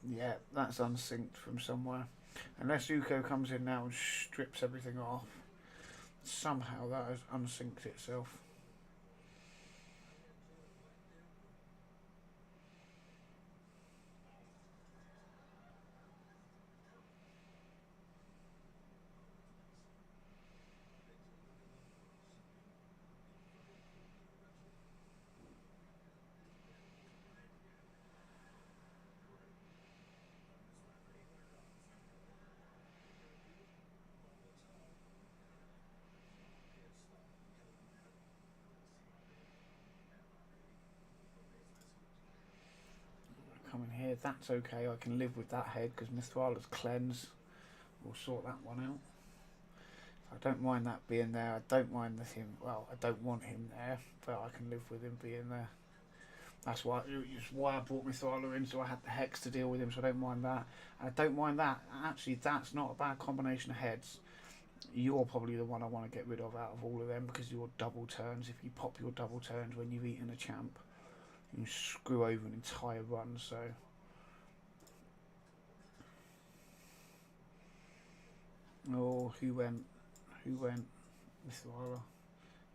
Yeah, that's unsynced from somewhere. Unless Uko comes in now and strips everything off. Somehow that has unsynced itself. Come in here, that's okay. I can live with that head because Mithrala's cleanse will sort that one out. I don't mind that being there. I don't mind him. Well, I don't want him there, but I can live with him being there. That's why I brought Mythrala in, so I had the Hex to deal with him, so I don't mind that. And I don't mind that. Actually, that's not a bad combination of heads. You're probably the one I want to get rid of out of all of them because your double turns, if you pop your double turns when you've eaten a champ, you screw over an entire run, so... Oh, who went? Who went? Mythrala.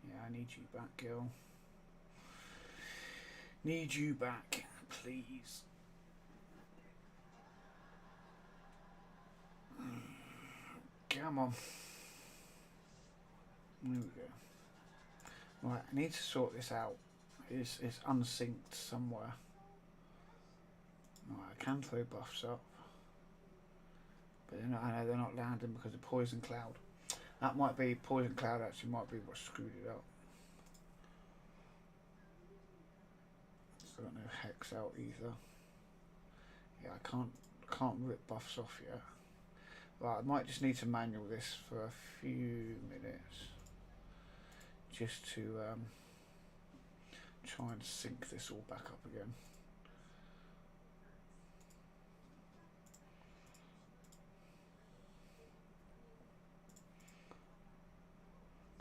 Yeah, I need you back, girl. Need you back, please. Come on. There we go. Right, I need to sort this out. It's unsynced somewhere. Right, I can throw buffs up. But I know they're not landing because of Poison Cloud. That might be, Poison Cloud actually might be what screwed it up. Still got no Hex out either. Yeah, I can't rip buffs off yet. Right, I might just need to manual this for a few minutes. Just to try and sync this all back up again.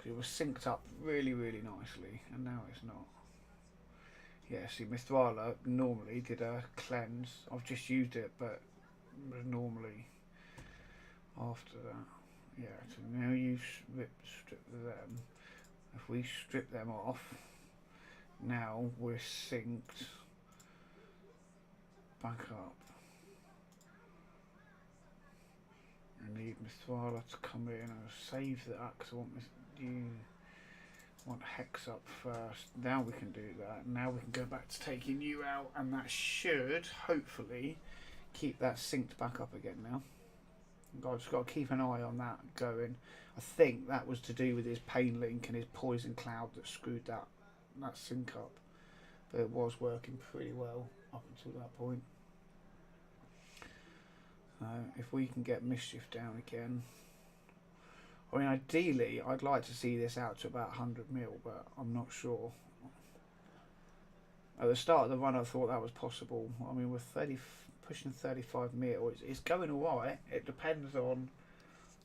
It was synced up really, really nicely, and now it's not. Yeah, see, Mythrala normally did a cleanse. I've just used it, but normally after that. Yeah, so now you strip them. If we strip them off, now we're synced back up. I need Mythrala to come in and save that because I want Hex up first. Now we can do that. Now we can go back to taking you out, and that should hopefully keep that synced back up again now. I've just got to keep an eye on that going. I think that was to do with his Pain Link and his Poison Cloud that screwed that sync up. But it was working pretty well up until that point. If we can get Mischief down again. I mean, ideally, I'd like to see this out to about 100 mil, but I'm not sure. At the start of the run, I thought that was possible. I mean, we're pushing 35 mil. It's going all right. It depends on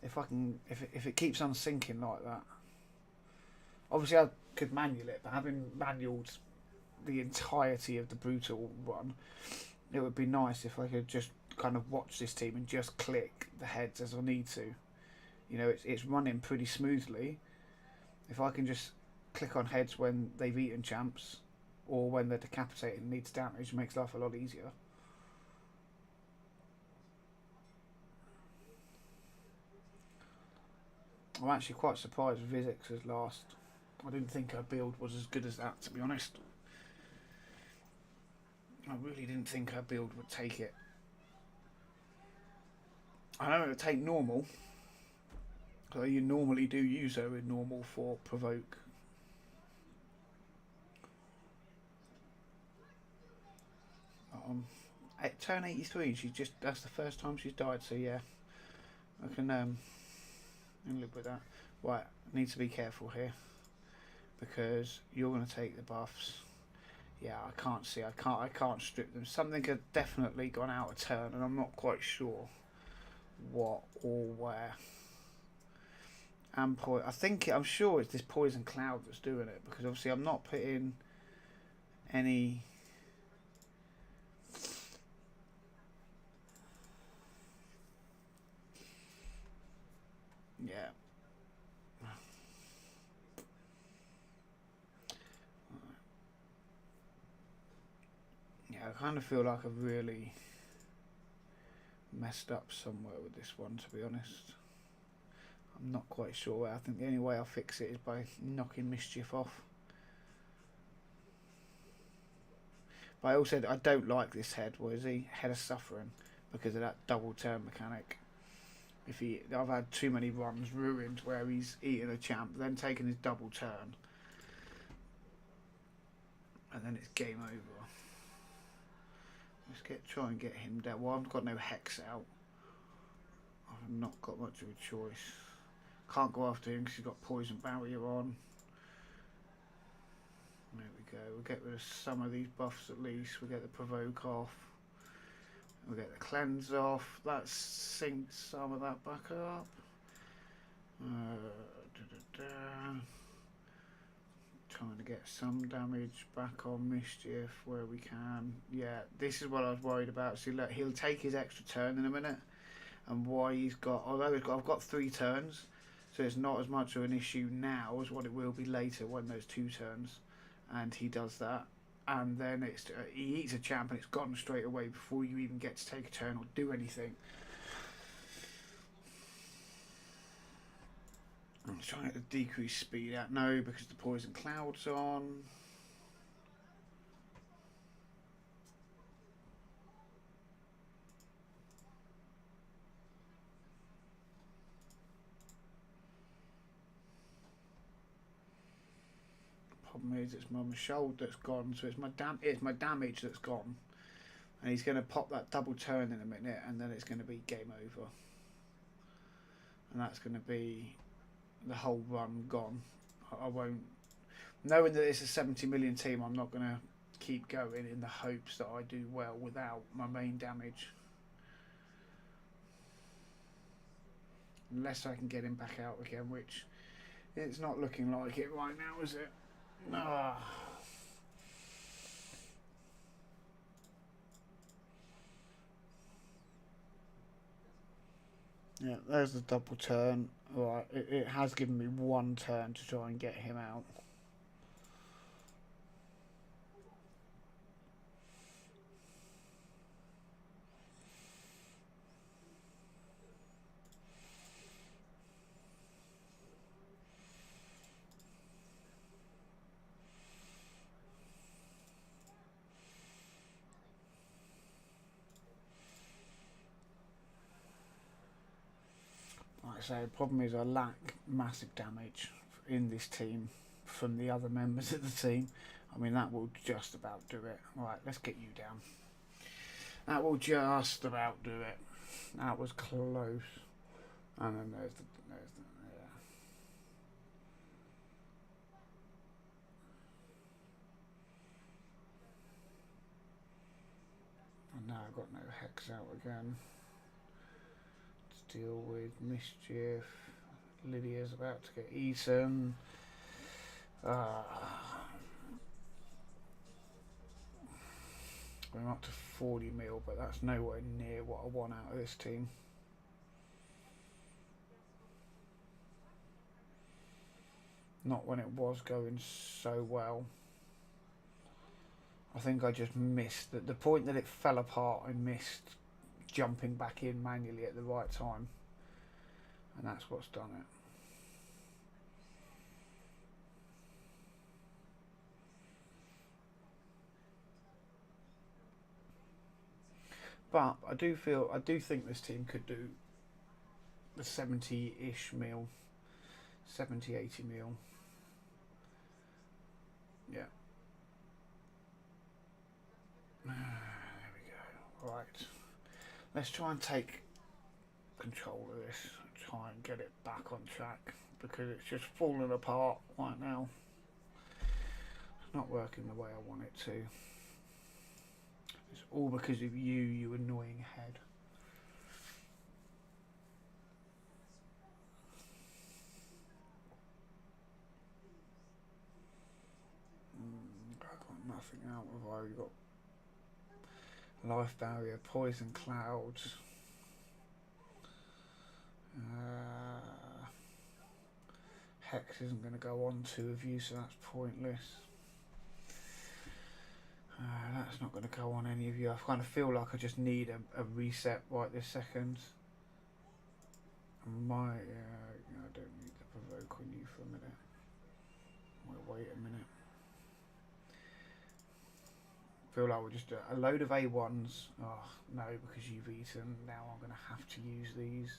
if it keeps on sinking like that. Obviously, I could manual it, but having manualed the entirety of the brutal run, it would be nice if I could just kind of watch this team and just click the heads as I need to. You know, it's running pretty smoothly. If I can just click on heads when they've eaten champs or when they're decapitated and needs damage, it makes life a lot easier. I'm actually quite surprised Vizix's last. I didn't think her build was as good as that, to be honest. I really didn't think her build would take it. I know it would take normal. So you normally do use her in normal for provoke. At turn 83, that's the first time she's died. So yeah, I can live with that. Right, I need to be careful here because you're going to take the buffs. Yeah, I can't strip them. Something had definitely gone out of turn, and I'm not quite sure what or where. And I'm sure it's this Poison Cloud that's doing it, because obviously I'm not putting any. Yeah. Yeah, I kind of feel like I've really messed up somewhere with this one, to be honest. I'm not quite sure. I think the only way I'll fix it is by knocking Mischief off. But I also I don't like this head. What is he? Head of Suffering, because of that double turn mechanic. I've had too many runs ruined where he's eating a champ, then taking his double turn, and then it's game over. Let's try and get him down. Well, I've got no Hex out. I've not got much of a choice. Can't go after him because he's got poison barrier on. There we go. We'll get rid of some of these buffs at least. We'll get the provoke off. We'll get the cleanse off. That sinks some of that back up. Trying to get some damage back on Mischief where we can. Yeah, this is what I was worried about. See, look, he'll take his extra turn in a minute. And why he's got, although I've got 3 turns, so it's not as much of an issue now as what it will be later when there's 2 turns. And he does that. And then he eats a champ and it's gone straight away before you even get to take a turn or do anything. I'm trying to decrease speed out now because the poison cloud's on. Problem is, it's my shoulder that's gone, so it's my damage that's gone, and he's going to pop that double turn in a minute, and then it's going to be game over, and that's going to be the whole run gone. I won't, knowing that it's a 70 million team, I'm not going to keep going in the hopes that I do well without my main damage, unless I can get him back out again, which it's not looking like it right now, is it? Ah. Yeah, there's the double turn. Right, it has given me 1 turn to try and get him out. Like I say, the problem is I lack massive damage in this team from the other members of the team. I mean, that will just about do it. Right, let's get you down. That will just about do it. That was close. And then there's the yeah. And now I've got no hex out again. Deal with Mischief. Lydia's about to get eaten. We're up to 40 mil, but that's nowhere near what I want out of this team. Not when it was going so well. I think I just missed the point that it fell apart. I missed jumping back in manually at the right time, and that's what's done it. But I do think this team could do the 70-ish mil, 70, 80 mil. Yeah. There we go. Right. Let's try and take control of this. Try and get it back on track, because it's just falling apart right now. It's not working the way I want it to. It's all because of you, you annoying head. I've got nothing out of. I've got life barrier, poison clouds. Hex isn't going to go on 2 of you, so that's pointless. That's not going to go on any of you. I kind of feel like I just need a reset right this second. I don't need the provoke on you for a minute. We'll wait a minute. Feel like we'll just do a load of A1s. Oh no, because you've eaten. Now I'm going to have to use these.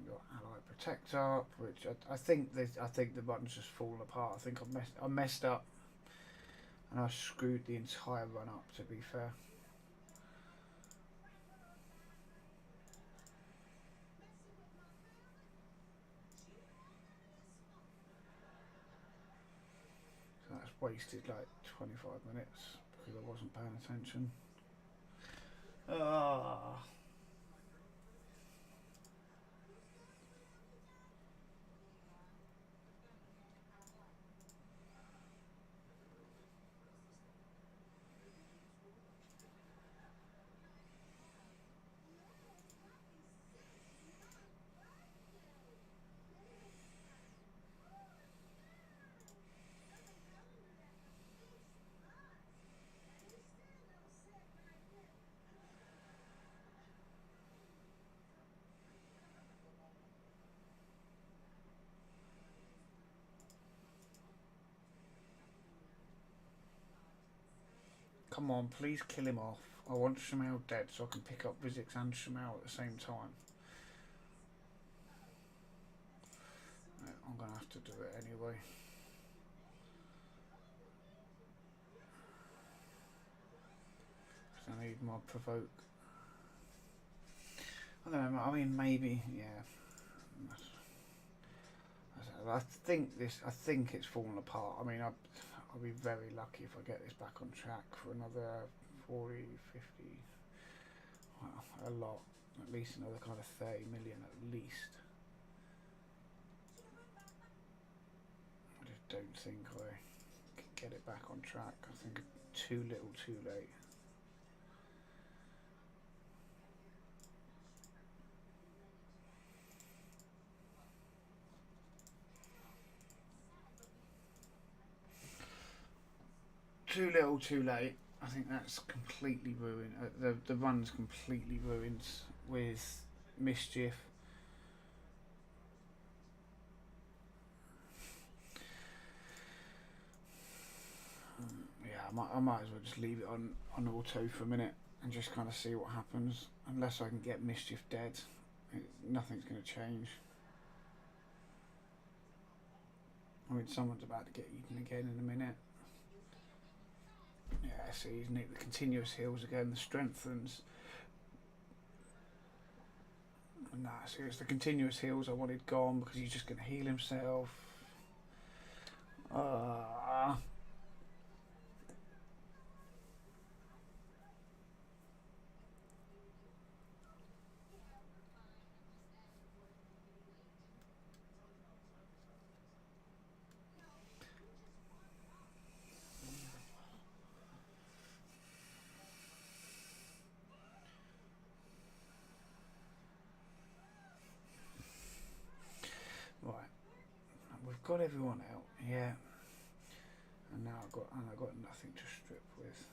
Got ally protect up, which I think the button's just fallen apart. I think I messed up, and I screwed the entire run up. To be fair. wasted like 25 minutes because I wasn't paying attention. Ah. Come on, please kill him off. I want Shamel dead so I can pick up Vizix and Shamel at the same time. No, I'm going to have to do it anyway. Because I need my provoke. I don't know, I mean maybe, yeah. I think it's fallen apart. I mean, I'll be very lucky if I get this back on track for another 40, 50, well, a lot, at least another kind of 30 million at least. I just don't think I can get it back on track. I think too little too late. Too little, too late. I think that's completely ruined. The run's completely ruined with Mischief. Yeah, I might as well just leave it on auto for a minute and just kind of see what happens. Unless I can get Mischief dead, nothing's going to change. I mean, someone's about to get eaten again in a minute. Yeah, see, he's nicked the continuous heals again, the strengthens. Nah, see, it's the continuous heals I wanted gone because he's just going to heal himself. Right, we've got everyone out, yeah. And now I've got nothing to strip with.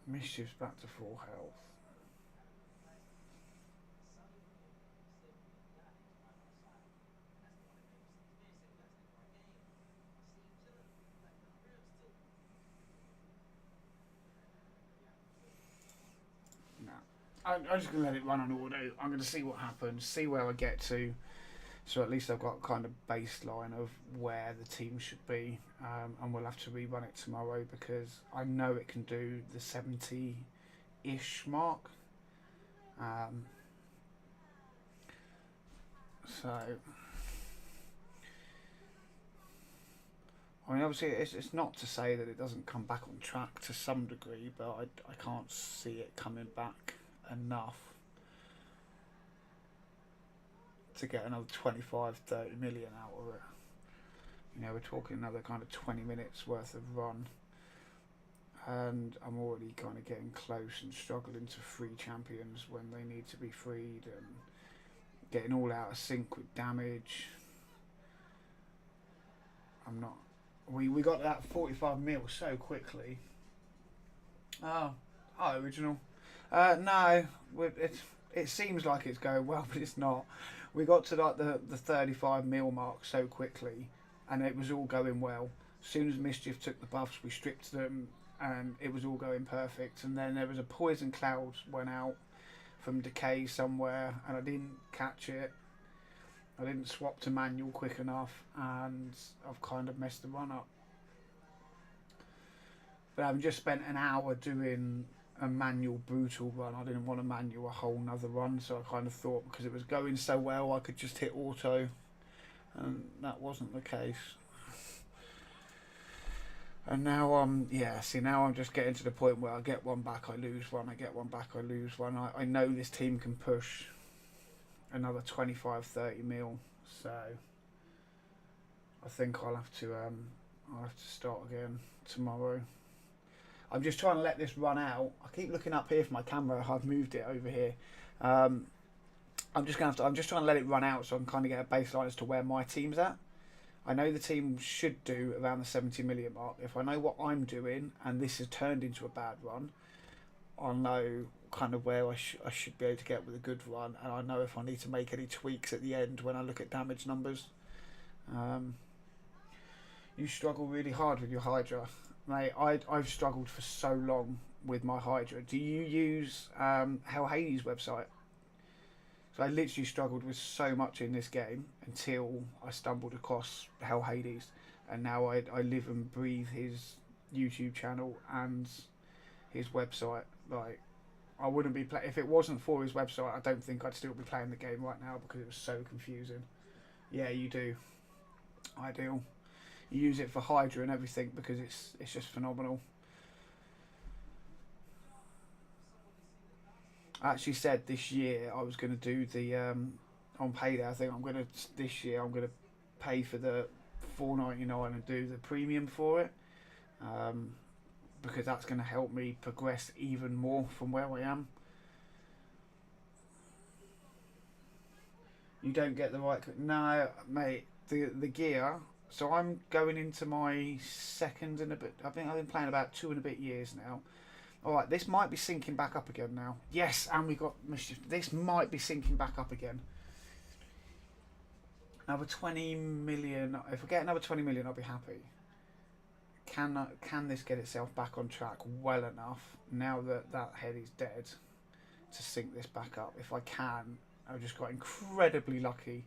Mischief's back to full health. No, I'm just going to let it run on auto. I'm going to see what happens, see where I get to. So at least I've got kind of baseline of where the team should be, and we'll have to rerun it tomorrow because I know it can do the 70-ish mark. So, I mean, obviously it's not to say that it doesn't come back on track to some degree, but I can't see it coming back enough to get another 25, 30 million out of it. You know, we're talking another kind of 20 minutes worth of run, and I'm already kind of getting close and struggling to free champions when they need to be freed, and getting all out of sync with damage. I'm not. We got that 45 mil so quickly. Oh, original. No, it seems like it's going well, but it's not. We got to like the 35 mil mark so quickly, and it was all going well. As soon as Mischief took the buffs, we stripped them, and it was all going perfect. And then there was a poison cloud went out from decay somewhere, and I didn't catch it. I didn't swap to manual quick enough, and I've kind of messed the run up. But I've just spent an hour doing a manual brutal run. I didn't want to manual a whole nother run, so I kind of thought because it was going so well I could just hit auto, and that wasn't the case. And now now I'm just getting to the point where I get one back, I lose one, I get one back, I lose one. I know this team can push another 25-30 mil, so I think I'll have to start again tomorrow. I'm just trying to let this run out. I keep looking up here for my camera. I've moved it over here. I'm just trying to let it run out so I can kind of get a baseline as to where my team's at. I know the team should do around the 70 million mark. If I know what I'm doing and this has turned into a bad run, I'll know kind of where I should be able to get with a good run, and I know if I need to make any tweaks at the end when I look at damage numbers. You struggle really hard with your Hydra. Mate, I've struggled for so long with my Hydra. Do you use Hell Hades' website? So I literally struggled with so much in this game until I stumbled across Hell Hades, and now I live and breathe his YouTube channel and his website. Like, I wouldn't be if it wasn't for his website, I don't think I'd still be playing the game right now because it was so confusing. Yeah, you do. Ideal. You use it for Hydra and everything because it's just phenomenal. I actually said this year I was going to do the on payday. I think this year I'm going to pay for the $4.99 and do the premium for it, because that's going to help me progress even more from where I am. You don't get the right. No, mate. The gear. So I'm going into my second and a bit. I've been playing about 2 and a bit years now. All right, this might be sinking back up again now. Yes, and we got mischief. This might be sinking back up again. Another 20 million. If we get another 20 million, I'll be happy. Can this get itself back on track well enough now that that head is dead to sink this back up? If I can, I've just got incredibly lucky.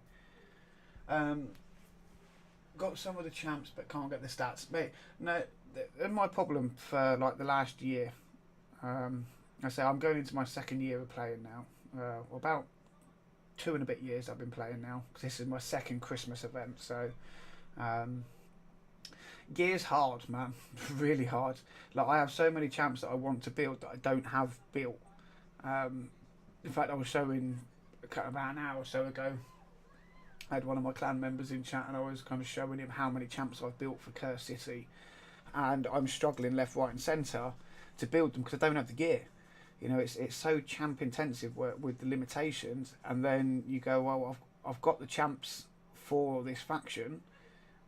Got some of the champs, but can't get the stats. Mate, no, my problem for like the last year. I say I'm going into my second year of playing now. About 2 and a bit years I've been playing now, because this is my second Christmas event. So, gear's hard, man, really hard. Like, I have so many champs that I want to build that I don't have built. In fact, I was showing about an hour or so ago. I had one of my clan members in chat, and I was kind of showing him how many champs I've built for Curse City, and I'm struggling left, right, and centre to build them because I don't have the gear. You know, it's so champ intensive with the limitations, and then you go, well, I've got the champs for this faction,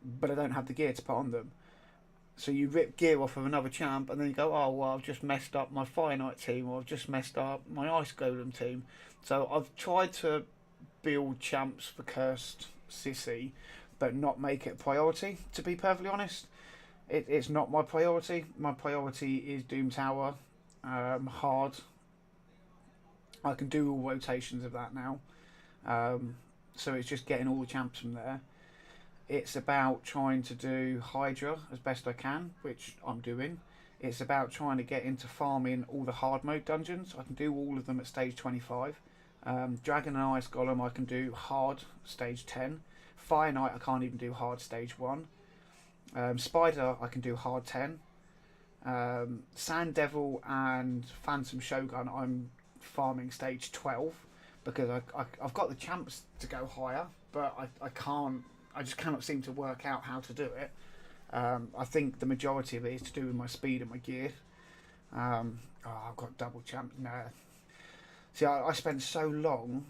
but I don't have the gear to put on them. So you rip gear off of another champ, and then you go, oh well, I've just messed up my Fire Knight team, or I've just messed up my Ice Golem team. So I've tried to build champs for Cursed Sissy, but not make it a priority, to be perfectly honest. It's not my priority. My priority is Doom Tower, hard. I can do all rotations of that now. So it's just getting all the champs from there. It's about trying to do Hydra as best I can, which I'm doing. It's about trying to get into farming all the hard mode dungeons. I can do all of them at stage 25. Dragon and Ice Golem I can do hard stage 10. Fire Knight I can't even do hard stage 1. Spider I can do hard 10. Sand Devil and Phantom Shogun I'm farming stage 12 because I've got the champs to go higher, but I just cannot seem to work out how to do it. I think the majority of it is to do with my speed and my gear. I've got double champ. No. See, I spent so long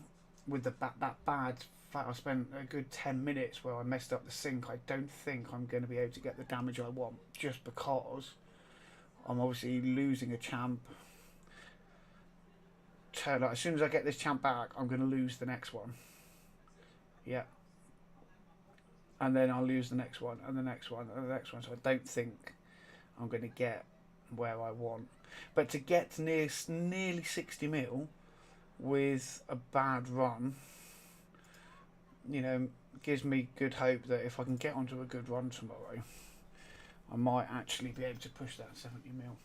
with that bad. I spent a good 10 minutes where I messed up the sync. I don't think I'm going to be able to get the damage I want, just because I'm obviously losing a champ. Like, as soon as I get this champ back, I'm going to lose the next one. Yeah. And then I'll lose the next one, and the next one, and the next one. So I don't think I'm going to get where I want. But to get to nearly 60 mil with a bad run, you know, gives me good hope that if I can get onto a good run tomorrow, I might actually be able to push that 70 mil.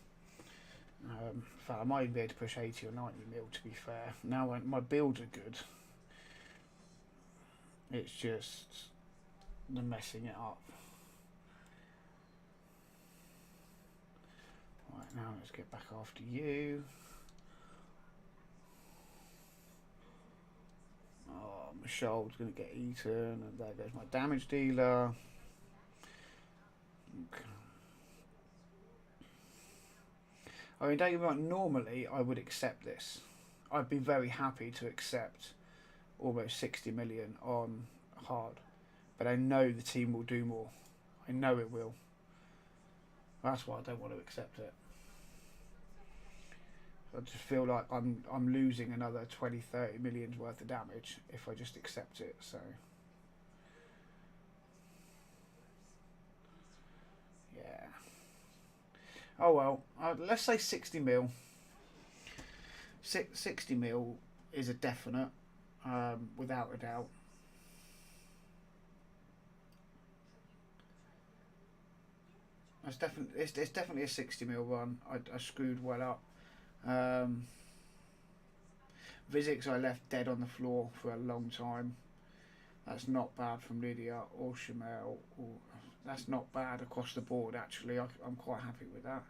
In fact, I might even be able to push 80 or 90 mil, to be fair. Now my builds are good. It's just the messing it up. Right, now let's get back after you. Oh, Michelle's going to get eaten, and there goes my damage dealer. Okay. I mean, don't get me wrong, normally I would accept this. I'd be very happy to accept almost 60 million on hard. But I know the team will do more. I know it will. That's why I don't want to accept it. I just feel like I'm losing another 20-30 millions worth of damage if I just accept it. So yeah. Oh well. Let's say 60 mil. 60 mil is a definite, without a doubt. It's definitely a 60 mil run. I screwed well up. Physics I left dead on the floor for a long time. That's not bad from Lydia or Shamel. That's not bad across the board, actually. I'm quite happy with that.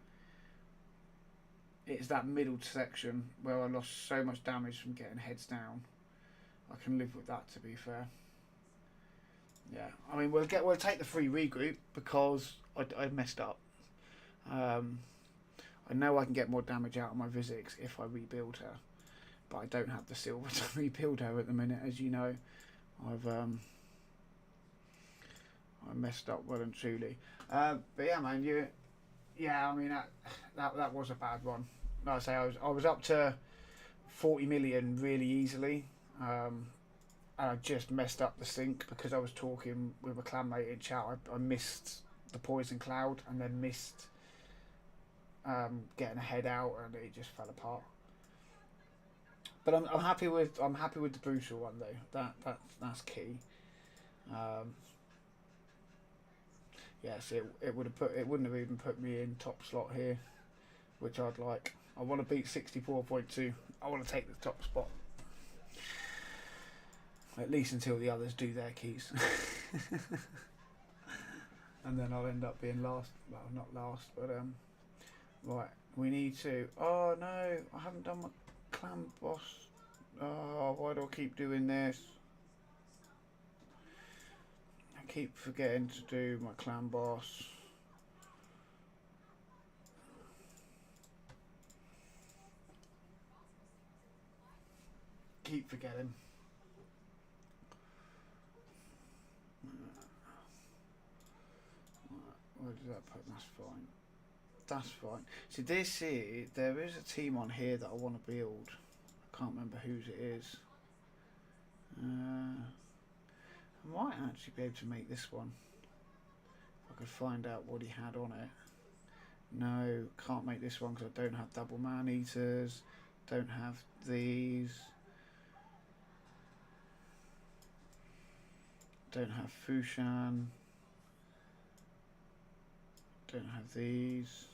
It's that middle section where I lost so much damage from getting heads down. I can live with that, to be fair. Yeah, I mean we'll take the free regroup because I messed up. I know I can get more damage out of my Physics if I rebuild her, but I don't have the silver to rebuild her at the minute, as you know. I messed up well and truly. But yeah, man, I mean that was a bad one. Like I say, I was up to 40 million really easily, and I just messed up the sync because I was talking with a clanmate in chat. I missed the poison cloud and then missed getting a head out, and it just fell apart. But I'm happy with the brutal one though. That's key. Um, Yes, it wouldn't have even put me in top slot here, which I'd like. I want to beat 64.2. I want to take the top spot. At least until the others do their keys. And then I'll end up being last. Well, not last, but right. We need to. Oh no, I haven't done my clan boss. Oh, why do I keep doing this? I keep forgetting to do my clan boss. Keep forgetting. Where did that put? That's fine. That's fine. See, there is a team on here that I want to build. I can't remember whose it is. I might actually be able to make this one. If I could find out what he had on it. No, can't make this one because I don't have double man eaters. Don't have these. Don't have Fushan. Don't have these.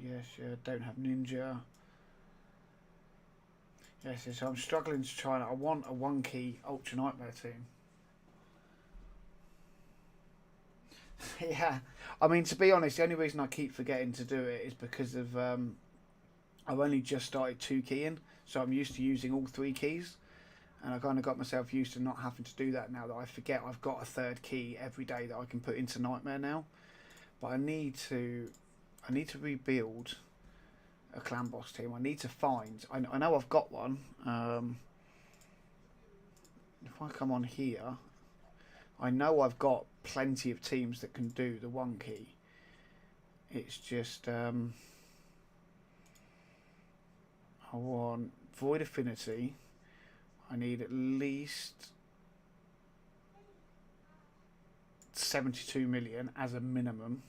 Yes, yeah. Don't have Ninja. Yes, so I'm struggling to try. I want a 1-key Ultra Nightmare team. Yeah, I mean, to be honest, the only reason I keep forgetting to do it is because of I've only just started 2-keying, so I'm used to using all 3 keys, and I kind of got myself used to not having to do that now that I forget I've got a 3rd key every day that I can put into Nightmare now. But I need to rebuild a clan boss team. I need to find. I know I've got one. If I come on here, I know I've got plenty of teams that can do the 1-key. It's just I want Void Affinity. I need at least 72 million as a minimum,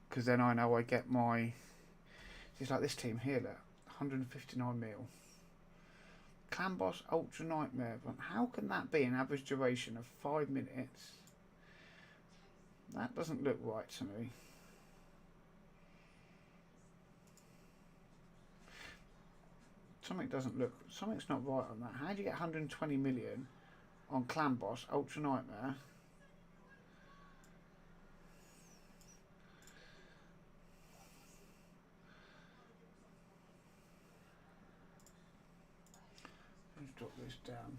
because then I know I get my. It's like this team here, look, 159 mil. Clan Boss Ultra Nightmare. How can that be an average duration of 5 minutes? That doesn't look right to me. Something's not right on that. How do you get 120 million on Clan Boss, Ultra Nightmare? Let's drop this down.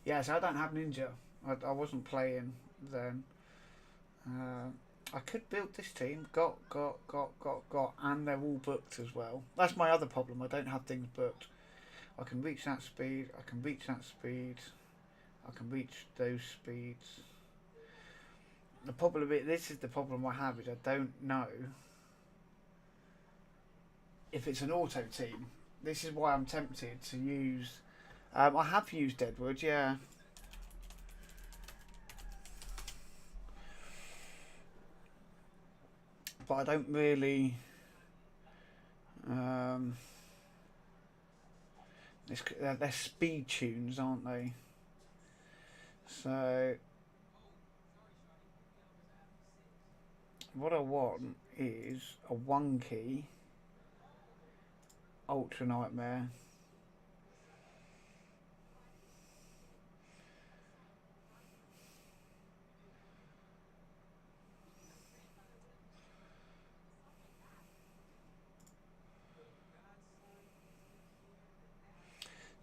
Yeah, so I don't have Ninja. I wasn't playing then. I could build this team. Got, and they're all booked as well. That's my other problem. I don't have things booked. I can reach that speed. I can reach that speed. I can reach those speeds. The problem is, this is the problem I have, is I don't know if it's an auto team. This is why I'm tempted to use. I have used Deadwood, yeah. But I don't really. They're speed tunes, aren't they? So what I want is a 1 key Ultra Nightmare.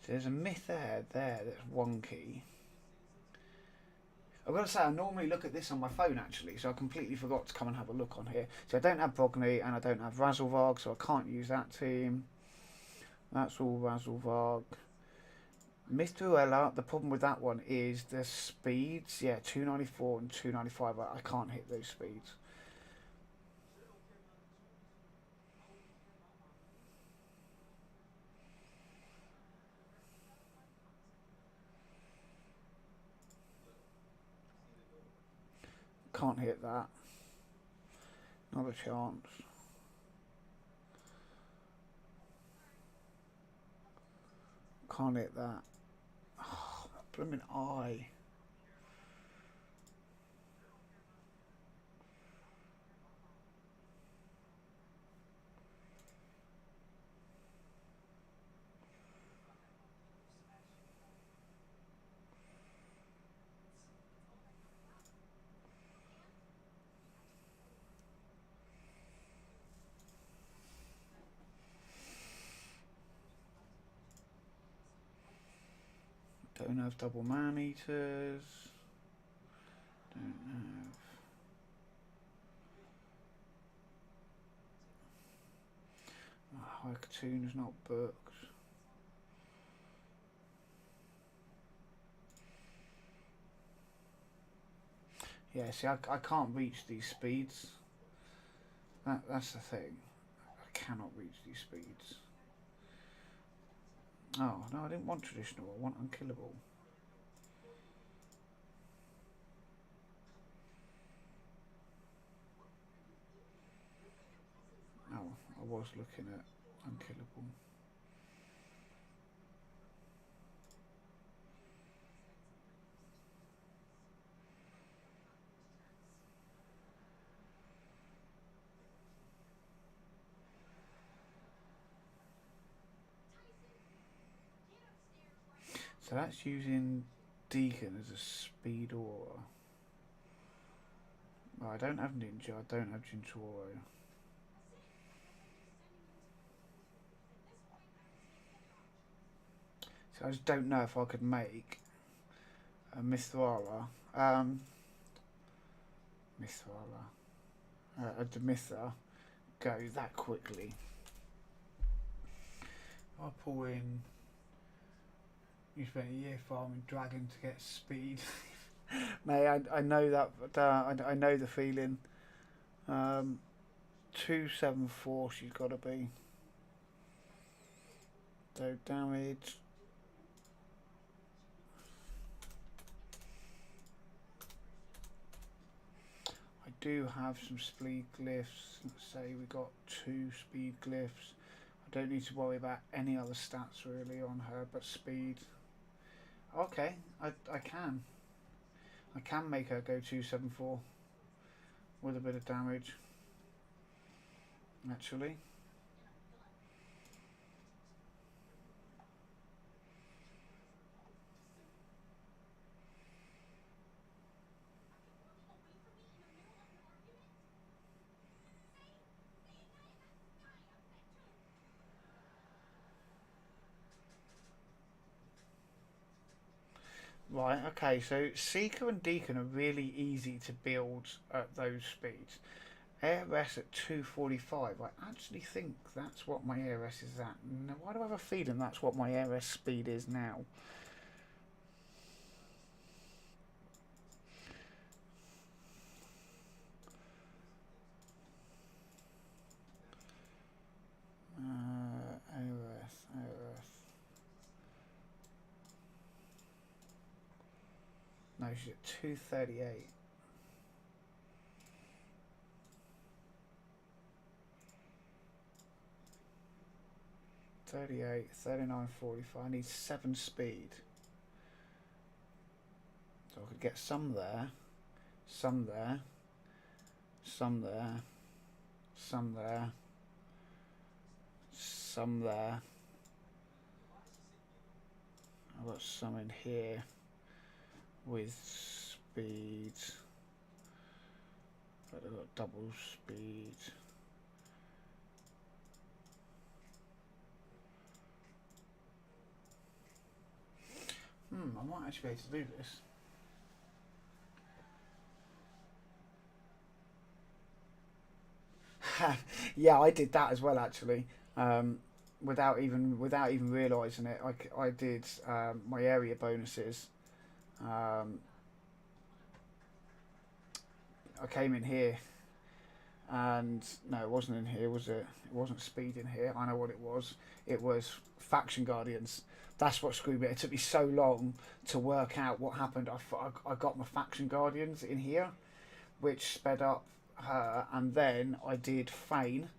So there's a myth there that's 1 key. I've got to say, I normally look at this on my phone actually, so I completely forgot to come and have a look on here. So I don't have Brogni and I don't have Razzlevarg, so I can't use that team. That's all Razzlevarg. Mithuela, the problem with that one is the speeds. Yeah, 294 and 295. I can't hit those speeds. Can't hit that. Not a chance. Can't hit that. Oh, blooming eye. Don't have double man eaters. Don't have. High Cartoon's not booked. Yeah, see, I can't reach these speeds. That's the thing. I cannot reach these speeds. Oh, no, I didn't want traditional. I want unkillable. Oh, I was looking at unkillable. So that's using Deacon as a speed aura. Well, I don't have Ninja, I don't have Jinchuro. So I just don't know if I could make a Mithrala, a Demitha go that quickly. I pull in. You spent a year farming dragon to get speed. Mate, I know that. I know the feeling. 274. She's got to be. So damage. I do have some speed glyphs. Let's say we got 2 speed glyphs. I don't need to worry about any other stats really on her, but speed. Okay, I can. I can make her go 274 with a bit of damage. Actually. Right, okay, so Seeker and Deacon are really easy to build at those speeds. ARS at 245, I actually think that's what my ARS is at. Now, why do I have a feeling that's what my ARS speed is now? ARS. No, she's at 238. 38, 39, 45. I need 7 speed. So I could get some there, some there, some there, some there, some there. I've got some in here with speed. But I've got double speed. I might actually be able to do this. Yeah, I did that as well actually. Without even realising it, I did my area bonuses. I came in here, and no, it wasn't in here, was it? It wasn't speed in here. I know what it was. It was faction guardians. That's what screwed me. It took me so long to work out what happened. I got my faction guardians in here, which sped up her, and then I did Fane.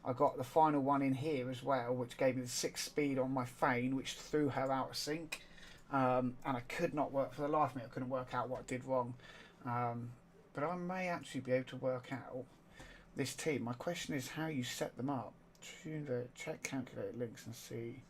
I got the final one in here as well, which gave me the 6 speed on my Fane, which threw her out of sync. And I could not work for the life of me. I couldn't work out what I did wrong. But I may actually be able to work out this team. My question is how you set them up. Check calculate links and see.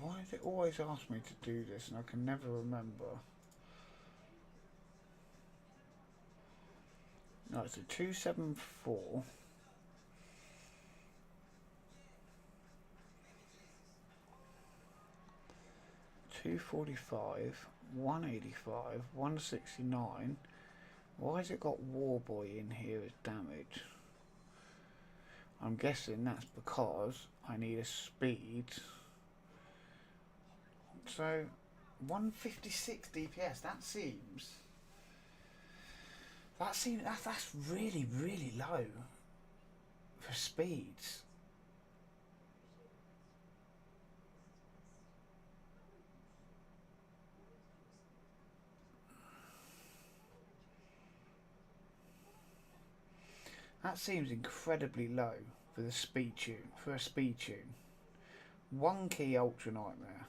Why does it always ask me to do this and I can never remember? No, it's a 274. 245, 185, 169. Why has it got Warboy in here as damage? I'm guessing that's because I need a speed. So 156 DPS. That's really low for speeds. That seems incredibly low for a speed tune. One key Ultra Nightmare.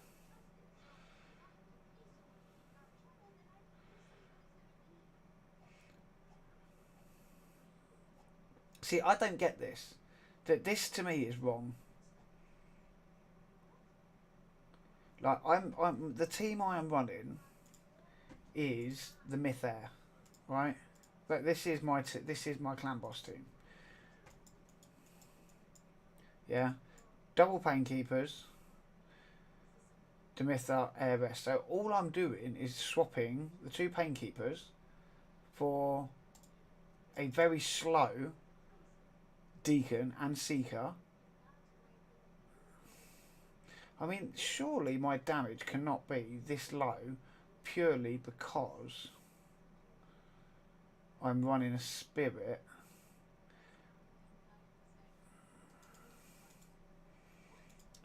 See, I don't get this. This to me is wrong. Like I'm the team I am running is the Myth Air, right? But this is my clan boss team. Yeah, double Pain Keepers, Demitha, Air Rest. So all I'm doing is swapping the 2 Pain Keepers for a very slow Deacon and Seeker. I mean, surely my damage cannot be this low purely because I'm running a Spirit.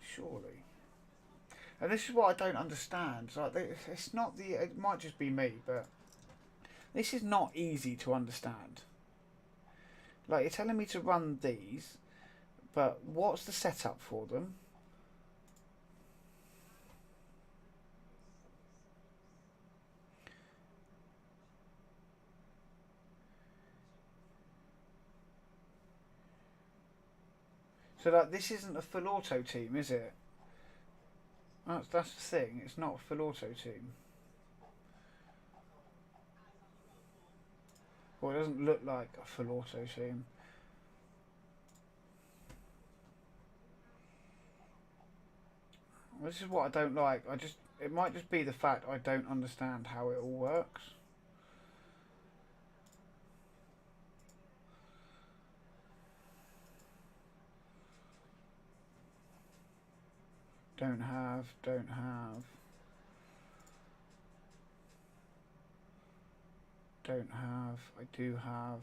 Surely. And this is what I don't understand. Like, it's not the. It might just be me, but this is not easy to understand. Like, you're telling me to run these, but what's the setup for them? So like this isn't a full auto team, is it? That's the thing. It's not a full auto team. Well, it doesn't look like a full auto team. This is what I don't like. It might just be the fact I don't understand how it all works. Don't have, I do have.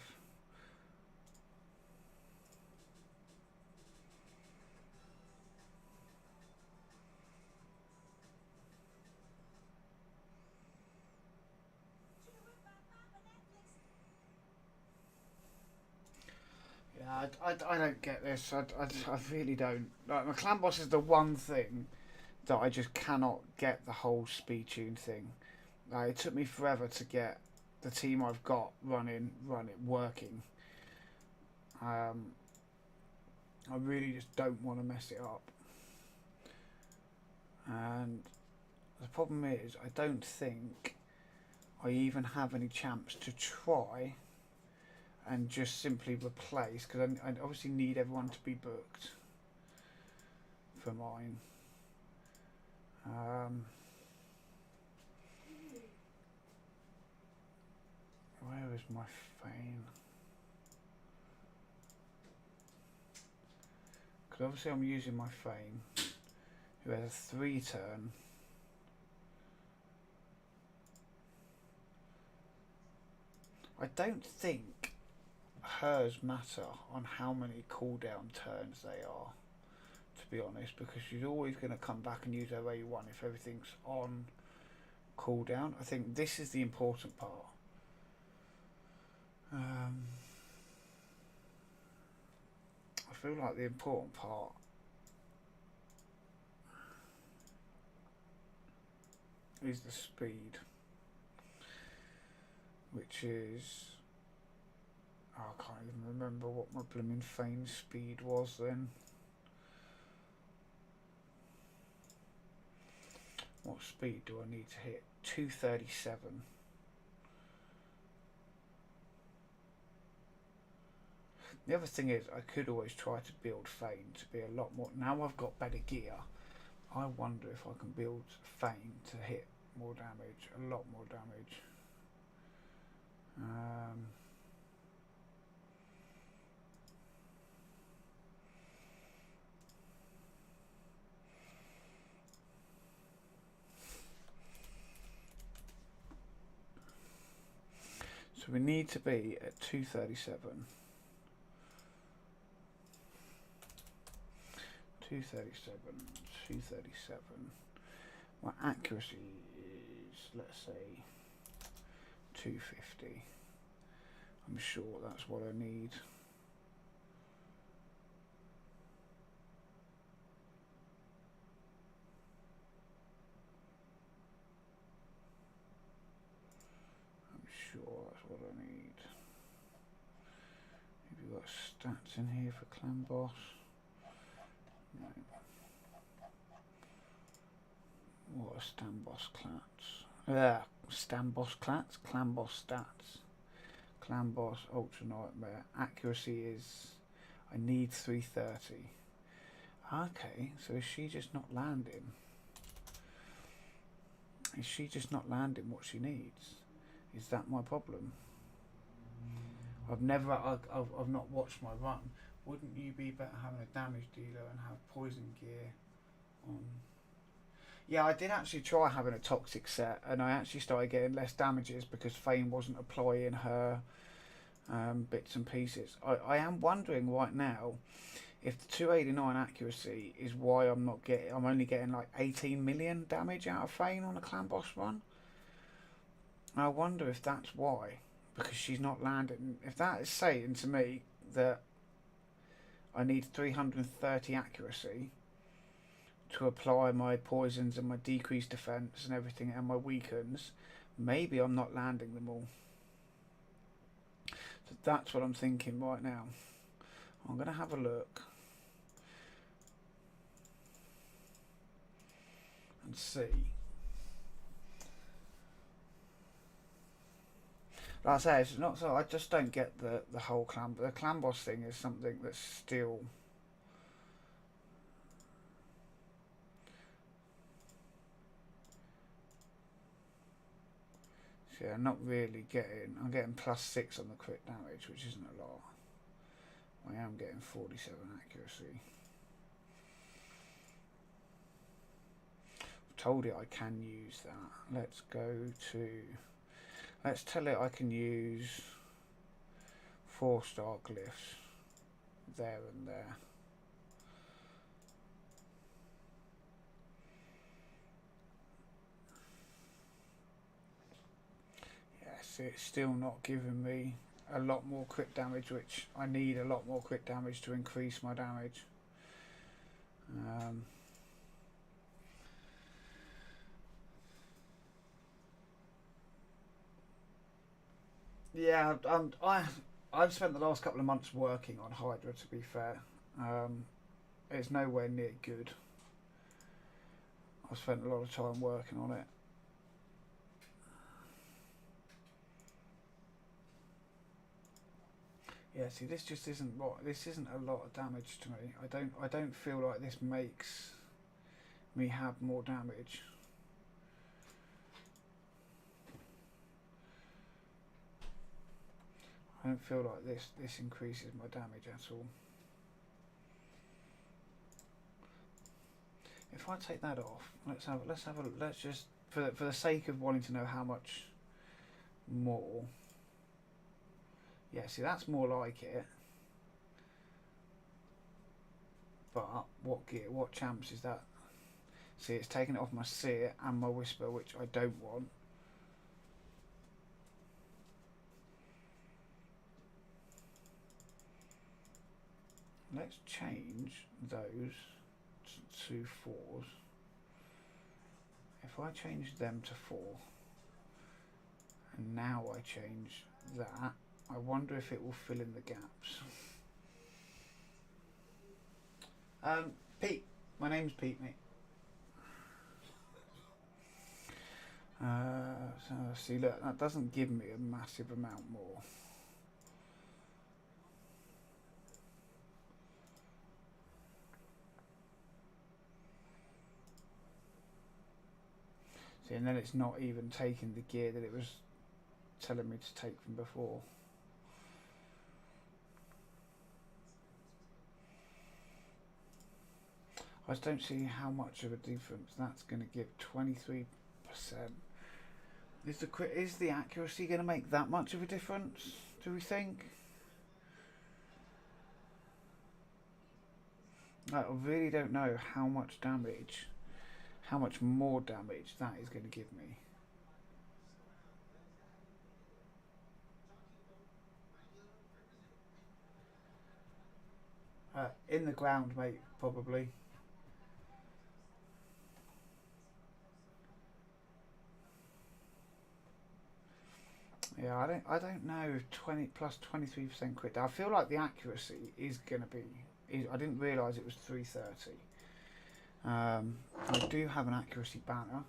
Yeah, I don't get this. I really don't. Like, my clan boss is the one thing that I just cannot get the whole speed tune thing. It took me forever to get the team I've got working. I really just don't want to mess it up. And the problem is, I don't think I even have any chance to try and just simply replace, because I obviously need everyone to be booked for mine. Where is my Fane? Because obviously I'm using my Fane, who has a 3 turn. I don't think hers matter on how many cooldown turns they are, to be honest, because she's always going to come back and use her A1 if everything's on cooldown. I think this is the important part. I feel like the important part is the speed, which is, I can't even remember what my blooming Fane speed was then. What speed do I need to hit? 237. The other thing is, I could always try to build Fane to be a lot more. Now I've got better gear, I wonder if I can build Fane to hit more damage, a lot more damage. So we need to be at 237. 237. My accuracy is, let's say, 250. I'm sure that's what I need. I'm sure that's what I need. Have you got stats in here for clan boss? No. What are stand boss clats? Stand boss clats? Clan boss stats. Clan boss ultra nightmare. Accuracy is, I need 330. Okay, so is she just not landing? Is she just not landing what she needs? Is that my problem? I've not watched my run. Wouldn't you be better having a damage dealer and have poison gear on? Yeah, I did actually try having a toxic set, and I actually started getting less damages because Fane wasn't applying her bits and pieces. I am wondering right now if the 289 accuracy is why I'm only getting like 18 million damage out of Fane on a clan boss run. I wonder if that's why, because she's not landing. If that is saying to me that I need 330 accuracy to apply my poisons and my decreased defense and everything and my weakens, maybe I'm not landing them all. So that's what I'm thinking right now. I'm going to have a look and see. Like I say, it's not so. I just don't get the whole clan. The clan boss thing is something that's still. See, I'm not really getting. I'm getting +6 on the crit damage, which isn't a lot. I am getting 47 accuracy. I've told it I can use that. Let's go to. Let's tell it I can use 4-star glyphs there and there. Yes, it's still not giving me a lot more crit damage, which I need a lot more crit damage to increase my damage. Yeah, I've spent the last couple of months working on Hydra. To be fair, it's nowhere near good. I've spent a lot of time working on it. Yeah, see, this just isn't what. This isn't a lot of damage to me. I don't feel like this makes me have more damage. I don't feel like this increases my damage at all. If I take that off, let's just for the sake of wanting to know how much more. Yeah, see, that's more like it. But what champs is that? See, it's taking it off my seer and my whisper, which I don't want. Let's change those to 4s. If I change them to 4, and now I change that, I wonder if it will fill in the gaps. Pete. My name's Pete, mate. So see, look, that doesn't give me a massive amount more. See, and then it's not even taking the gear that it was telling me to take from before. I just don't see how much of a difference that's going to give. 23%. Is the accuracy going to make that much of a difference? Do we think? I really don't know how much damage, how much more damage that is going to give me. In the ground, mate, probably. Yeah, I don't know if 20 plus 23% crit. I feel like the accuracy is going to be. I didn't realise it was 330. I do have an accuracy banner,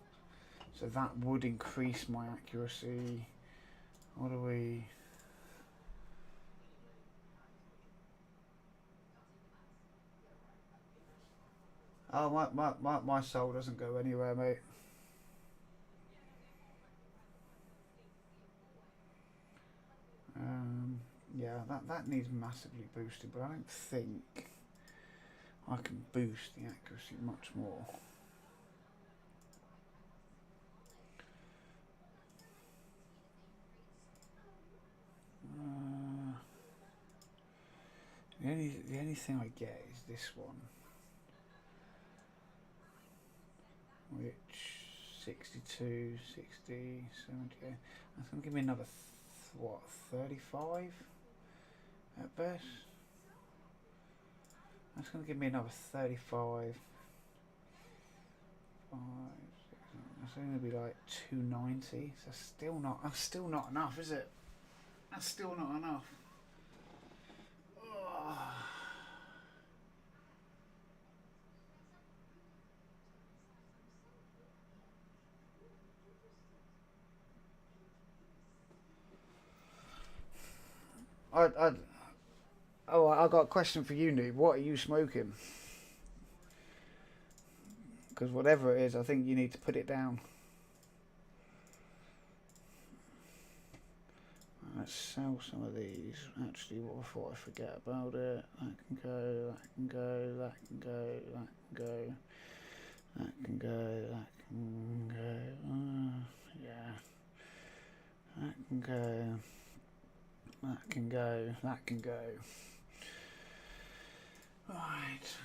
so that would increase my accuracy. What do we? Oh, my soul doesn't go anywhere, mate. Yeah, that needs massively boosted, but I don't think I can boost the accuracy much more. The only thing I get is this one, which 62, 60, 70. That's going to give me another, what, 35 at best? That's going to give me another 35. 5, 6, that's going to be like 290. So that's still not enough, is it? That's still not enough. I oh, I got a question for you, Noob. What are you smoking? Because whatever it is, I think you need to put it down. Let's sell some of these. Actually, what before I forget about it, that can go, that can go, that can go, that can go, that can go, that can go. Yeah, that can go, that can go, that can go. Right.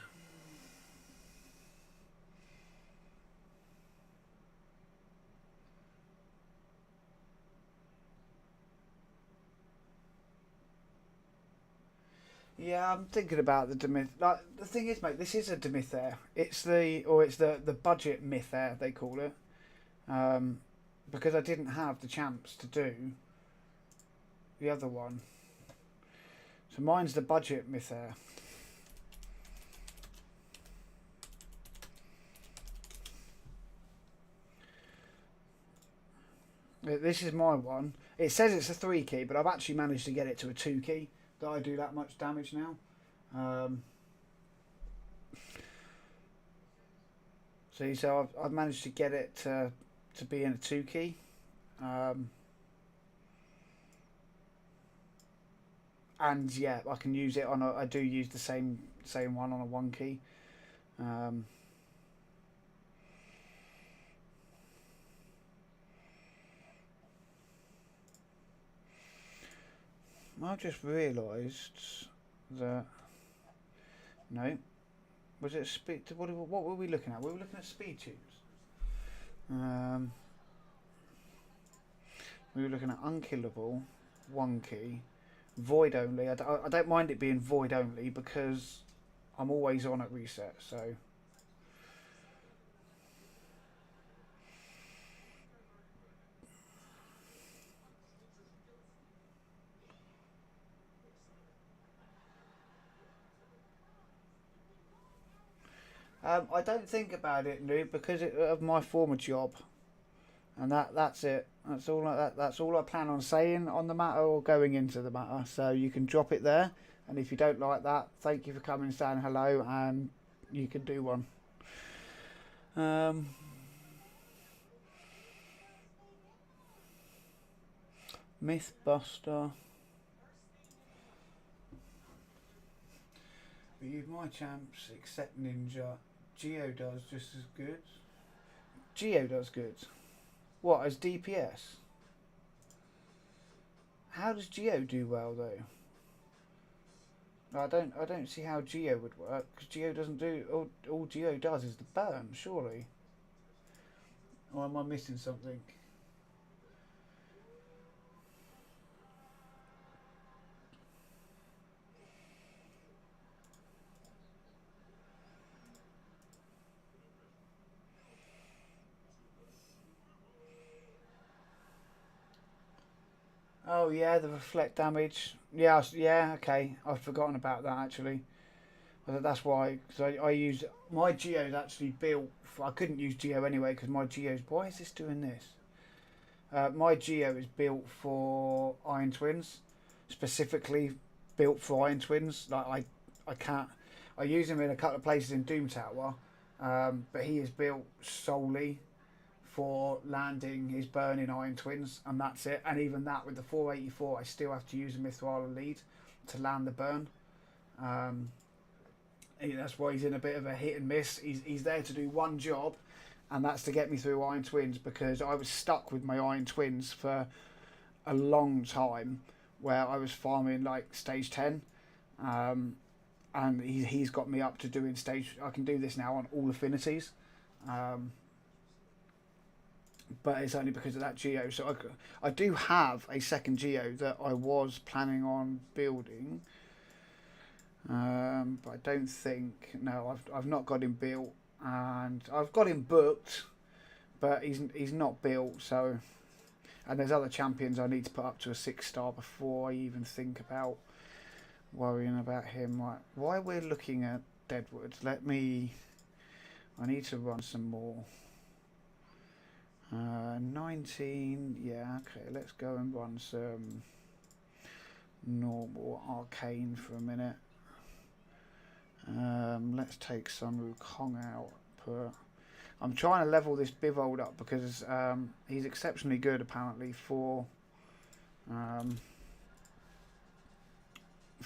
Yeah, I'm thinking about the demyth. Like the thing is, mate, this is a demyth air. It's the budget myth air they call it. Um, because I didn't have the chance to do the other one. So mine's the budget myth air. This is my one. It says it's a 3 key, but I've actually managed to get it to a 2 key. That I do that much damage now. So I've managed to get it to be in a 2 key. And yeah, I can use it on I do use the same one on a 1 key. I just realised that no, was it speed? What were we looking at? We were looking at speed tubes. We were looking at unkillable, 1 key, void only. I don't mind it being void only because I'm always on at reset. So I don't think about it, Lou, because of my former job, and that's it. That's all I plan on saying on the matter or going into the matter. So you can drop it there, and if you don't like that, thank you for coming and saying hello, and you can do one. Mythbuster. Use my champs except Ninja. Geo does just as good. Geo does good. What, as DPS? How does Geo do well though? I don't see how Geo would work because Geo doesn't do all Geo does is the burn, surely. Or am I missing something? Oh yeah, the reflect damage. Yeah, yeah, okay. I've forgotten about that actually. That's why, because I use my Geo's actually built. I couldn't use Geo anyway because my Geo's. Why is this doing this? My Geo is built for Iron Twins, specifically built for Iron Twins. Like I can't. I use him in a couple of places in Doom Tower, but he is built solely for landing his burning Iron Twins, and that's it. And even that, with the 484, I still have to use a Mithrala lead to land the burn. That's why he's in a bit of a hit and miss. He's there to do one job, and that's to get me through Iron Twins because I was stuck with my Iron Twins for a long time where I was farming like stage 10. And he's got me up to doing stage. I can do this now on all affinities. But it's only because of that Geo. So I do have a second Geo that I was planning on building. But I don't think, no, I've not got him built, and I've got him booked, but he's not built. So, and there's other champions I need to put up to a 6-star before I even think about worrying about him. Right, while we're looking at Deadwood, I need to run some more. 19, yeah, okay, let's go and run some normal arcane for a minute. Let's take Sun Wukong out. I'm trying to level this Bivold up because he's exceptionally good apparently for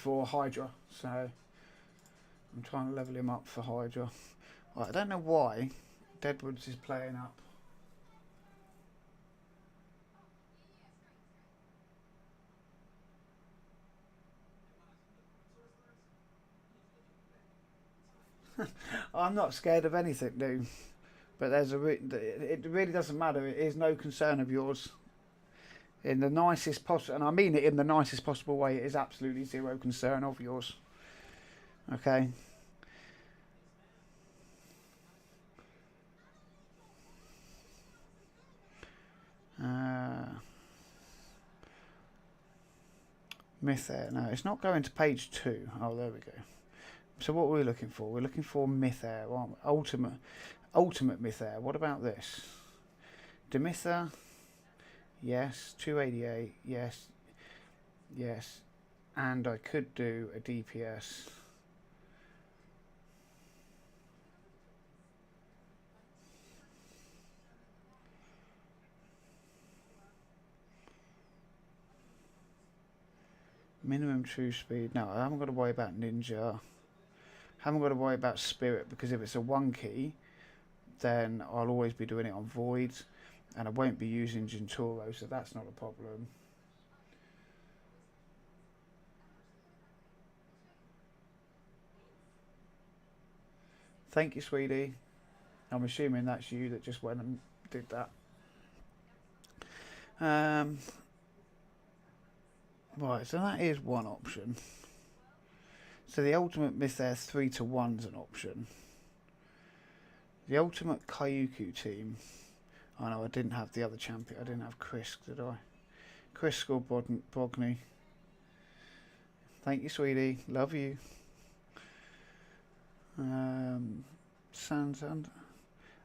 Hydra. So I'm trying to level him up for Hydra. Right, I don't know why Deadwoods is playing up. I'm not scared of anything new, but there's it really doesn't matter. It is no concern of yours. In the nicest possible, and I mean it in the nicest possible way, it is absolutely zero concern of yours. Okay. Myth Air. No, it's not going to page 2. Oh, there we go. So what were we looking for? We're looking for Myth Air, aren't we? Ultimate Myth Air. What about this? Demither. Yes. 288. Yes. Yes. And I could do a DPS. Minimum true speed. No, I haven't got to worry about ninja. Haven't got to worry about spirit because if it's a 1 key, then I'll always be doing it on void, and I won't be using Genturo, so that's not a problem. Thank you, sweetie. I'm assuming that's you that just went and did that. Right, so that is one option. So the ultimate Myth Air 3 to 1's an option. The ultimate Kyuku team. Oh no, I didn't have the other champion. I didn't have Krisk, did I? Krisk or Bogney. Thank you, sweetie. Love you. Sandsand.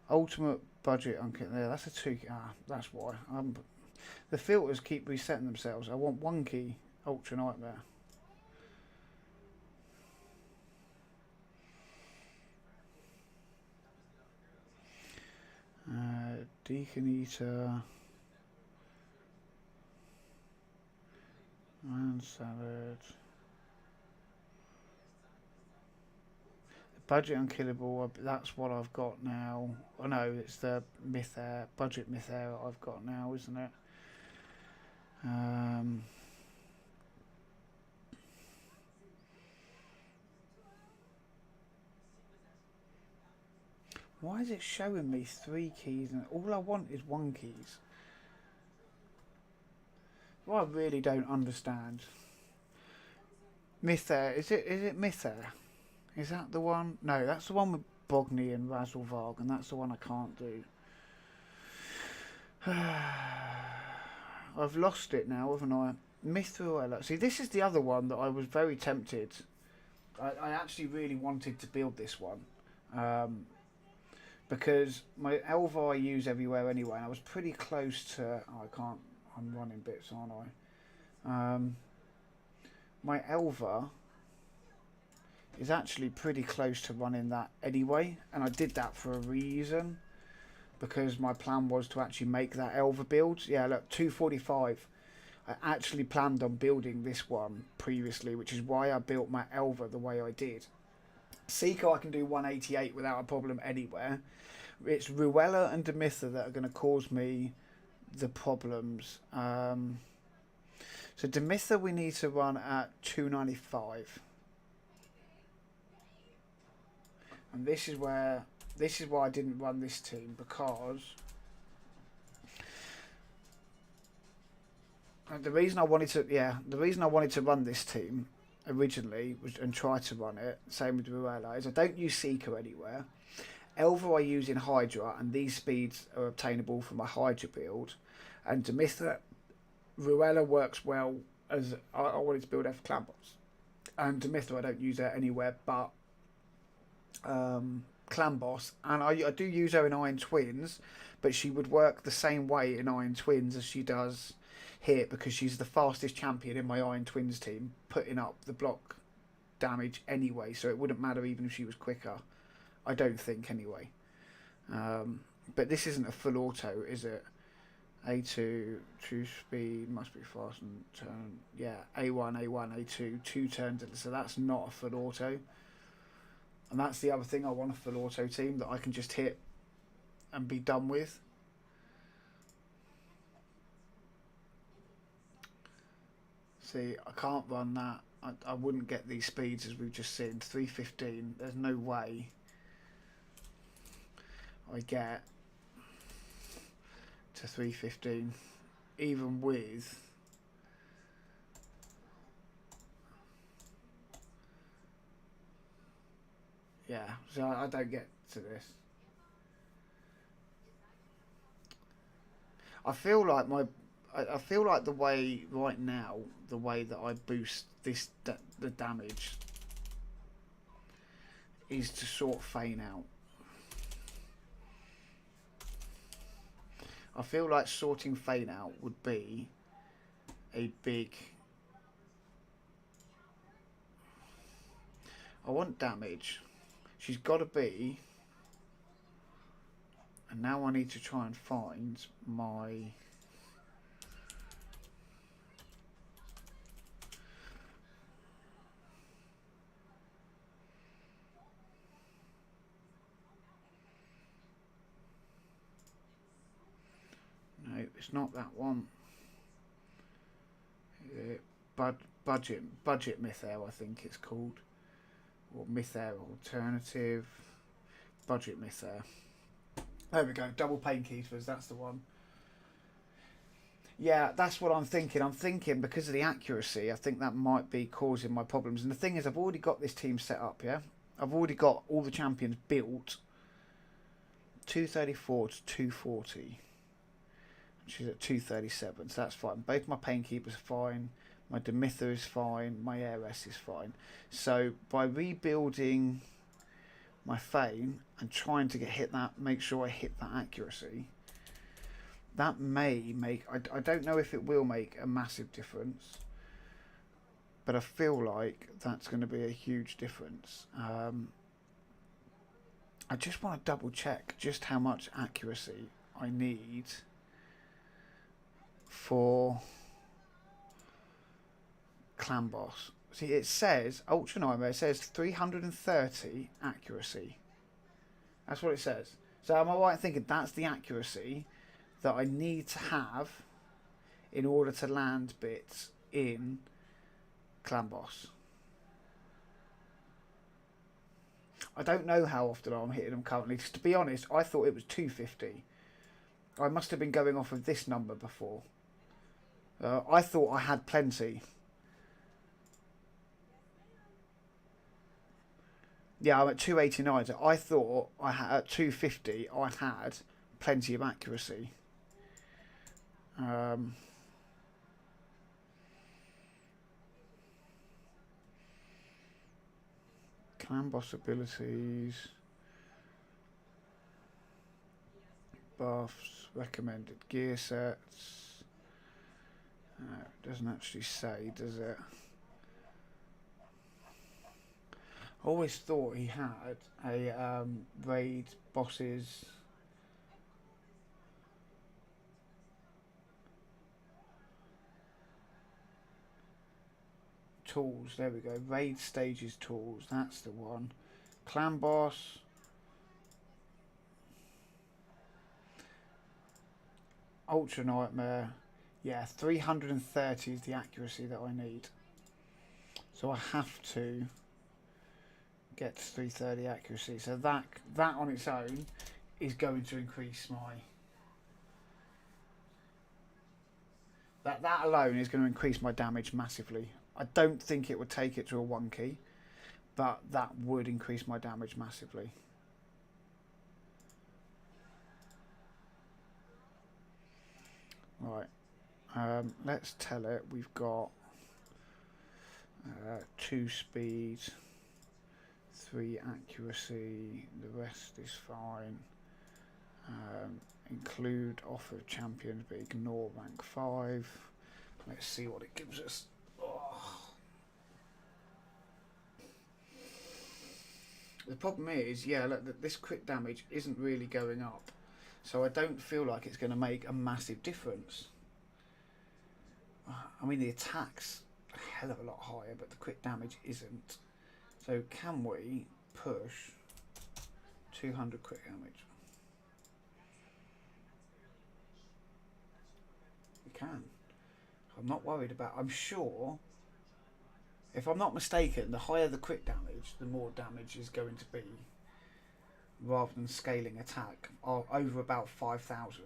Ultimate budget. Okay, there. That's a 2 key. That's why. The filters keep resetting themselves. I want 1 key. Ultra Nightmare. Deacon Eater. Man Salad. Budget Unkillable, that's what I've got now. Oh no, it's the Myth Air, Budget Myth Air I've got now, isn't it? Why is it showing me 3 keys and all I want is 1 keys? Well, I really don't understand. Myth Air, is it Myth Air? Is that the one? No, that's the one with Bogney and Razzlevarg, and that's the one I can't do. I've lost it now, haven't I? Mithril. See, this is the other one that I was very tempted. I actually really wanted to build this one. Because my Elva I use everywhere anyway, and I was pretty close to... Oh, I can't... I'm running bits, aren't I? My Elva is actually pretty close to running that anyway, and I did that for a reason, because my plan was to actually make that Elva build. Yeah, look, 245. I actually planned on building this one previously, which is why I built my Elva the way I did. Seeker I can do 188 without a problem anywhere. It's Ruella and Demither that are going to cause me the problems. So Demither we need to run at 295. And this is why I didn't run this team, because the reason I wanted to run this team originally was, and try to run it, same with Ruella, is I don't use Seeker anywhere. Elva I use in Hydra, and these speeds are obtainable from my Hydra build. And Demither, Ruella works well as I wanted to build F Clan Boss. And Demither I don't use her anywhere but Clan Boss, and I do use her in Iron Twins, but she would work the same way in Iron Twins as she does. hit because she's the fastest champion in my Iron Twins team, putting up the block damage anyway, so it wouldn't matter even if she was quicker. I don't think anyway. But this isn't a full auto, is it? A2, true speed, must be fast and turn. Yeah, A1, A1, A2, 2 turns. So that's not a full auto. And that's the other thing, I want a full auto team that I can just hit and be done with. See, I can't run that. I wouldn't get these speeds as we've just seen. 315, there's no way I get to 315, even with so I don't get to this. I feel like I feel like the way right now, the way that I boost the damage is to sort feign out. I feel like sorting feign out would be a big... I want damage. She's got to be... And now I need to try and find my... No, it's not that one. Budget myth air, I think it's called. Or myth air alternative. Budget myth air. There we go. Double pain keepers. That's the one. Yeah, that's what I'm thinking. I'm thinking because of the accuracy, I think that might be causing my problems. And the thing is, I've already got this team set up. Yeah, I've already got all the champions built. 234 to 240. She's at 237, so that's fine. Both my pain keepers are fine. My Demitha is fine. My heiress is fine. So by rebuilding my Fane and trying to make sure I hit that accuracy, that may make... I don't know if it will make a massive difference, but I feel like that's going to be a huge difference. I just want to double check just how much accuracy I need for Clan Boss. See, it says Ultra Nightmare. It says 330 accuracy. That's what it says. So am I right in thinking that's the accuracy that I need to have in order to land bits in Clan Boss? I don't know how often I'm hitting them currently. To be honest, I thought it was 250. I must have been going off of this number before. I thought I had plenty. Yeah, I'm at 289. So I thought I had at 250. I had plenty of accuracy. Clan Boss abilities, buffs, recommended gear sets. It doesn't actually say, does it? I always thought he had a raid bosses tools. There we go. Raid stages tools. That's the one. Clan boss. Ultra nightmare. Yeah, 330 is the accuracy that I need. So I have to get to 330 accuracy. So that on its own is going to increase my... That alone is going to increase my damage massively. I don't think it would take it to a 1 key, but that would increase my damage massively. Right. Let's tell it we've got 2 speed, 3 accuracy, the rest is fine. Include offer champions but ignore rank 5. Let's see what it gives us. Oh. The problem is, yeah, look, this crit damage isn't really going up, so I don't feel like it's going to make a massive difference. I mean, the attack's a hell of a lot higher, but the crit damage isn't. So can we push 200 crit damage? We can. I'm not worried about. I'm sure, if I'm not mistaken, the higher the crit damage, the more damage is going to be, rather than scaling attack, over about 5,000.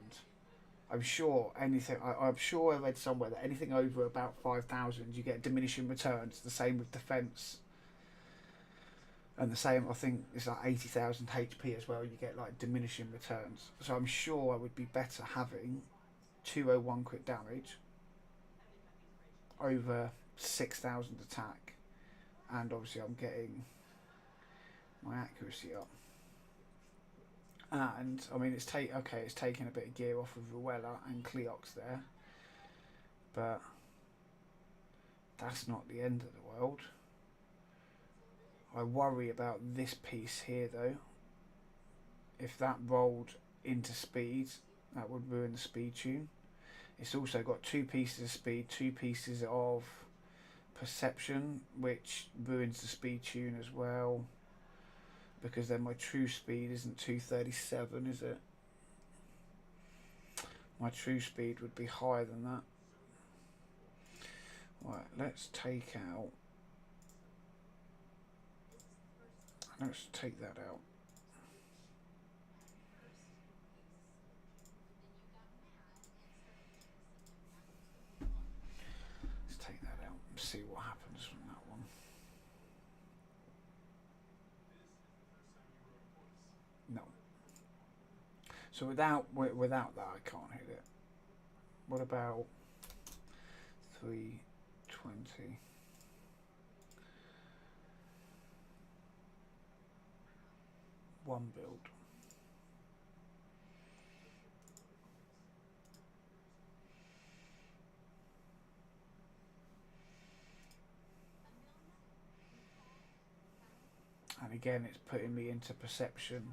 I'm sure anything. I'm sure I read somewhere that anything over about 5,000, you get diminishing returns. The same with defense, and the same. I think it's like 80,000 HP as well. You get like diminishing returns. So I'm sure I would be better having 201 crit damage over 6,000 attack, and obviously I'm getting my accuracy up. And I mean, it's taking a bit of gear off of Ruella and Cleox there, but that's not the end of the world. I worry about this piece here though. If that rolled into speed, that would ruin the speed tune. It's also got 2 pieces of speed, 2 pieces of perception, which ruins the speed tune as well, because then my true speed isn't 237, is it? My true speed would be higher than that. Right, let's take out. Let's take that out. Let's take that out and see what happens from that one. No. So without that, I can't hit it. What about 320? One build. And again, it's putting me into perception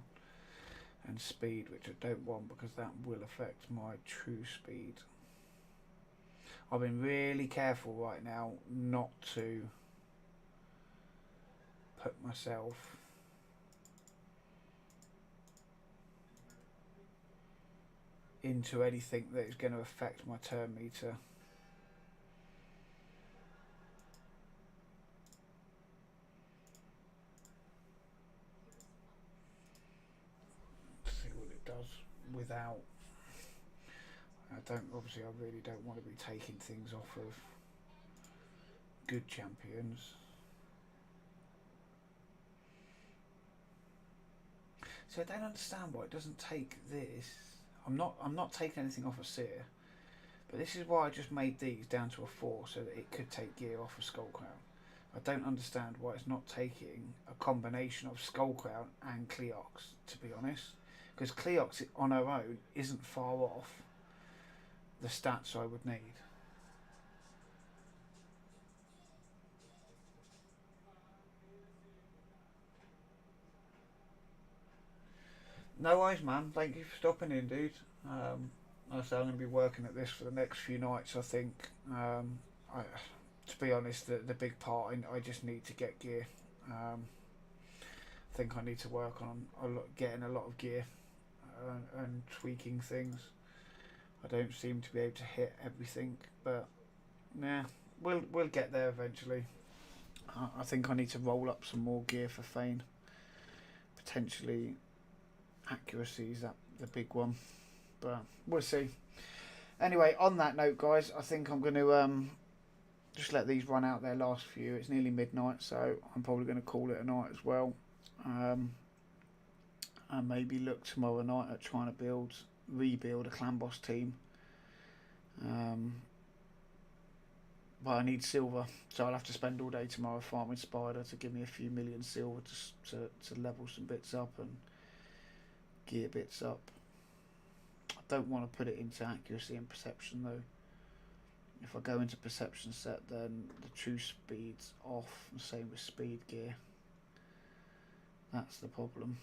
and speed, which I don't want because that will affect my true speed. I've been really careful right now not to put myself into anything that is going to affect my turn meter. Let's see what it does without. Obviously I really don't want to be taking things off of good champions. So I don't understand why it doesn't take this. I'm not taking anything off of Seer, but this is why I just made these down to a 4 so that it could take gear off of Skullcrown. I don't understand why it's not taking a combination of Skullcrown and Cleox, to be honest, because Cleox on her own isn't far off the stats I would need. No worries, man. Thank you for stopping in, dude. I say I'm going to be working at this for the next few nights, I think. To be honest, the big part, I just need to get gear. I think I need to work on getting a lot of gear and tweaking things. I don't seem to be able to hit everything, but nah, we'll get there eventually. I think I need to roll up some more gear for Fane. Potentially accuracy is that the big one, but we'll see. Anyway, on that note, guys, I think I'm going to just let these run out their last few. It's nearly midnight, so I'm probably going to call it a night as well. And maybe look tomorrow night at trying to rebuild a clan boss team. But I need silver, so I'll have to spend all day tomorrow farming Spider to give me a few million silver to level some bits up and gear bits up. I don't want to put it into accuracy and perception though. If I go into perception set, then the true speed's off. Same with speed gear. That's the problem.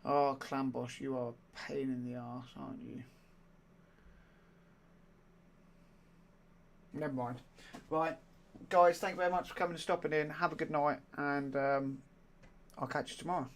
Oh, Clambosh, you are a pain in the arse, aren't you? Never mind. Right, guys, thank you very much for coming and stopping in. Have a good night, and I'll catch you tomorrow.